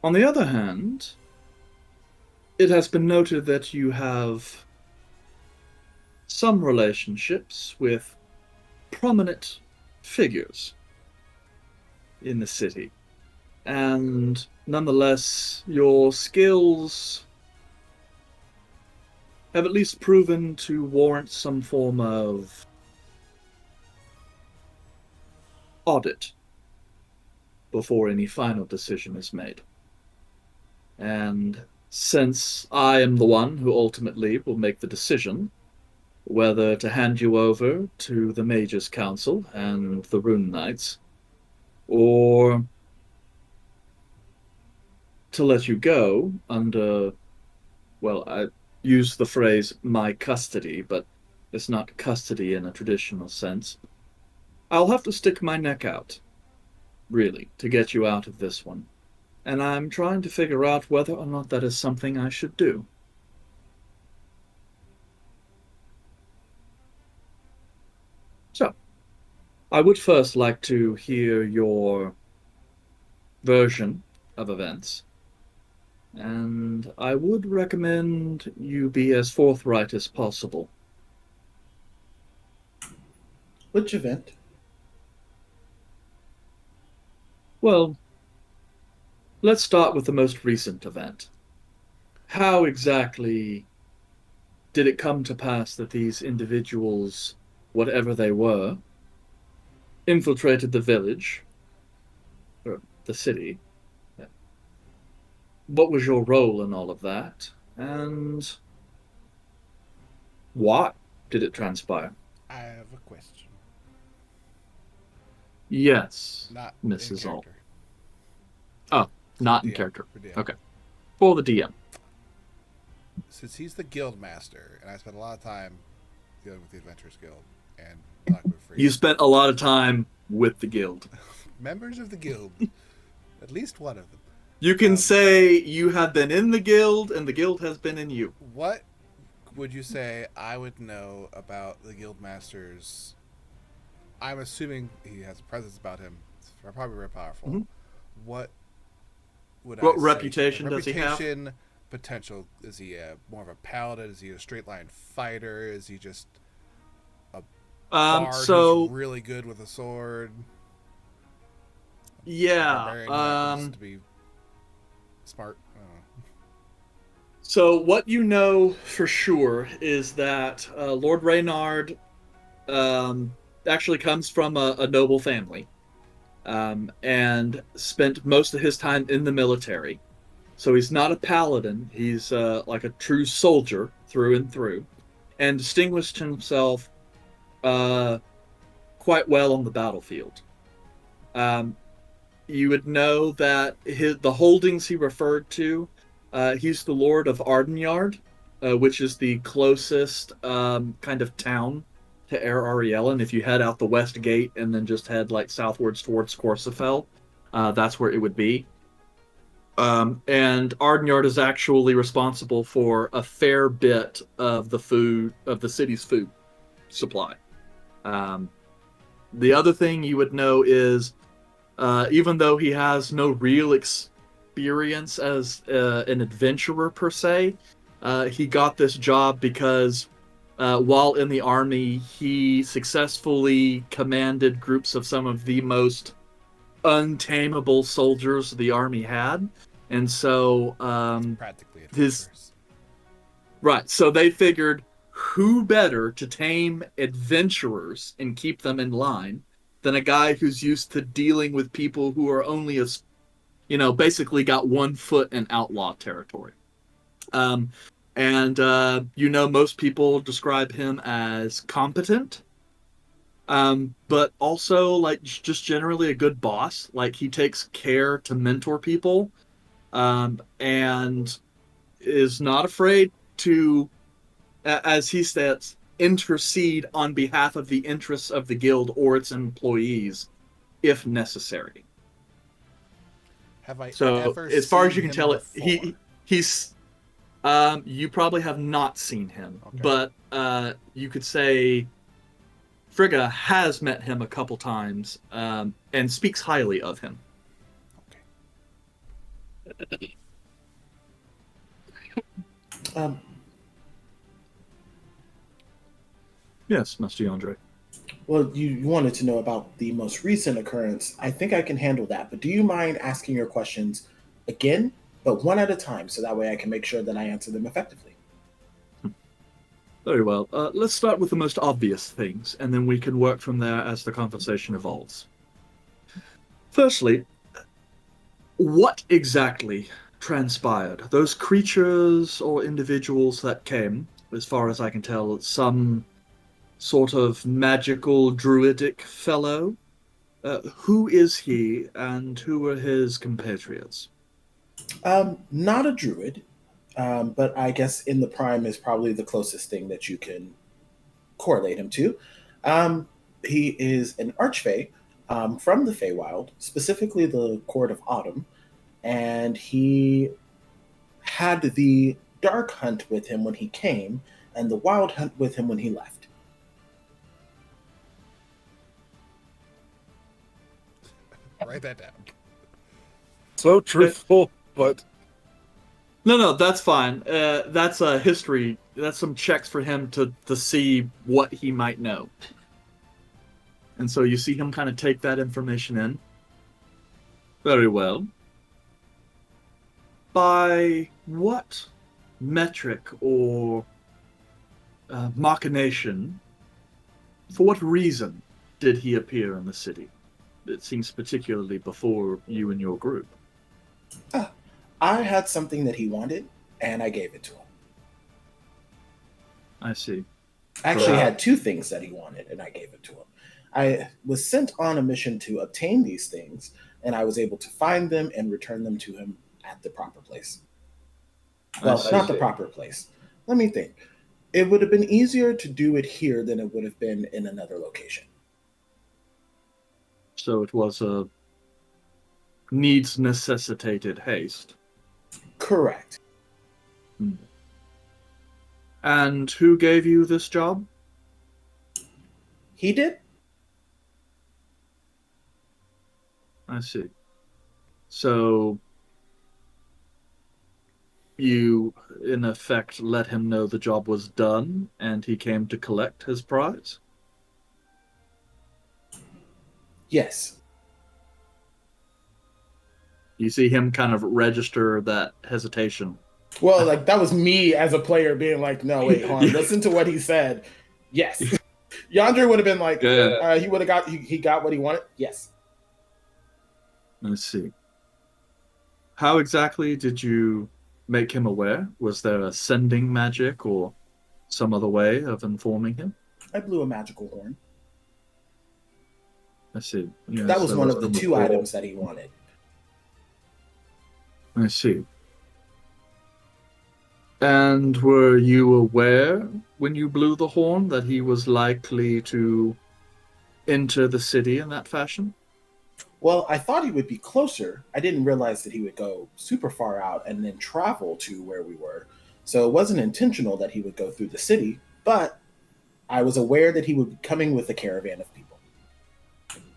On the other hand, it has been noted that you have some relationships with prominent figures in the city. And nonetheless, your skills have at least proven to warrant some form of audit before any final decision is made. And since I am the one who ultimately will make the decision whether to hand you over to the Mages Council and the Rune Knights, or to let you go under, well, I use the phrase my custody, but it's not custody in a traditional sense. I'll have to stick my neck out, really, to get you out of this one. And I'm trying to figure out whether or not that is something I should do. So, I would first like to hear your version of events. And I would recommend you be as forthright as possible. Which event? Well, let's start with the most recent event. How exactly did it come to pass that these individuals, whatever they were, infiltrated the village, or the city? What was your role in all of that? And why did it transpire? I have a question. Yes, Not Mrs. in Alt. character. Oh, not in DM, character. for DM. Okay. For the DM. Since he's the guild master, and I spent a lot of time dealing with the Adventurers Guild and talking with free You spent a lot of time with the guild. members of the guild, at least one of them. You can say you have been in the guild and the guild has been in you. What would you say I would know about the guild master's? I'm assuming he has a presence about him. It's probably very powerful. Mhm. What would What I reputation say? does he have? Reputation, potential. Is he more of a paladin? Is he a straight line fighter? Is he just a bard who's really good with a sword? Yeah, Barbarian who happens to be smart. I don't know. so what you know for sure is that Lord Reynard actually comes from a noble family, and spent most of his time in the military. So he's not a paladin. He's like a true soldier through and through, and distinguished himself quite well on the battlefield. Um, you would know that the holdings he referred to, he's the Lord of Ardenyard, which is the closest kind of town to Air Ariellen. If you head out the west gate and then just head like southwards towards Corsafel, that's where it would be. And Ardenyard is actually responsible for a fair bit of the city's food supply. Um, the other thing you would know is, even though he has no real experience as an adventurer per se, he got this job because while in the army, he successfully commanded groups of some of the most untamable soldiers the army had. And so Practically his adventurers. right, so they figured who better to tame adventurers and keep them in line than a guy who's used to dealing with people who are only as basically got 1 foot in outlaw territory. Um, and most people describe him as competent, but also like just generally a good boss. Like he takes care to mentor people, and is not afraid to, as he says, intercede on behalf of the interests of the guild or its employees if necessary. Have I So, ever as far seen as you can him tell, before? he's you probably have not seen him, Okay. but you could say Frigga has met him a couple times, and speaks highly of him. Um, Yes, Master Andre. well, you wanted to know about the most recent occurrence. I think I can handle that, but do you mind asking your questions again, but one at a time, so that way I can make sure that I answer them effectively? Very well. Let's start with the most obvious things, and then we can work from there as the conversation evolves. Firstly, what exactly transpired? Those creatures or individuals that came, as far as I can tell, some sort of magical druidic fellow. Who is he, and who are his compatriots? Not a druid, but I guess in the prime is probably the closest thing that you can correlate him to. Um, he is an archfey from the Feywild, specifically the Court of Autumn, and he had the Dark Hunt with him when he came, and the Wild Hunt with him when he left. Write that down. So truthful, but No, that's fine. That's a history. That's some checks for him to see what he might know. And so you see him kind of take that information in. Very well. By what metric or machination, for what reason did he appear in the city? It seems particularly before you and your group. I had something that he wanted, and I gave it to him. I see. I actually Wow. had two things that he wanted, and I gave it to him. I was sent on a mission to obtain these things, and I was able to find them and return them to him at the proper place. Well, I not see. the proper place. Let me think. It would have been easier to do it here than it would have been in another location. So it was a needs necessitated haste. Correct. And who gave you this job? He did? I see. So you, in effect, let him know the job was done and he came to collect his prize? Yes. You see him kind of register that hesitation. Well, like that was me as a player being like, no, wait, hold on, Yeah. listen to what he said. Yes. Yandere would have been like, Yeah. he would have got he got what he wanted. Yes. Let's see. How exactly did you make him aware? Was there a sending magic or some other way of informing him? I blew a magical horn. I see. Yes, That was there one of the some two recall. items that he wanted. I see. And were you aware when you blew the horn that he was likely to enter the city in that fashion? Well, I thought he would be closer. I didn't realize that he would go super far out and then travel to where we were. So it wasn't intentional that he would go through the city, but I was aware that he would be coming with a caravan of people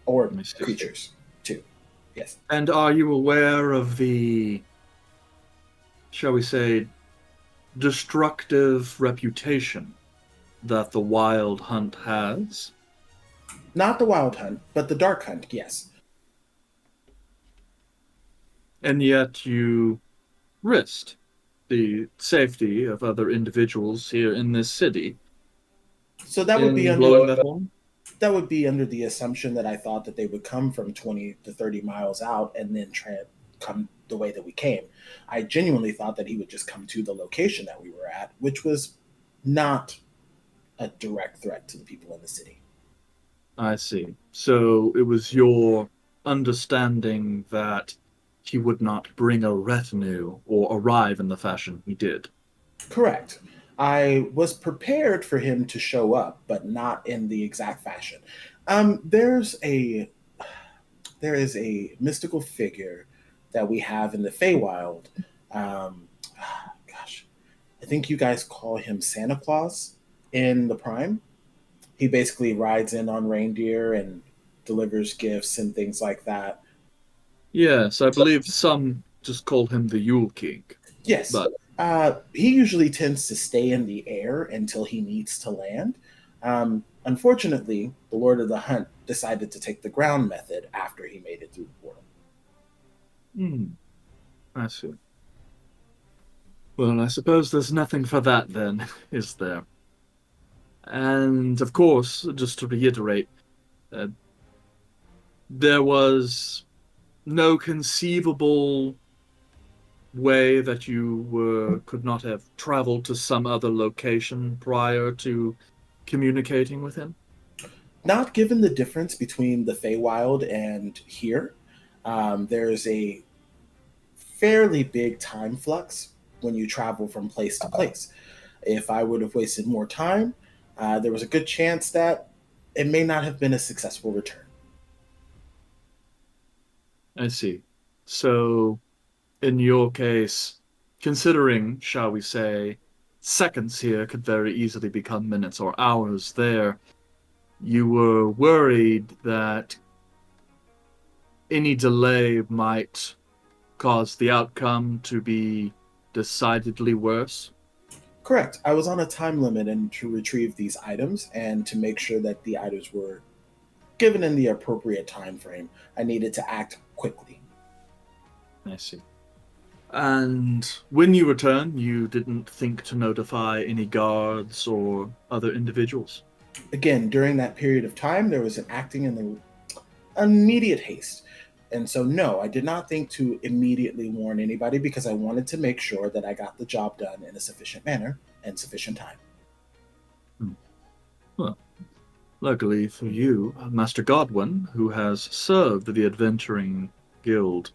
or creatures too. Yes. And are you aware of the, shall we say, destructive reputation that the Wild Hunt has? Not the Wild Hunt, but the Dark Hunt, yes. And yet you risked the safety of other individuals here in this city. So that would be in under blowing that horn? that would be under the assumption that I thought that they would come from 20 to 30 miles out and then come the way that we came. I genuinely thought that he would just come to the location that we were at, which was not a direct threat to the people in the city. I see. So it was your understanding that he would not bring a retinue or arrive in the fashion he did. Correct. I was prepared for him to show up, but not in the exact fashion. Um, there's a there is a mystical figure that we have in the Feywild. Um, gosh, I think you guys call him Santa Claus in the Prime. He basically rides in on reindeer and delivers gifts and things like that. Yes, I believe some just call him the Yule King. Yes. But He usually tends to stay in the air until he needs to land. Unfortunately, the Lord of the Hunt decided to take the ground method after he made it through the portal. I see. Well, I suppose there's nothing for that then, is there? And of course, just to reiterate, uh, there was no conceivable way that could not have traveled to some other location prior to communicating with him? Not given the difference between the Feywild and here, there's a fairly big time flux when you travel from place to place. If I would have wasted more time, there was a good chance that it may not have been a successful return. I see. So, in your case, considering, shall we say, seconds here could very easily become minutes or hours there, you were worried that any delay might cause the outcome to be decidedly worse? Correct. I was on a time limit and to retrieve these items and to make sure that the items were given in the appropriate time frame. I needed to act quickly. I see. And when you return, you didn't think to notify any guards or other individuals? Again, during that period of time, there was an acting in the immediate haste. And so, no, I did not think to immediately warn anybody because I wanted to make sure that I got the job done in a sufficient manner and sufficient time. Well, luckily for you, Master Godwin, who has served the Adventuring Guild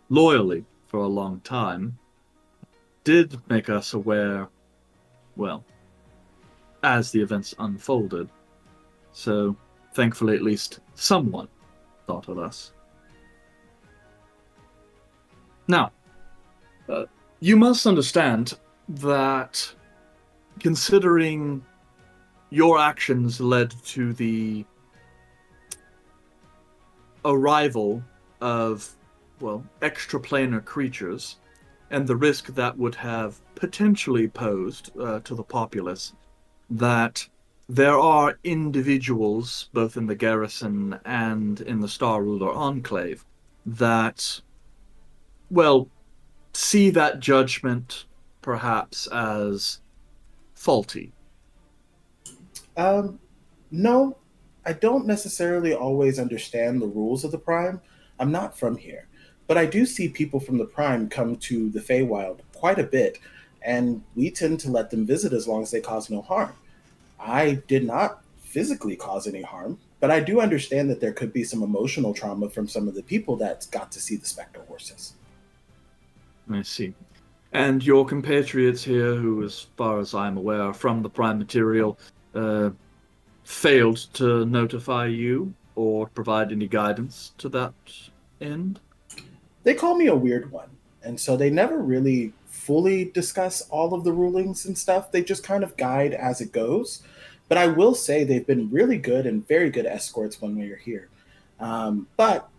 loyally for a long time, did make us aware, well, as the events unfolded. So, thankfully, at least someone thought of us. Now, you must understand that considering your actions led to the arrival of, well, extraplanar creatures and the risk that would have potentially posed to the populace, that there are individuals, both in the garrison and in the Star Ruler Enclave, that, well, see that judgment perhaps as faulty. No, I don't necessarily always understand the rules of the Prime. I'm not from here. But I do see people from the Prime come to the Feywild quite a bit, and we tend to let them visit as long as they cause no harm. I did not physically cause any harm, but I do understand that there could be some emotional trauma from some of the people that got to see the Spectre horses. I see. And your compatriots here, who, as far as I'm aware, are from the Prime material, failed to notify you or provide any guidance to that end? They call me a weird one. And so they never really fully discuss all of the rulings and stuff. They just kind of guide as it goes. But I will say they've been really good and very good escorts when we are here. But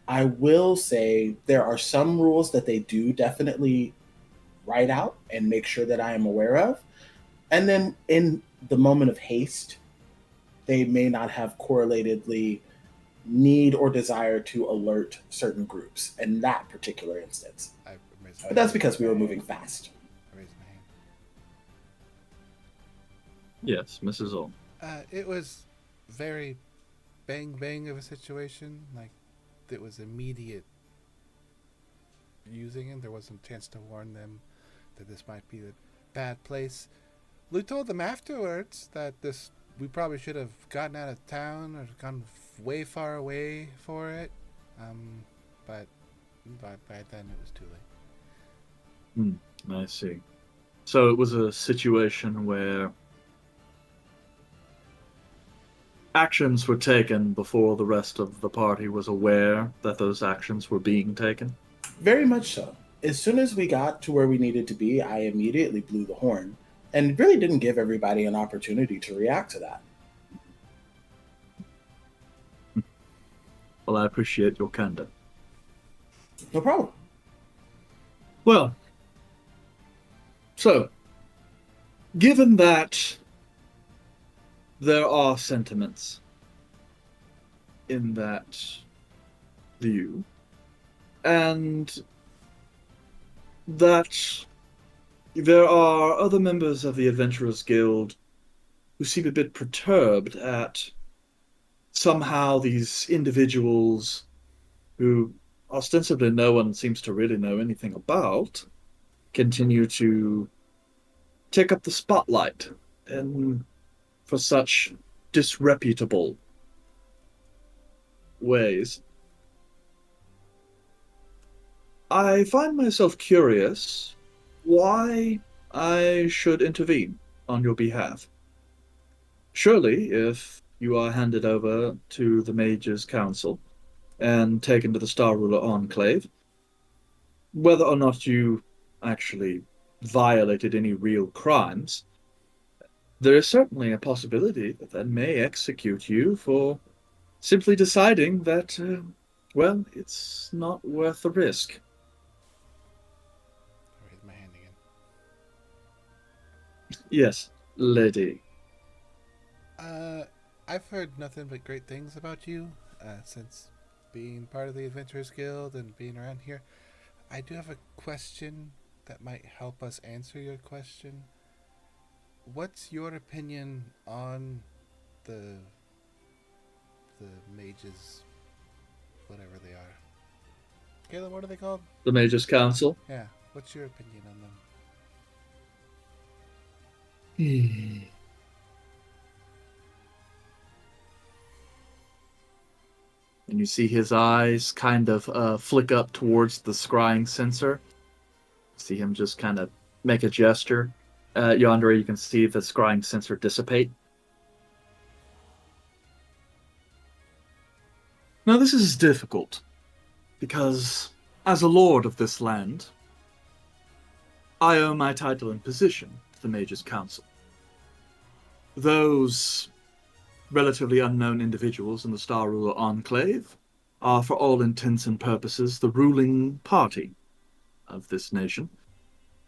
I will say there are some rules that they do definitely write out and make sure that I am aware of. And then in the moment of haste, they may not have correlatedly need or desire to alert certain groups in that particular instance. But that's because we were moving fast. I raised my hand. Yes, Mrs. Olm. It was very bang bang of a situation. Like, it was immediate using it. There wasn't a chance to warn them that this might be a bad place. We told them afterwards that we probably should have gotten out of town or gone way far away for it. But by then it was too late. I see. So it was a situation where actions were taken before the rest of the party was aware that those actions were being taken? Very much so. As soon as we got to where we needed to be, I immediately blew the horn and really didn't give everybody an opportunity to react to that. Well, I appreciate your candor. No problem. Well, so, given that there are sentiments in that view, and that there are other members of the Adventurers Guild who seem a bit perturbed at somehow these individuals who ostensibly no one seems to really know anything about continue to take up the spotlight and for such disreputable ways. I find myself curious why I should intervene on your behalf. Surely, if you are handed over to the Mage's Council and taken to the Star Ruler Enclave, whether or not you actually violated any real crimes, there is certainly a possibility that they may execute you for simply deciding that, well, it's not worth the risk. I raised my hand again. Yes, lady. I've heard nothing but great things about you since being part of the Adventurers Guild and being around here. I do have a question that might help us answer your question. What's your opinion on the mages, whatever they are? Caleb, what are they called? The Mage's Council. Yeah, what's your opinion on them? And you see his eyes kind of flick up towards the scrying sensor. See him just kind of make a gesture. Yonder, you can see the scrying sensor dissipate. Now, this is difficult, because as a lord of this land, I owe my title and position to the Mage's Council. Those relatively unknown individuals in the Star Ruler Enclave are, for all intents and purposes, the ruling party of this nation,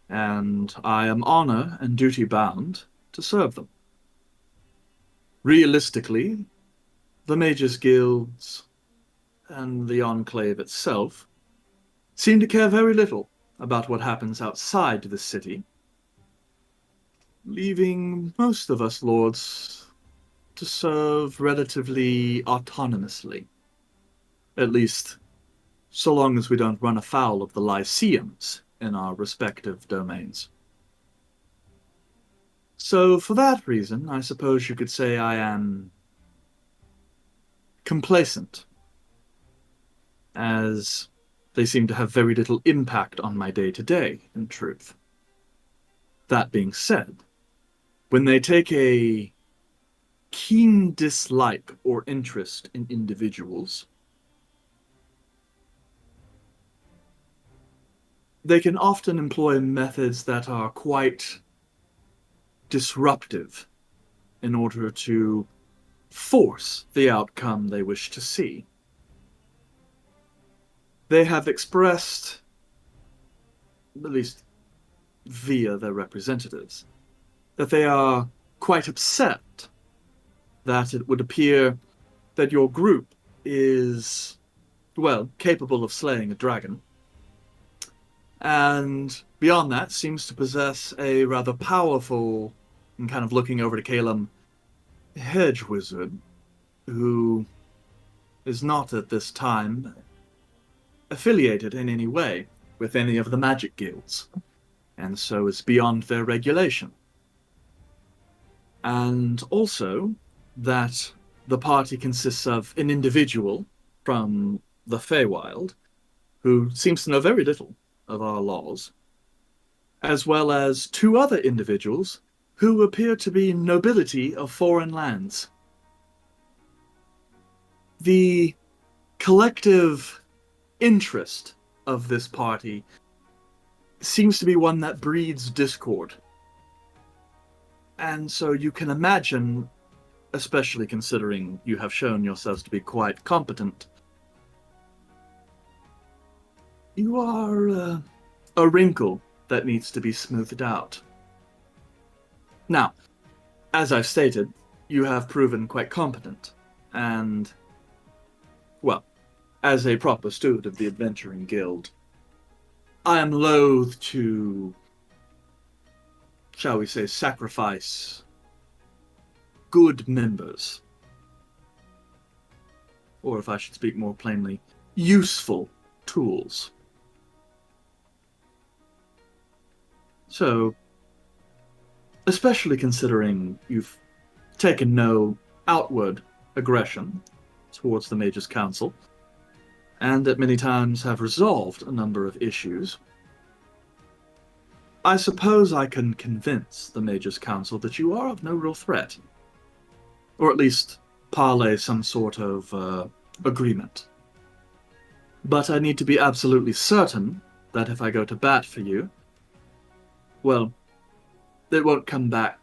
and I am honor and duty bound to serve them. Realistically, the Mages Guilds and the Enclave itself seem to care very little about what happens outside the city, leaving most of us lords to serve relatively autonomously. At least, so long as we don't run afoul of the Lyceums in our respective domains. So, for that reason, I suppose you could say I am complacent, as they seem to have very little impact on my day-to-day, in truth. That being said, when they take a keen dislike or interest in individuals, they can often employ methods that are quite disruptive in order to force the outcome they wish to see. They have expressed, at least via their representatives, that they are quite upset that it would appear that your group is, well, capable of slaying a dragon, and beyond that seems to possess a rather powerful, and kind of looking over to Calum, hedge wizard who is not at this time affiliated in any way with any of the magic guilds, and so is beyond their regulation. And also that the party consists of an individual from the Feywild who seems to know very little of our laws, as well as two other individuals who appear to be nobility of foreign lands. The collective interest of this party seems to be one that breeds discord. And so you can imagine, especially considering you have shown yourselves to be quite competent, you are a wrinkle that needs to be smoothed out. Now, as I've stated, you have proven quite competent, and, well, as a proper steward of the Adventuring Guild, I am loath to, shall we say, sacrifice good members, or if I should speak more plainly, useful tools. So, especially considering you've taken no outward aggression towards the Mages' Council, and at many times have resolved a number of issues, I suppose I can convince the Mages' Council that you are of no real threat. Or at least parlay some sort of agreement. But I need to be absolutely certain that if I go to bat for you, well, it won't come back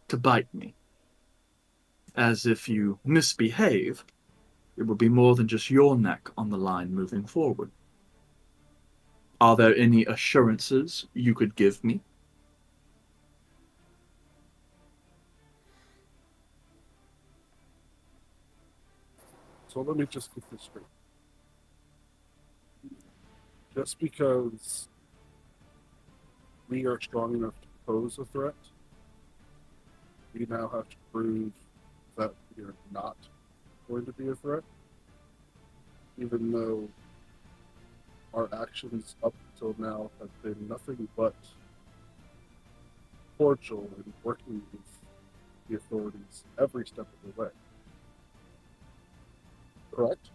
to bite me. As if you misbehave, it will be more than just your neck on the line moving forward. Are there any assurances you could give me? So let me just get this straight. Just because we are strong enough to pose a threat, we now have to prove that we are not going to be a threat, even though our actions up until now have been nothing but cordial and working with the authorities every step of the way. Correct?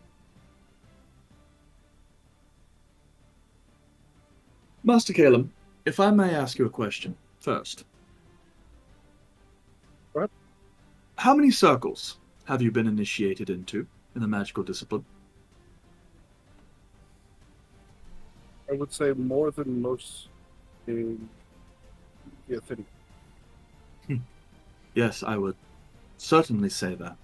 Master Calum, if I may ask you a question first. What? How many circles have you been initiated into in the magical discipline? I would say more than most in the Athoria. Yes, I would certainly say that.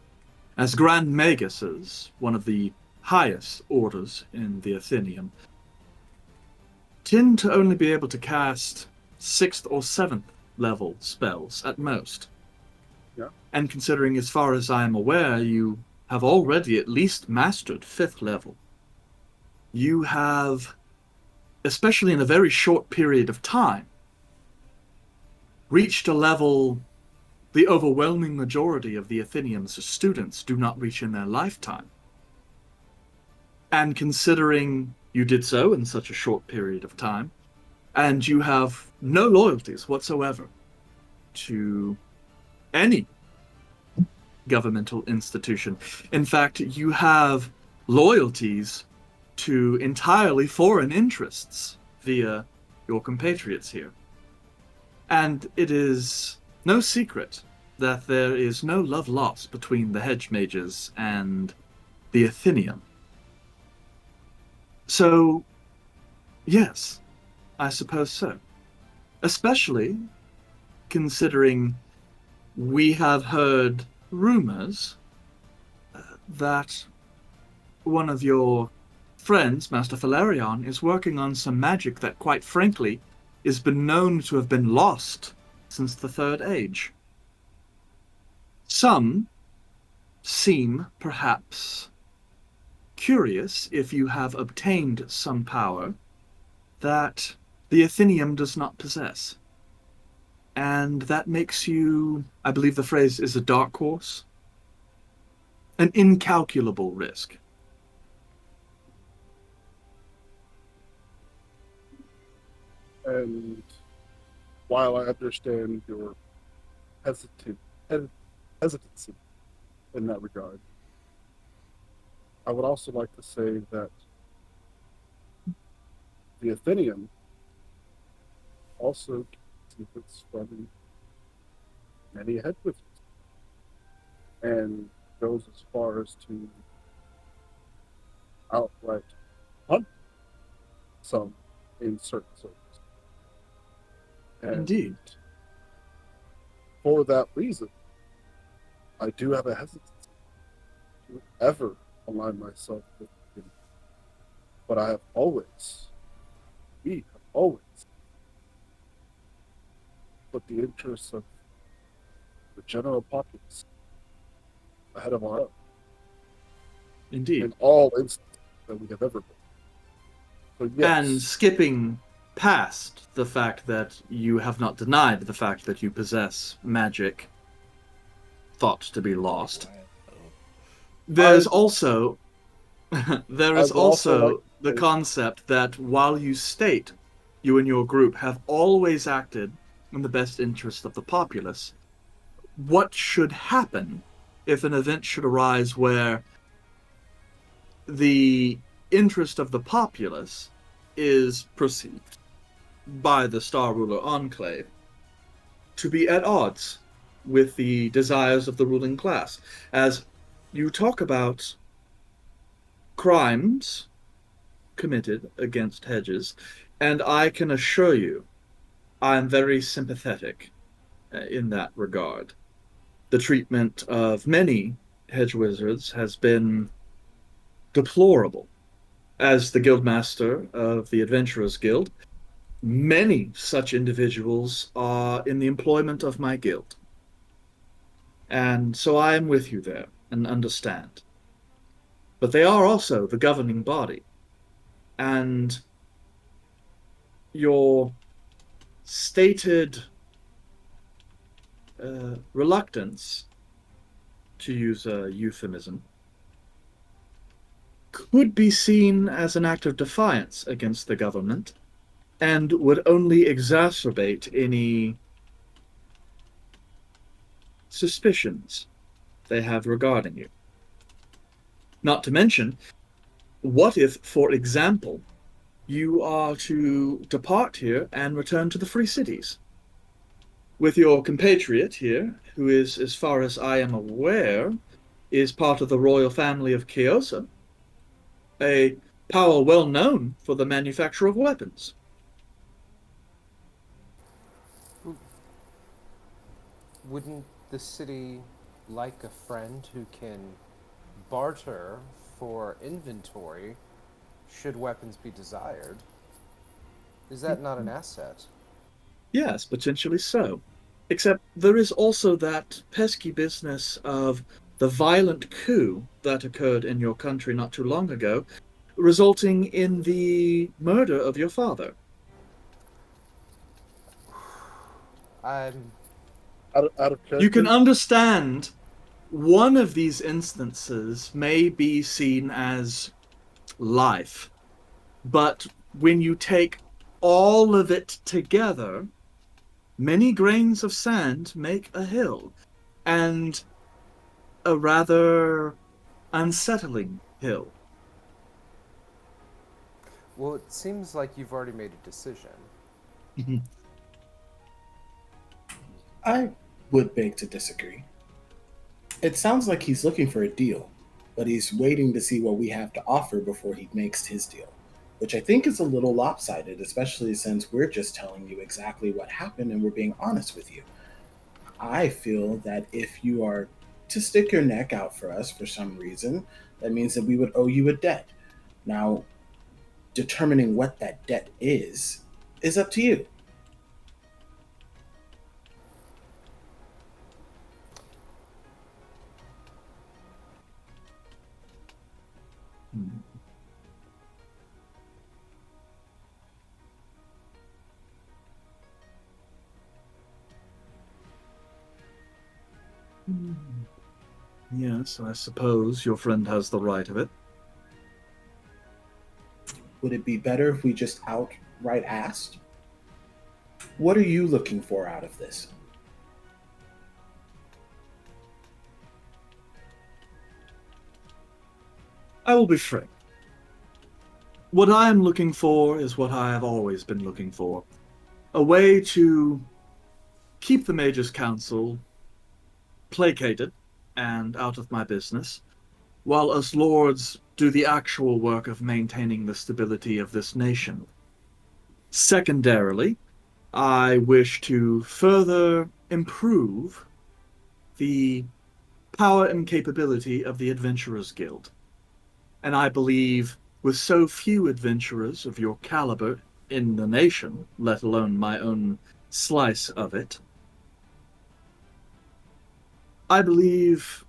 As Grand Magus is one of the highest orders in the Athenium, tend to only be able to cast 6th or 7th level spells at most. Yeah. And considering, as far as I am aware, you have already at least mastered 5th level, you have, especially in a very short period of time, reached a level the overwhelming majority of the Athenium's students do not reach in their lifetime. And considering you did so in such a short period of time, and you have no loyalties whatsoever to any governmental institution. In fact, you have loyalties to entirely foreign interests via your compatriots here. And it is no secret that there is no love lost between the hedge mages and the Athenium. So, yes, I suppose so. Especially considering we have heard rumors that one of your friends, Master Valerion, is working on some magic that, quite frankly, has been known to have been lost since the Third Age. Some seem, perhaps, curious if you have obtained some power that the Athenium does not possess. And that makes you, I believe the phrase is a dark horse, an incalculable risk. And while I understand your hesitant, hesitancy in that regard, I would also like to say that the Athenium also secrets from many head wizards and goes as far as to outright hunt some in certain circles. And Indeed. for that reason, I do have a hesitancy to ever align myself with him. But we have always put the interests of the general populace ahead of our own Indeed. in all instances that we have ever been. So yes, And skipping past the fact that you have not denied the fact that you possess magic thought to be lost, there's also there I is would also like also the concept that while you state you and your group have always acted in the best interest of the populace, what should happen if an event should arise where the interest of the populace is perceived by the Star Ruler Enclave to be at odds with the desires of the ruling class? As you talk about crimes committed against hedges, and I can assure you I am very sympathetic in that regard. The treatment of many hedge wizards has been deplorable. As the guildmaster of the Adventurers Guild, many such individuals are in the employment of my guild. And so I am with you there and understand. But they are also the governing body. And your stated reluctance, to use a euphemism, could be seen as an act of defiance against the government and would only exacerbate any suspicions they have regarding you. Not to mention, what if, for example, you are to depart here and return to the Free Cities? With your compatriot here, who is, as far as I am aware, is part of the royal family of Chaosa, a power well known for the manufacture of weapons. Wouldn't the city like a friend who can barter for inventory should weapons be desired? Is that not an asset? Yes, potentially so. Except there is also that pesky business of the violent coup that occurred in your country not too long ago, resulting in the murder of your father. I'm out of You can character, understand one of these instances may be seen as life, but when you take all of it together, many grains of sand make a hill, and a rather unsettling hill. well, it seems like you've already made a decision. I would beg to disagree. It sounds like he's looking for a deal, but he's waiting to see what we have to offer before he makes his deal, which I think is a little lopsided, especially since we're just telling you exactly what happened and we're being honest with you. I feel that if you are to stick your neck out for us for some reason, that means that we would owe you a debt. Now, determining what that debt is up to you. Hmm. Yes, I suppose your friend has the right of it. Would it be better if we just outright asked? What are you looking for out of this? I will be frank. What I am looking for is what I have always been looking for. A way to keep the Mage's Council placated and out of my business, while us lords do the actual work of maintaining the stability of this nation. Secondarily, I wish to further improve the power and capability of the Adventurers Guild. And I believe with so few adventurers of your caliber in the nation, let alone my own slice of it, I believe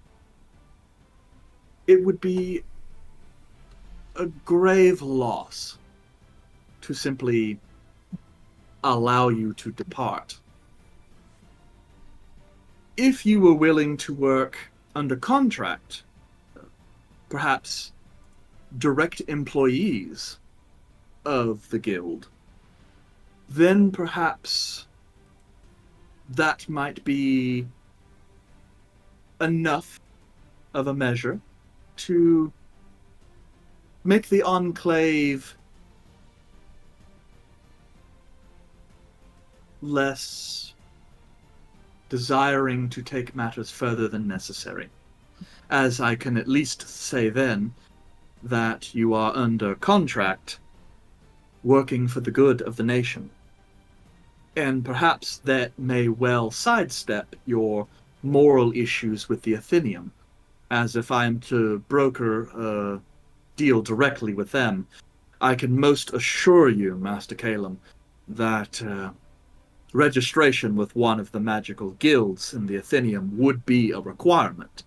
it would be a grave loss to simply allow you to depart. If you were willing to work under contract, perhaps direct employees of the guild, then perhaps that might be enough of a measure to make the Enclave less desiring to take matters further than necessary. As I can at least say then that you are under contract working for the good of the nation. And perhaps that may well sidestep your moral issues with the Athenium, as if I am to broker a deal directly with them, I can most assure you, Master Calum, that registration with one of the magical guilds in the Athenium would be a requirement.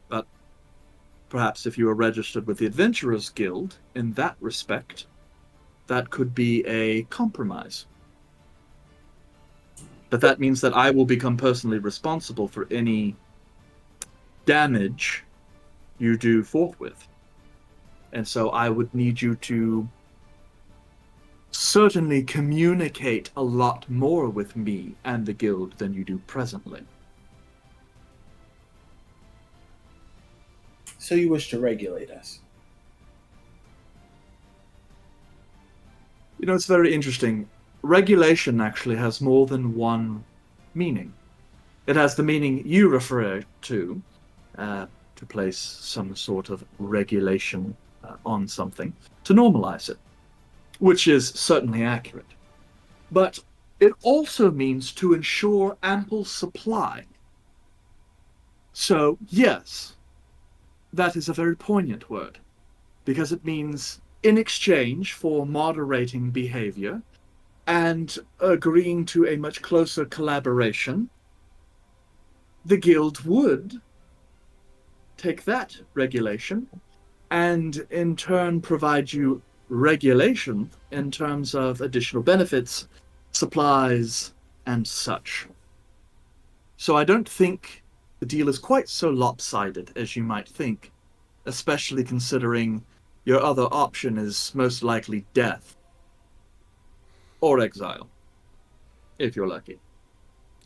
But perhaps if you were registered with the Adventurers Guild, in that respect, that could be a compromise. But that means that I will become personally responsible for any damage you do forthwith. And so I would need you to certainly communicate a lot more with me and the guild than you do presently. So you wish to regulate us? You know, it's very interesting. Regulation actually has more than one meaning. It has the meaning you refer to place some sort of regulation on something, to normalize it, which is certainly accurate. But it also means to ensure ample supply. So, yes, that is a very poignant word, because it means in exchange for moderating behavior and agreeing to a much closer collaboration, the guild would take that regulation and in turn provide you regulation in terms of additional benefits, supplies, and such. So I don't think the deal is quite so lopsided as you might think, especially considering your other option is most likely death or exile, if you're lucky.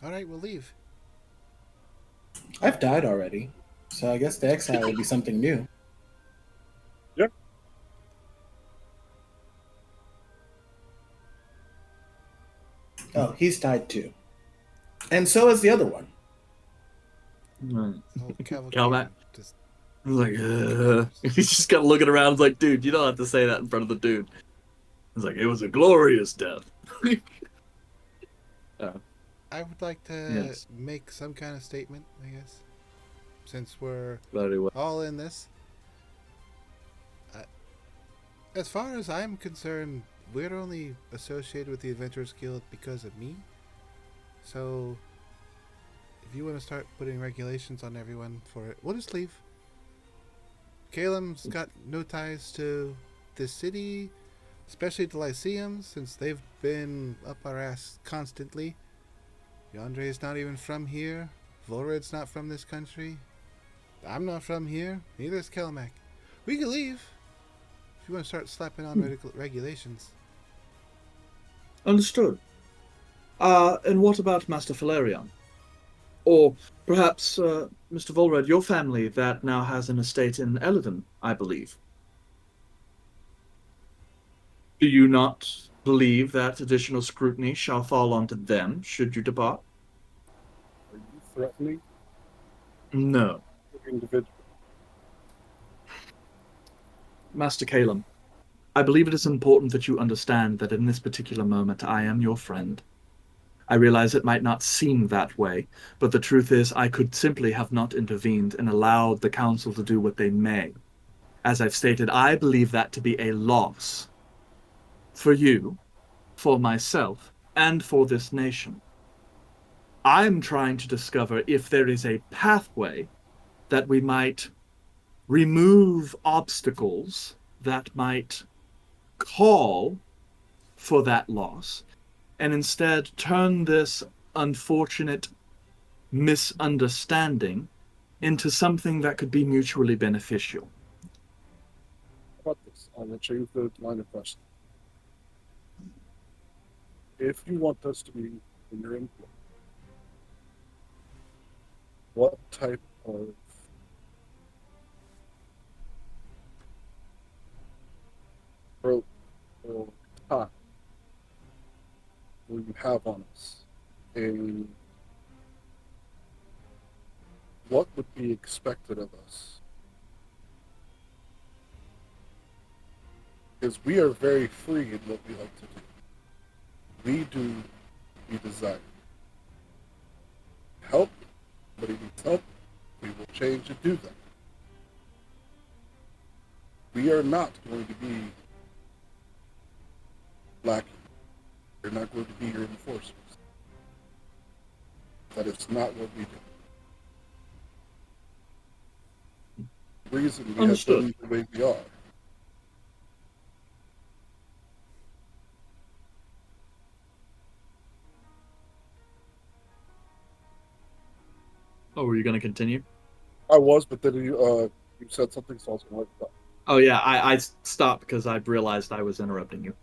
All right, we'll leave. I've died already, so I guess the exile will be something new. Yep. Oh, he's tied too. And so is the other one. Right. Whole cavalcade Calmac. of just I was like, he's just kind of looking around. He's like, dude, you don't have to say that in front of the dude. He's like, it was a glorious death. I would like to Yes. make some kind of statement, I guess, since we're Very well. all in this. As far as I'm concerned, we're only associated with the Adventurers Guild because of me. So, if you want to start putting regulations on everyone for it, we'll just leave. Caleb's got no ties to this city, especially the Lyceum, since they've been up our ass constantly. Yandre's not even from here. Volred's not from this country. I'm not from here. Neither is Kelmac. We can leave if you want to start slapping on regulations. Understood. And what about Master Valerian? Or perhaps, Mr. Volred, your family that now has an estate in Eladon, I believe. Do you not believe that additional scrutiny shall fall onto them should you depart? Are you threatening No. the individual? Master Calum, I believe it is important that you understand that in this particular moment I am your friend. I realize it might not seem that way, but the truth is I could simply have not intervened and allowed the council to do what they may. As I've stated, I believe that to be a loss for you, for myself, and for this nation. I'm trying to discover if there is a pathway that we might remove obstacles that might call for that loss, and instead turn this unfortunate misunderstanding into something that could be mutually beneficial. How about this? I will change the line of question. If you want us to be in your employ, what type of rope or tie will you have on us? And what would be expected of us? Because we are very free in what we like to do. We do what we desire. Help, but if needs help, we will change and do that. We are not going to be lacking. We're not going to be your enforcers. That is not what we do. The reason we Understood. have been the way we are. Oh, were you going to continue? I was, but then you said something, so I was going to let you go. Oh, yeah, I stopped because I realized I was interrupting you.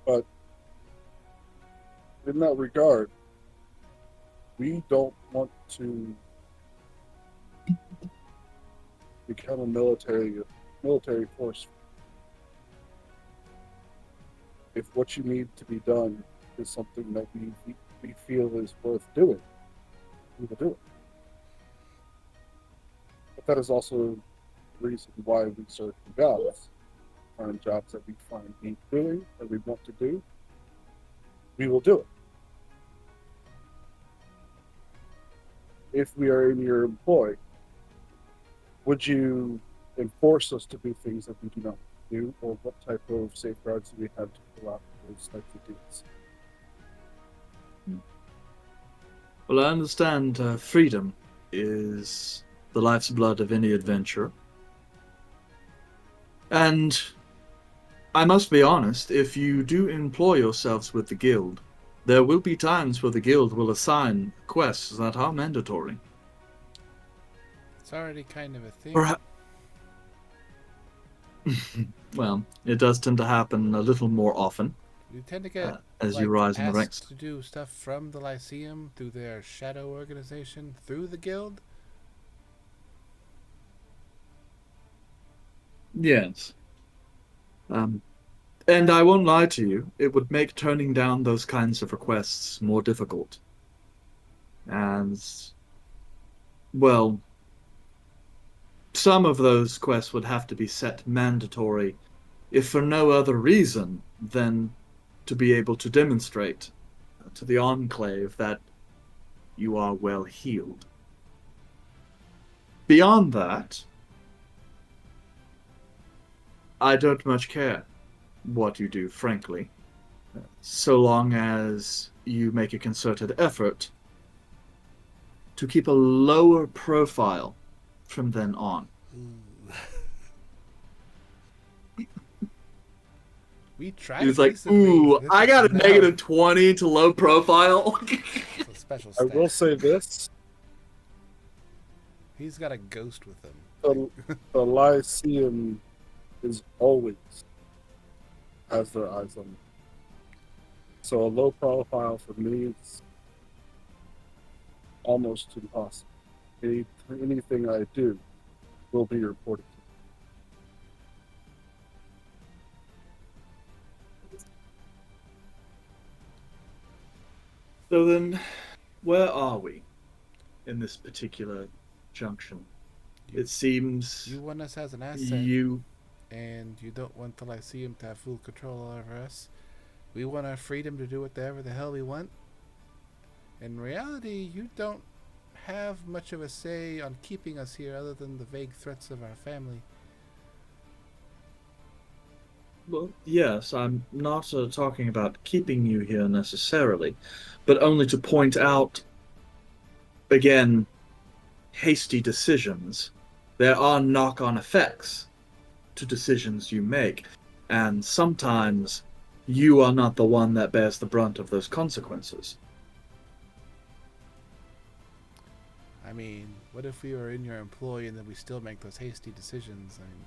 But in that regard, we don't want to become a military force. If what you need to be done is something that we feel is worth doing, we will do it. But that is also the reason why we serve jobs. Find jobs that we find need doing, that we want to do, we will do it. If we are in your employ, would you enforce us to do things that we do not do, or what type of safeguards do we have to pull out those types of deals? Well, I understand freedom is the life's blood of any adventurer. And I must be honest, if you do employ yourselves with the guild, there will be times where the guild will assign quests that are mandatory. It's already kind of a thing. Perhaps. Well, it does tend to happen a little more often You tend to get as you rise in the ranks. asked to do stuff from the Lyceum through their shadow organization through the guild. Yes. And I won't lie to you, it would make turning down those kinds of requests more difficult. And, well, some of those quests would have to be set mandatory, if for no other reason than to be able to demonstrate to the Enclave that you are well healed. Beyond that, I don't much care what you do, frankly, so long as you make a concerted effort to keep a lower profile from then on. Ooh. We tried He was like, recently. ooh, This I is got a no. negative 20 to low profile. It's a special I stat. will say this: He's got a ghost with him. the Lyceum is always has their eyes on me. So a low profile for me is almost impossible. Anything I do will be reported to. So then, where are we in this particular junction? It seems You want us as an asset, you and you don't want the Lyceum to have full control over us. We want our freedom to do whatever the hell we want. In reality, you don't have much of a say on keeping us here other than the vague threats of our family. Well, yes, I'm not talking about keeping you here necessarily, but only to point out, again, hasty decisions. There are knock-on effects to decisions you make, and sometimes you are not the one that bears the brunt of those consequences. I mean, what if we were in your employ and then we still make those hasty decisions? I mean,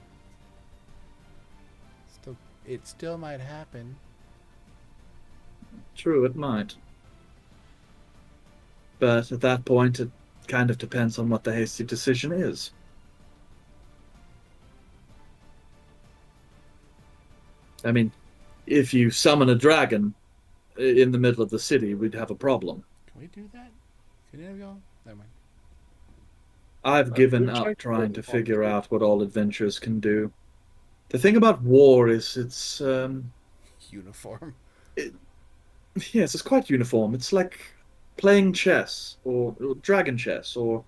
it still might happen. True, it might. But at that point, it kind of depends on what the hasty decision is. I mean, if you summon a dragon in the middle of the city, we'd have a problem. Can we do that? Can any of y'all? Never mind. I've given We've up checked trying it to on figure too. out what all adventurers can do. The thing about war is Uniform. yes, it's quite uniform. It's like playing chess or dragon chess or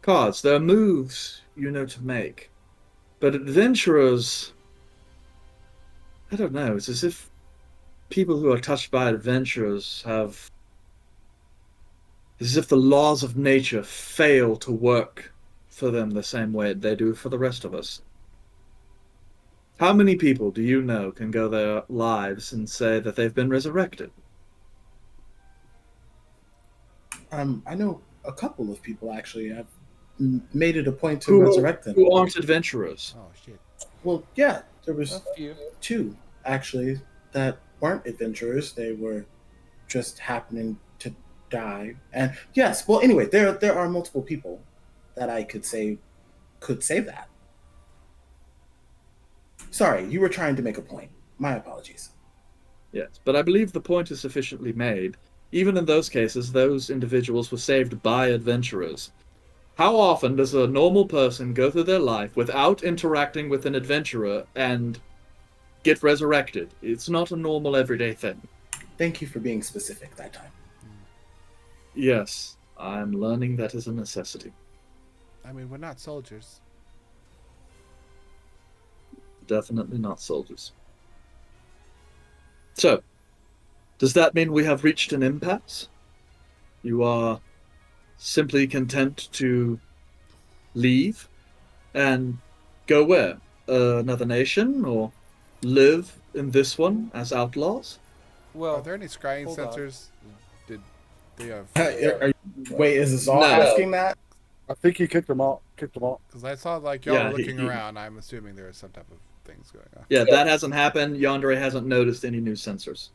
cards. There are moves you know to make. But adventurers, I don't know, it's as if people who are touched by adventurers have. It's as if the laws of nature fail to work for them the same way they do for the rest of us. How many people do you know can go their lives and say that they've been resurrected? I know a couple of people actually. I've made it a point to Who, resurrect them. who aren't adventurers? Oh shit. Well, yeah, there A was few. two actually that weren't adventurers. They were just happening to die. And yes, well, anyway, there are multiple people that I could say could say that. Sorry, you were trying to make a point. My apologies. Yes, but I believe the point is sufficiently made. Even in those cases, those individuals were saved by adventurers. How often does a normal person go through their life without interacting with an adventurer and get resurrected? It's not a normal everyday thing. Thank you for being specific that time. Yes, I'm learning that is a necessity. I mean, we're not soldiers. Definitely not soldiers. So, does that mean we have reached an impasse? You are simply content to leave and go where? Another nation or live in this one as outlaws? Well, Are there any scrying hold on. sensors? Did they have? Wait, is this all No. asking that? I think he kicked him out. Kicked him out. Because I saw like y'all Yeah, were looking he- around. I'm assuming there was some type of things going on. Yeah, that hasn't happened. Yandere hasn't noticed any new sensors.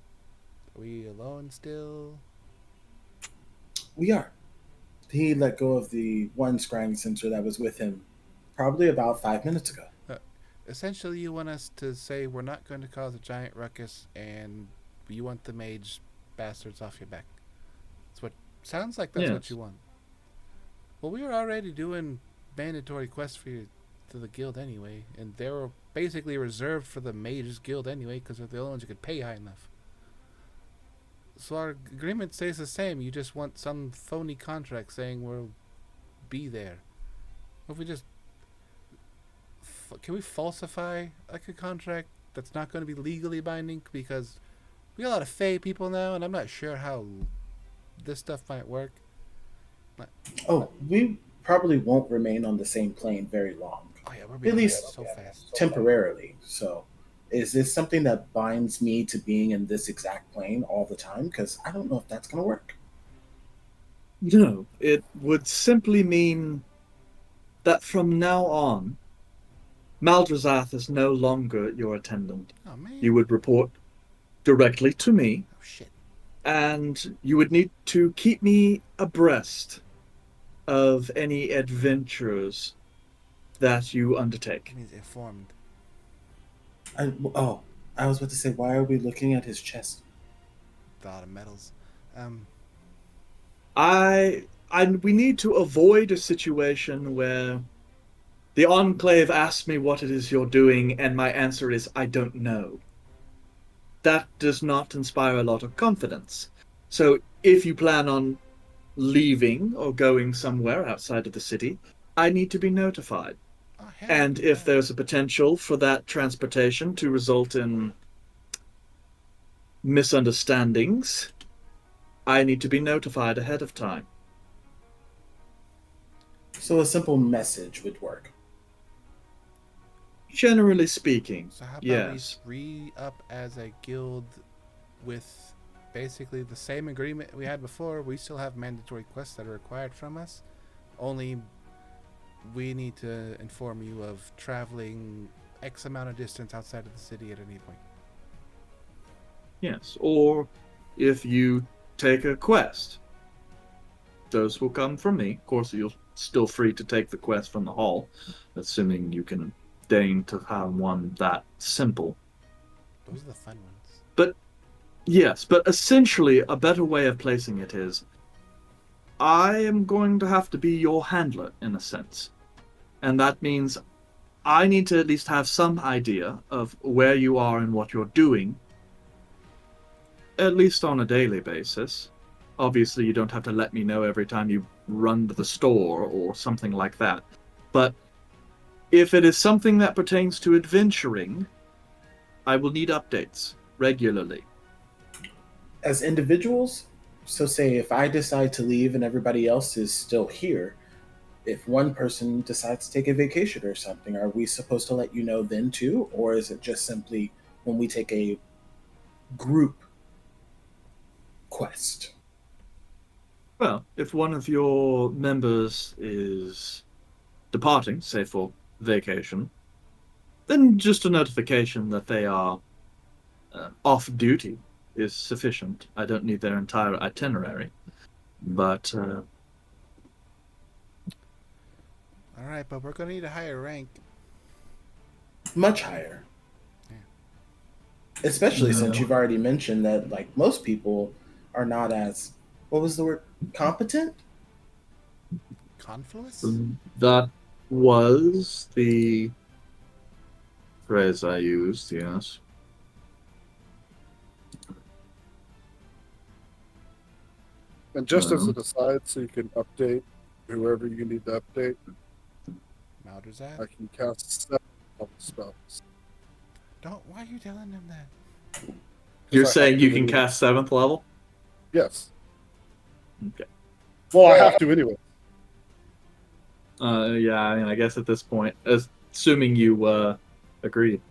Are we alone still? We are. He let go of the one scrying sensor that was with him probably about 5 minutes ago. essentially, you want us to say we're not going to cause a giant ruckus, and you want the mage bastards off your back. That's what sounds like. That's what Yes. you want. Well, we were already doing mandatory quests for you to the guild anyway, and they were basically reserved for the mages guild anyway because they're the only ones who could pay high enough. So our agreement stays the same. You just want some phony contract saying we'll be there. If we just can we falsify like a contract that's not going to be legally binding because we got a lot of Fey people now, and I'm not sure how this stuff might work. Oh, we probably won't remain on the same plane very long, Oh yeah, we're at being least so fast. temporarily. So, is this something that binds me to being in this exact plane all the time? Because I don't know if that's going to work. No, it would simply mean that from now on, Maldrazath is no longer your attendant. Oh man. You would report directly to me, Oh shit. and you would need to keep me abreast of any adventures that you undertake. It means informed. Oh, I was about to say, why are we looking at his chest? A lot of medals. We need to avoid a situation where the Enclave asks me what it is you're doing, and my answer is I don't know. That does not inspire a lot of confidence. So if you plan on leaving or going somewhere outside of the city, I need to be notified. Oh hell. And if there's a potential for that transportation to result in misunderstandings, I need to be notified ahead of time. So a simple message would work. Generally speaking, So how about yes. we re-up as a guild with basically the same agreement we had before? We still have mandatory quests that are required from us. Only we need to inform you of traveling X amount of distance outside of the city at any point. Yes. Or if you take a quest, those will come from me. Of course, you're still free to take the quest from the hall, assuming you can deign to have one that simple. Those are the fun ones. But yes, but essentially, a better way of placing it is I am going to have to be your handler in a sense. And that means I need to at least have some idea of where you are and what you're doing, at least on a daily basis. Obviously, you don't have to let me know every time you run to the store or something like that. But if it is something that pertains to adventuring, I will need updates regularly. As individuals, so say if I decide to leave and everybody else is still here, if one person decides to take a vacation or something, are we supposed to let you know then too? Or is it just simply when we take a group quest? Well, if one of your members is departing, say for vacation, then just a notification that they are off duty is sufficient. I don't need their entire itinerary. But Alright, but we're gonna need a higher rank. Much higher. Yeah. Especially since No. you've already mentioned that like most people are not as, what was the word, competent? Confluence? that was the phrase I used, yes. And just as an aside, so you can update whoever you need to update, I Malderzad? can cast 7 level spells. Don't. Why are you telling them that? You're I have saying to you can anyway. cast 7th level? Yes. Okay. Well, I have to anyway. Yeah, I mean, I guess at this point, assuming you agree.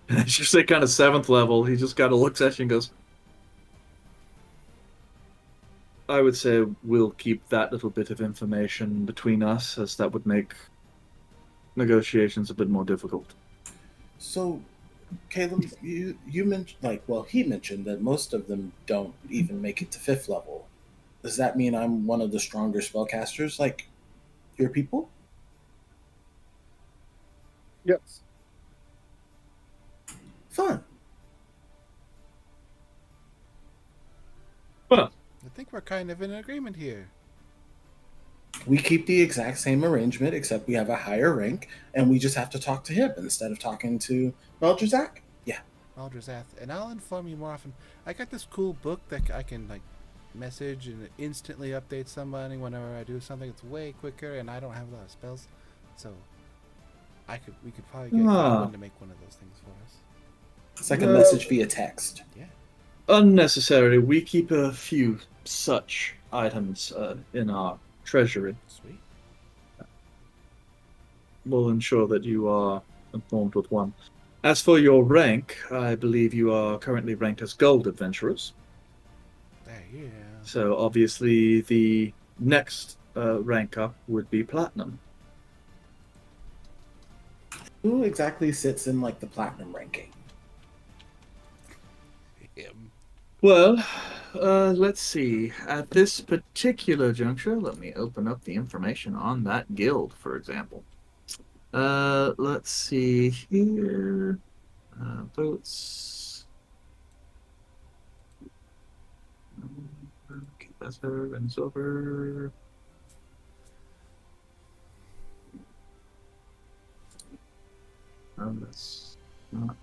I should say kind of 7th level, he just kind of looks at you and goes, I would say we'll keep that little bit of information between us, as that would make negotiations a bit more difficult. So, Caleb, you mentioned he mentioned that most of them don't even make it to 5th level. Does that mean I'm one of the stronger spellcasters, like your people? Yes. Fun. Well, I think we're kind of in agreement here. We keep the exact same arrangement, except we have a higher rank, and we just have to talk to him instead of talking to Meldrazak. Yeah. Aldrazath, and I'll inform you more often. I got this cool book that I can like message and it instantly update somebody whenever I do something. It's way quicker, and I don't have a lot of spells, so we could probably get Godwin to make one of those things for us. It's like a message via text. Yeah. unnecessary. We keep a few such items in our treasury. Sweet. We'll ensure that you are informed with one. As for your rank, I believe you are currently ranked as gold adventurers. Yeah. So obviously the next rank up would be platinum. Who exactly sits in like the platinum ranking? Him. Well, let's see. At this particular juncture, let me open up the information on that guild, for example. Let's see here. Votes. Okay, that's her and silver. That's not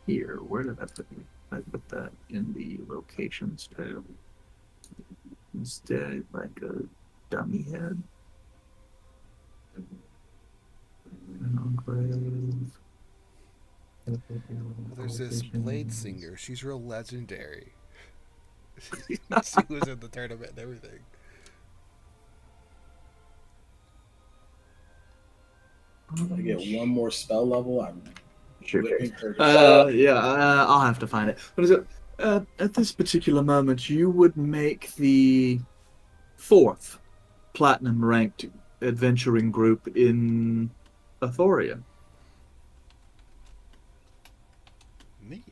here. Where did I put it? I put that in the locations tab. Instead, like a dummy head. Enclave. There's this blade singer. She's real legendary. She was in the tournament and everything. I get one more spell level. I'm Sure. whipping her. To I'll have to find it. What is it? At this particular moment, you would make the 4th platinum ranked adventuring group in Athoria. Neat.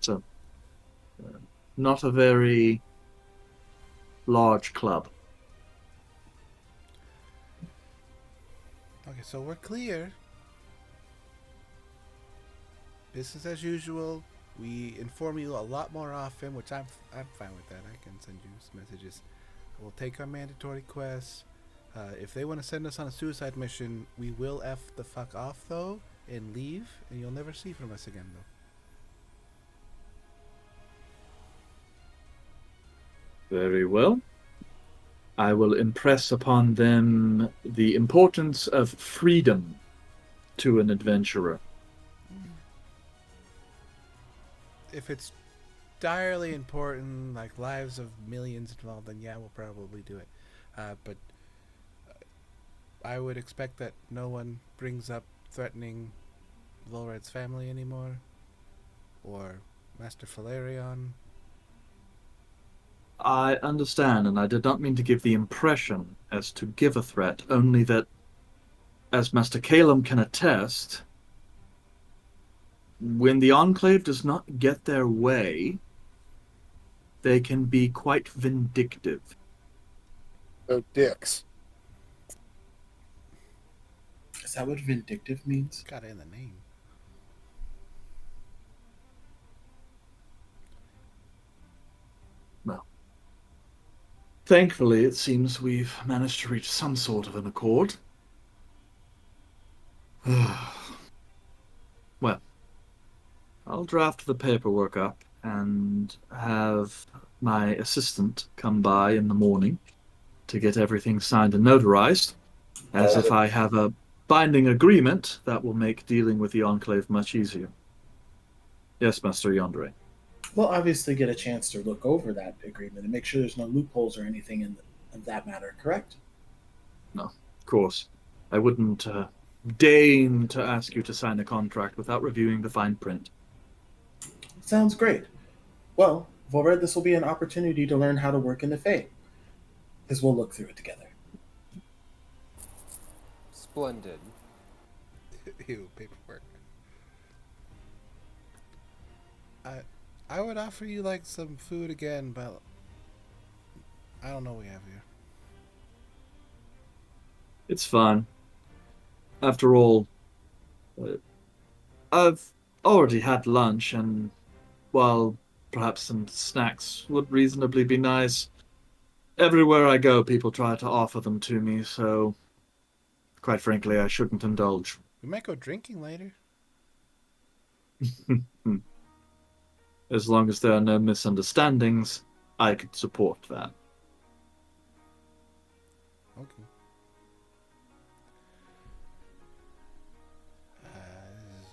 So, not a very large club. Okay, so we're clear. Business as usual. We inform you a lot more often, which I'm fine with that. I can send you some messages. We'll take our mandatory quests. If they want to send us on a suicide mission, we will F the fuck off though and leave, and you'll never see from us again though. Very well. I will impress upon them the importance of freedom to an adventurer. If it's direly important, like lives of millions involved, then yeah, we'll probably do it. But I would expect that no one brings up threatening Volred's family anymore, or Master Falerion. I understand, and I did not mean to give the impression as to give a threat, only that, as Master Calum can attest, when the Enclave does not get their way, they can be quite vindictive. Oh, dicks. Is that what vindictive means? Got it in the name. Well, thankfully, it seems we've managed to reach some sort of an accord. Well, I'll draft the paperwork up and have my assistant come by in the morning to get everything signed and notarized, as if I have a binding agreement that will make dealing with the Enclave much easier. Yes, Master Yandere. We'll obviously get a chance to look over that agreement and make sure there's no loopholes or anything in that matter, correct? No, of course. I wouldn't deign to ask you to sign a contract without reviewing the fine print. Sounds great. Well, Volred, this will be an opportunity to learn how to work in the Fae, because we'll look through it together. Splendid. Ew, paperwork. I would offer you like some food again, but I don't know what we have here. It's fine. After all, I've already had lunch, and while perhaps some snacks would reasonably be nice, everywhere I go, people try to offer them to me, so quite frankly, I shouldn't indulge. We might go drinking later. As long as there are no misunderstandings, I could support that. Okay. I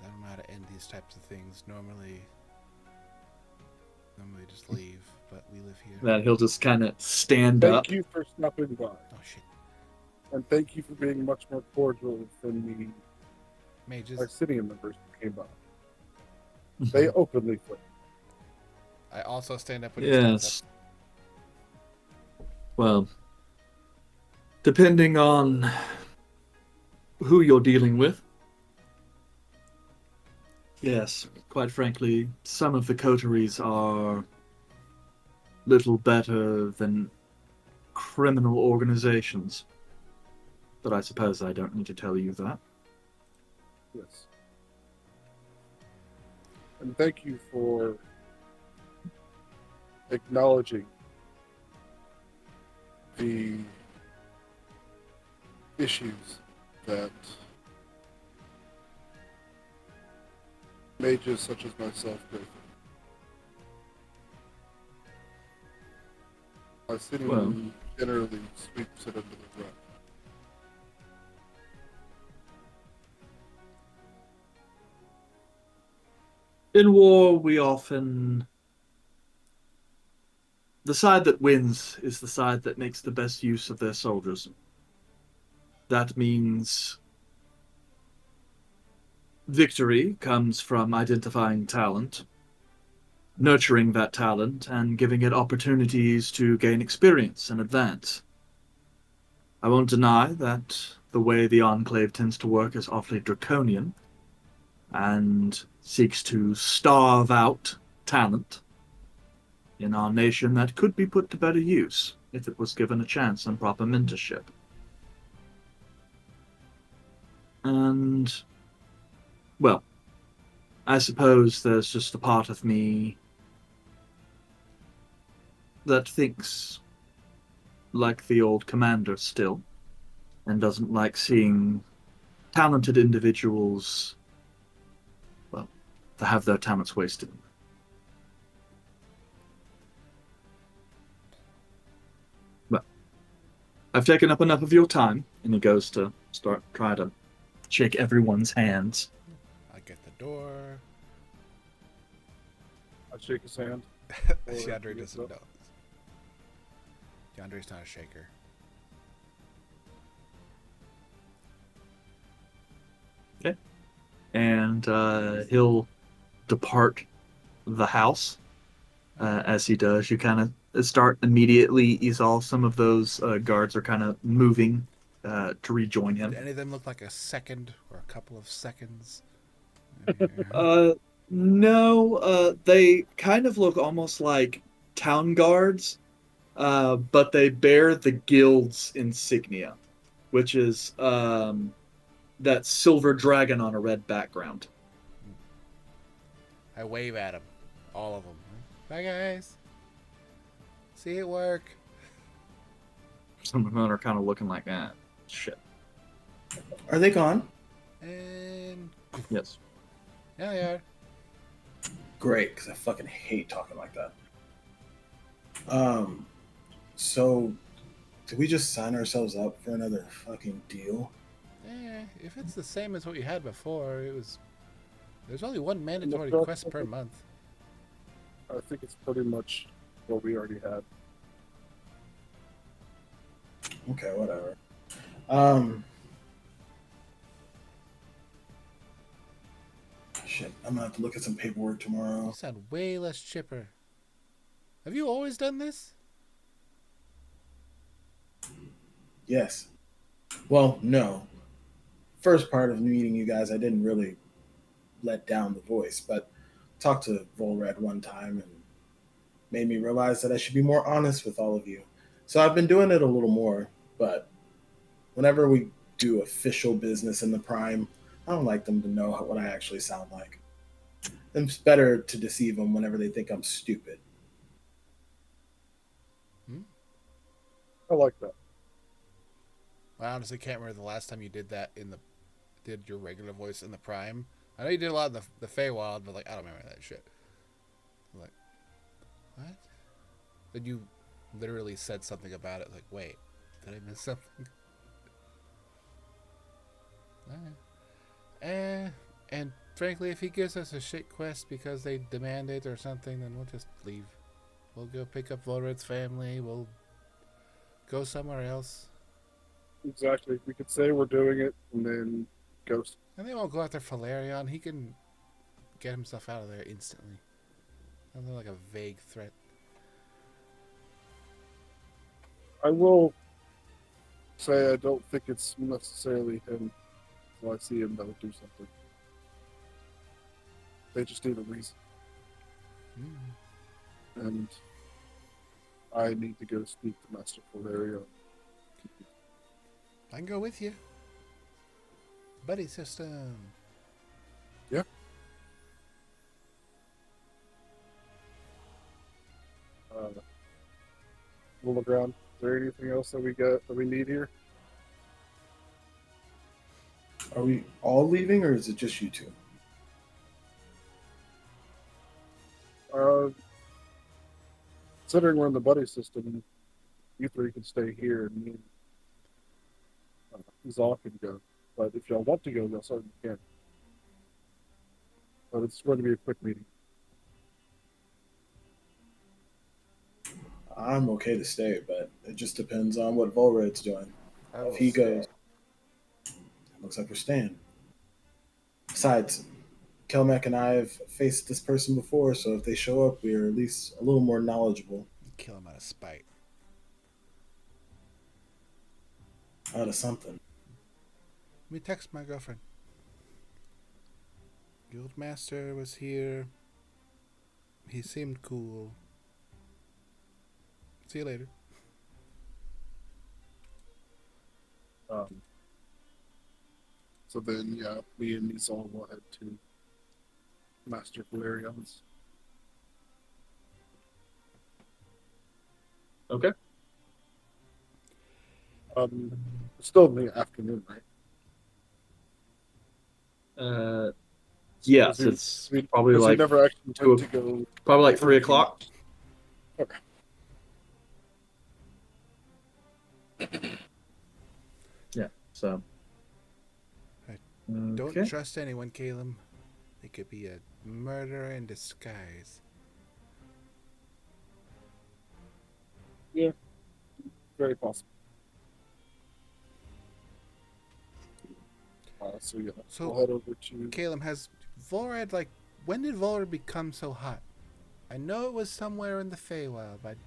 don't know how to end these types of things. Normally just leave, but we live here. Then he'll just kind of stand Thank up. you for stopping by. Oh shit. And thank you for being much more cordial than the Mages. Arcinian members who came by. They openly fled. I also stand up when he stands Yes. up. Well, depending on who you're dealing with. Yes, quite frankly, some of the coteries are little better than criminal organizations. But I suppose I don't need to tell you that. Yes. And thank you for acknowledging the issues that mages such as myself go through. My city Well. generally sweeps it under the rug. In war, we often. The side that wins is the side that makes the best use of their soldiers. That means victory comes from identifying talent, nurturing that talent, and giving it opportunities to gain experience and advance. I won't deny that the way the Enclave tends to work is awfully draconian and seeks to starve out talent in our nation that could be put to better use if it was given a chance and proper mentorship. And, well, I suppose there's just a part of me that thinks like the old commander still, and doesn't like seeing talented individuals, well, to have their talents wasted. But I've taken up enough of your time, and he goes to try to shake everyone's hands. I get the door. I shake his hand. Yandere doesn't know. Yandere's not a shaker. Okay. And he'll depart the house. As he does, you kind of start immediately. You saw some of those guards are kind of moving to rejoin him. Did any of them look like a second or a couple of seconds? No, they kind of look almost like town guards, but they bear the guild's insignia, which is that silver dragon on a red background. I wave at them. All of them. Bye, guys. See it work. Some of them are kind of looking like that. Shit. Are they gone? And Yes. yeah, they are. Great, because I fucking hate talking like that. So did we just sign ourselves up for another fucking deal? If it's the same as what you had before, there's only one mandatory first quest per month. I think it's pretty much what we already had. Okay, whatever. Shit, I'm gonna have to look at some paperwork tomorrow. You sound way less chipper. Have you always done this? Yes. Well, no. First part of meeting you guys, I didn't really let down the voice, but talked to Volred one time and made me realize that I should be more honest with all of you. So I've been doing it a little more, but whenever we do official business in the Prime, I don't like them to know what I actually sound like. It's better to deceive them whenever they think I'm stupid. I like that. I honestly can't remember the last time you did that did your regular voice in the Prime. I know you did a lot in the Feywild, but like I don't remember that shit. Like, what? Then you literally said something about it. Like, wait, did I miss something? And frankly, if he gives us a shit quest because they demand it or something, then we'll just leave. We'll go pick up Volred's family. We'll go somewhere else. Exactly. We could say we're doing it and then ghost. And they won't go after Valerion. He can get himself out of there instantly. Sounds like a vague threat. I will say I don't think it's necessarily him. So I see him that would do something. They just need a reason. And I need to go speak to Master Valerio. I can go with you. Buddy system. Yeah. We'll look around. Is there anything else that we need here? Are we all leaving, or is it just you two? Considering we're in the buddy system, you three can stay here, and me and Zal can go. But if y'all want to go, y'all certainly can. But it's going to be a quick meeting. I'm okay to stay, but it just depends on what Volred's doing. I will If he stay. goes, looks like we're staying. Besides, Kelmec and I have faced this person before, so if they show up, we're at least a little more knowledgeable. Kill him out of spite. Out of something. Let me text my girlfriend. Guildmaster was here. He seemed cool. See you later. So then, yeah, me and Nizal will head to Master Valerion's. Okay. Still in the afternoon, right? Yes, Because it's we probably like never actually two went to go. probably like 3 o'clock. Okay. Yeah. So. Right. Okay. Don't trust anyone, Caleb. They could be a murderer in disguise. Yeah, very possible. So yeah, So, we'll head over to. Caleb, has Volred, like, when did Volred become so hot? I know it was somewhere in the Feywild, but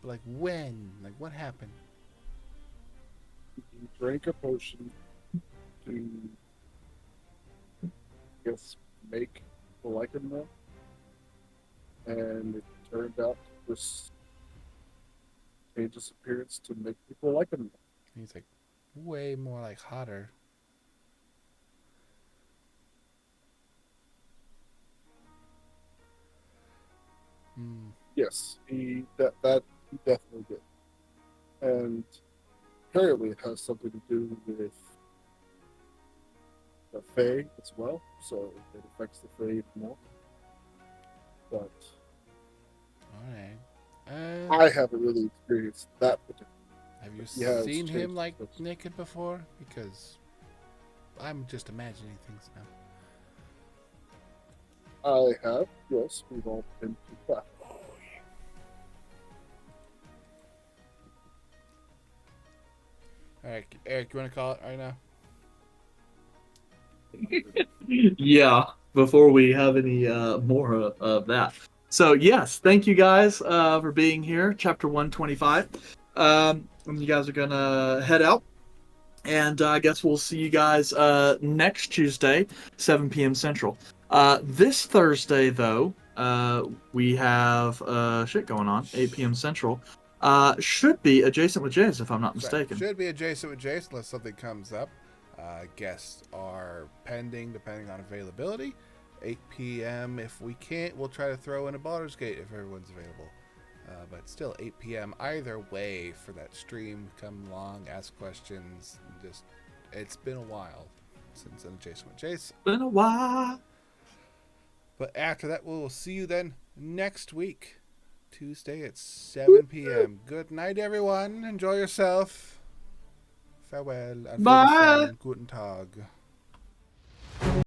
like when? Like, what happened? He drank a potion to, I guess, make the Lycan milk, and it turned out to just change its appearance to make people like him. He's like way more like hotter. Yes, he definitely did, and apparently it has something to do with the Fae as well, so it affects the Fae even more. But Alright. I haven't really experienced that particular. Have you Yeah, it's seen him changed, like but- naked before? Because I'm just imagining things now. I have, yes, we've all been to that. Alright, Eric, you want to call it right now? Yeah, before we have any more of that. So yes, thank you guys for being here. Chapter 125. And you guys are gonna head out, and I guess we'll see you guys next Tuesday, 7 p.m. Central. This Thursday, though, we have shit going on, 8 p.m. Central. Should be adjacent with Jace, if I'm not mistaken. Should be adjacent with Jace unless something comes up. Guests are pending, depending on availability. 8 p.m. If we can't, we'll try to throw in a Baldur's Gate if everyone's available. But still, 8 p.m. either way for that stream. Come along, ask questions. Just, it's been a while since Jace went Jace. Been a while. But after that, we'll see you then next week, Tuesday at 7 p.m. Good night, everyone. Enjoy yourself. Farewell. Auf Bye. Wiedersehen. Guten Tag.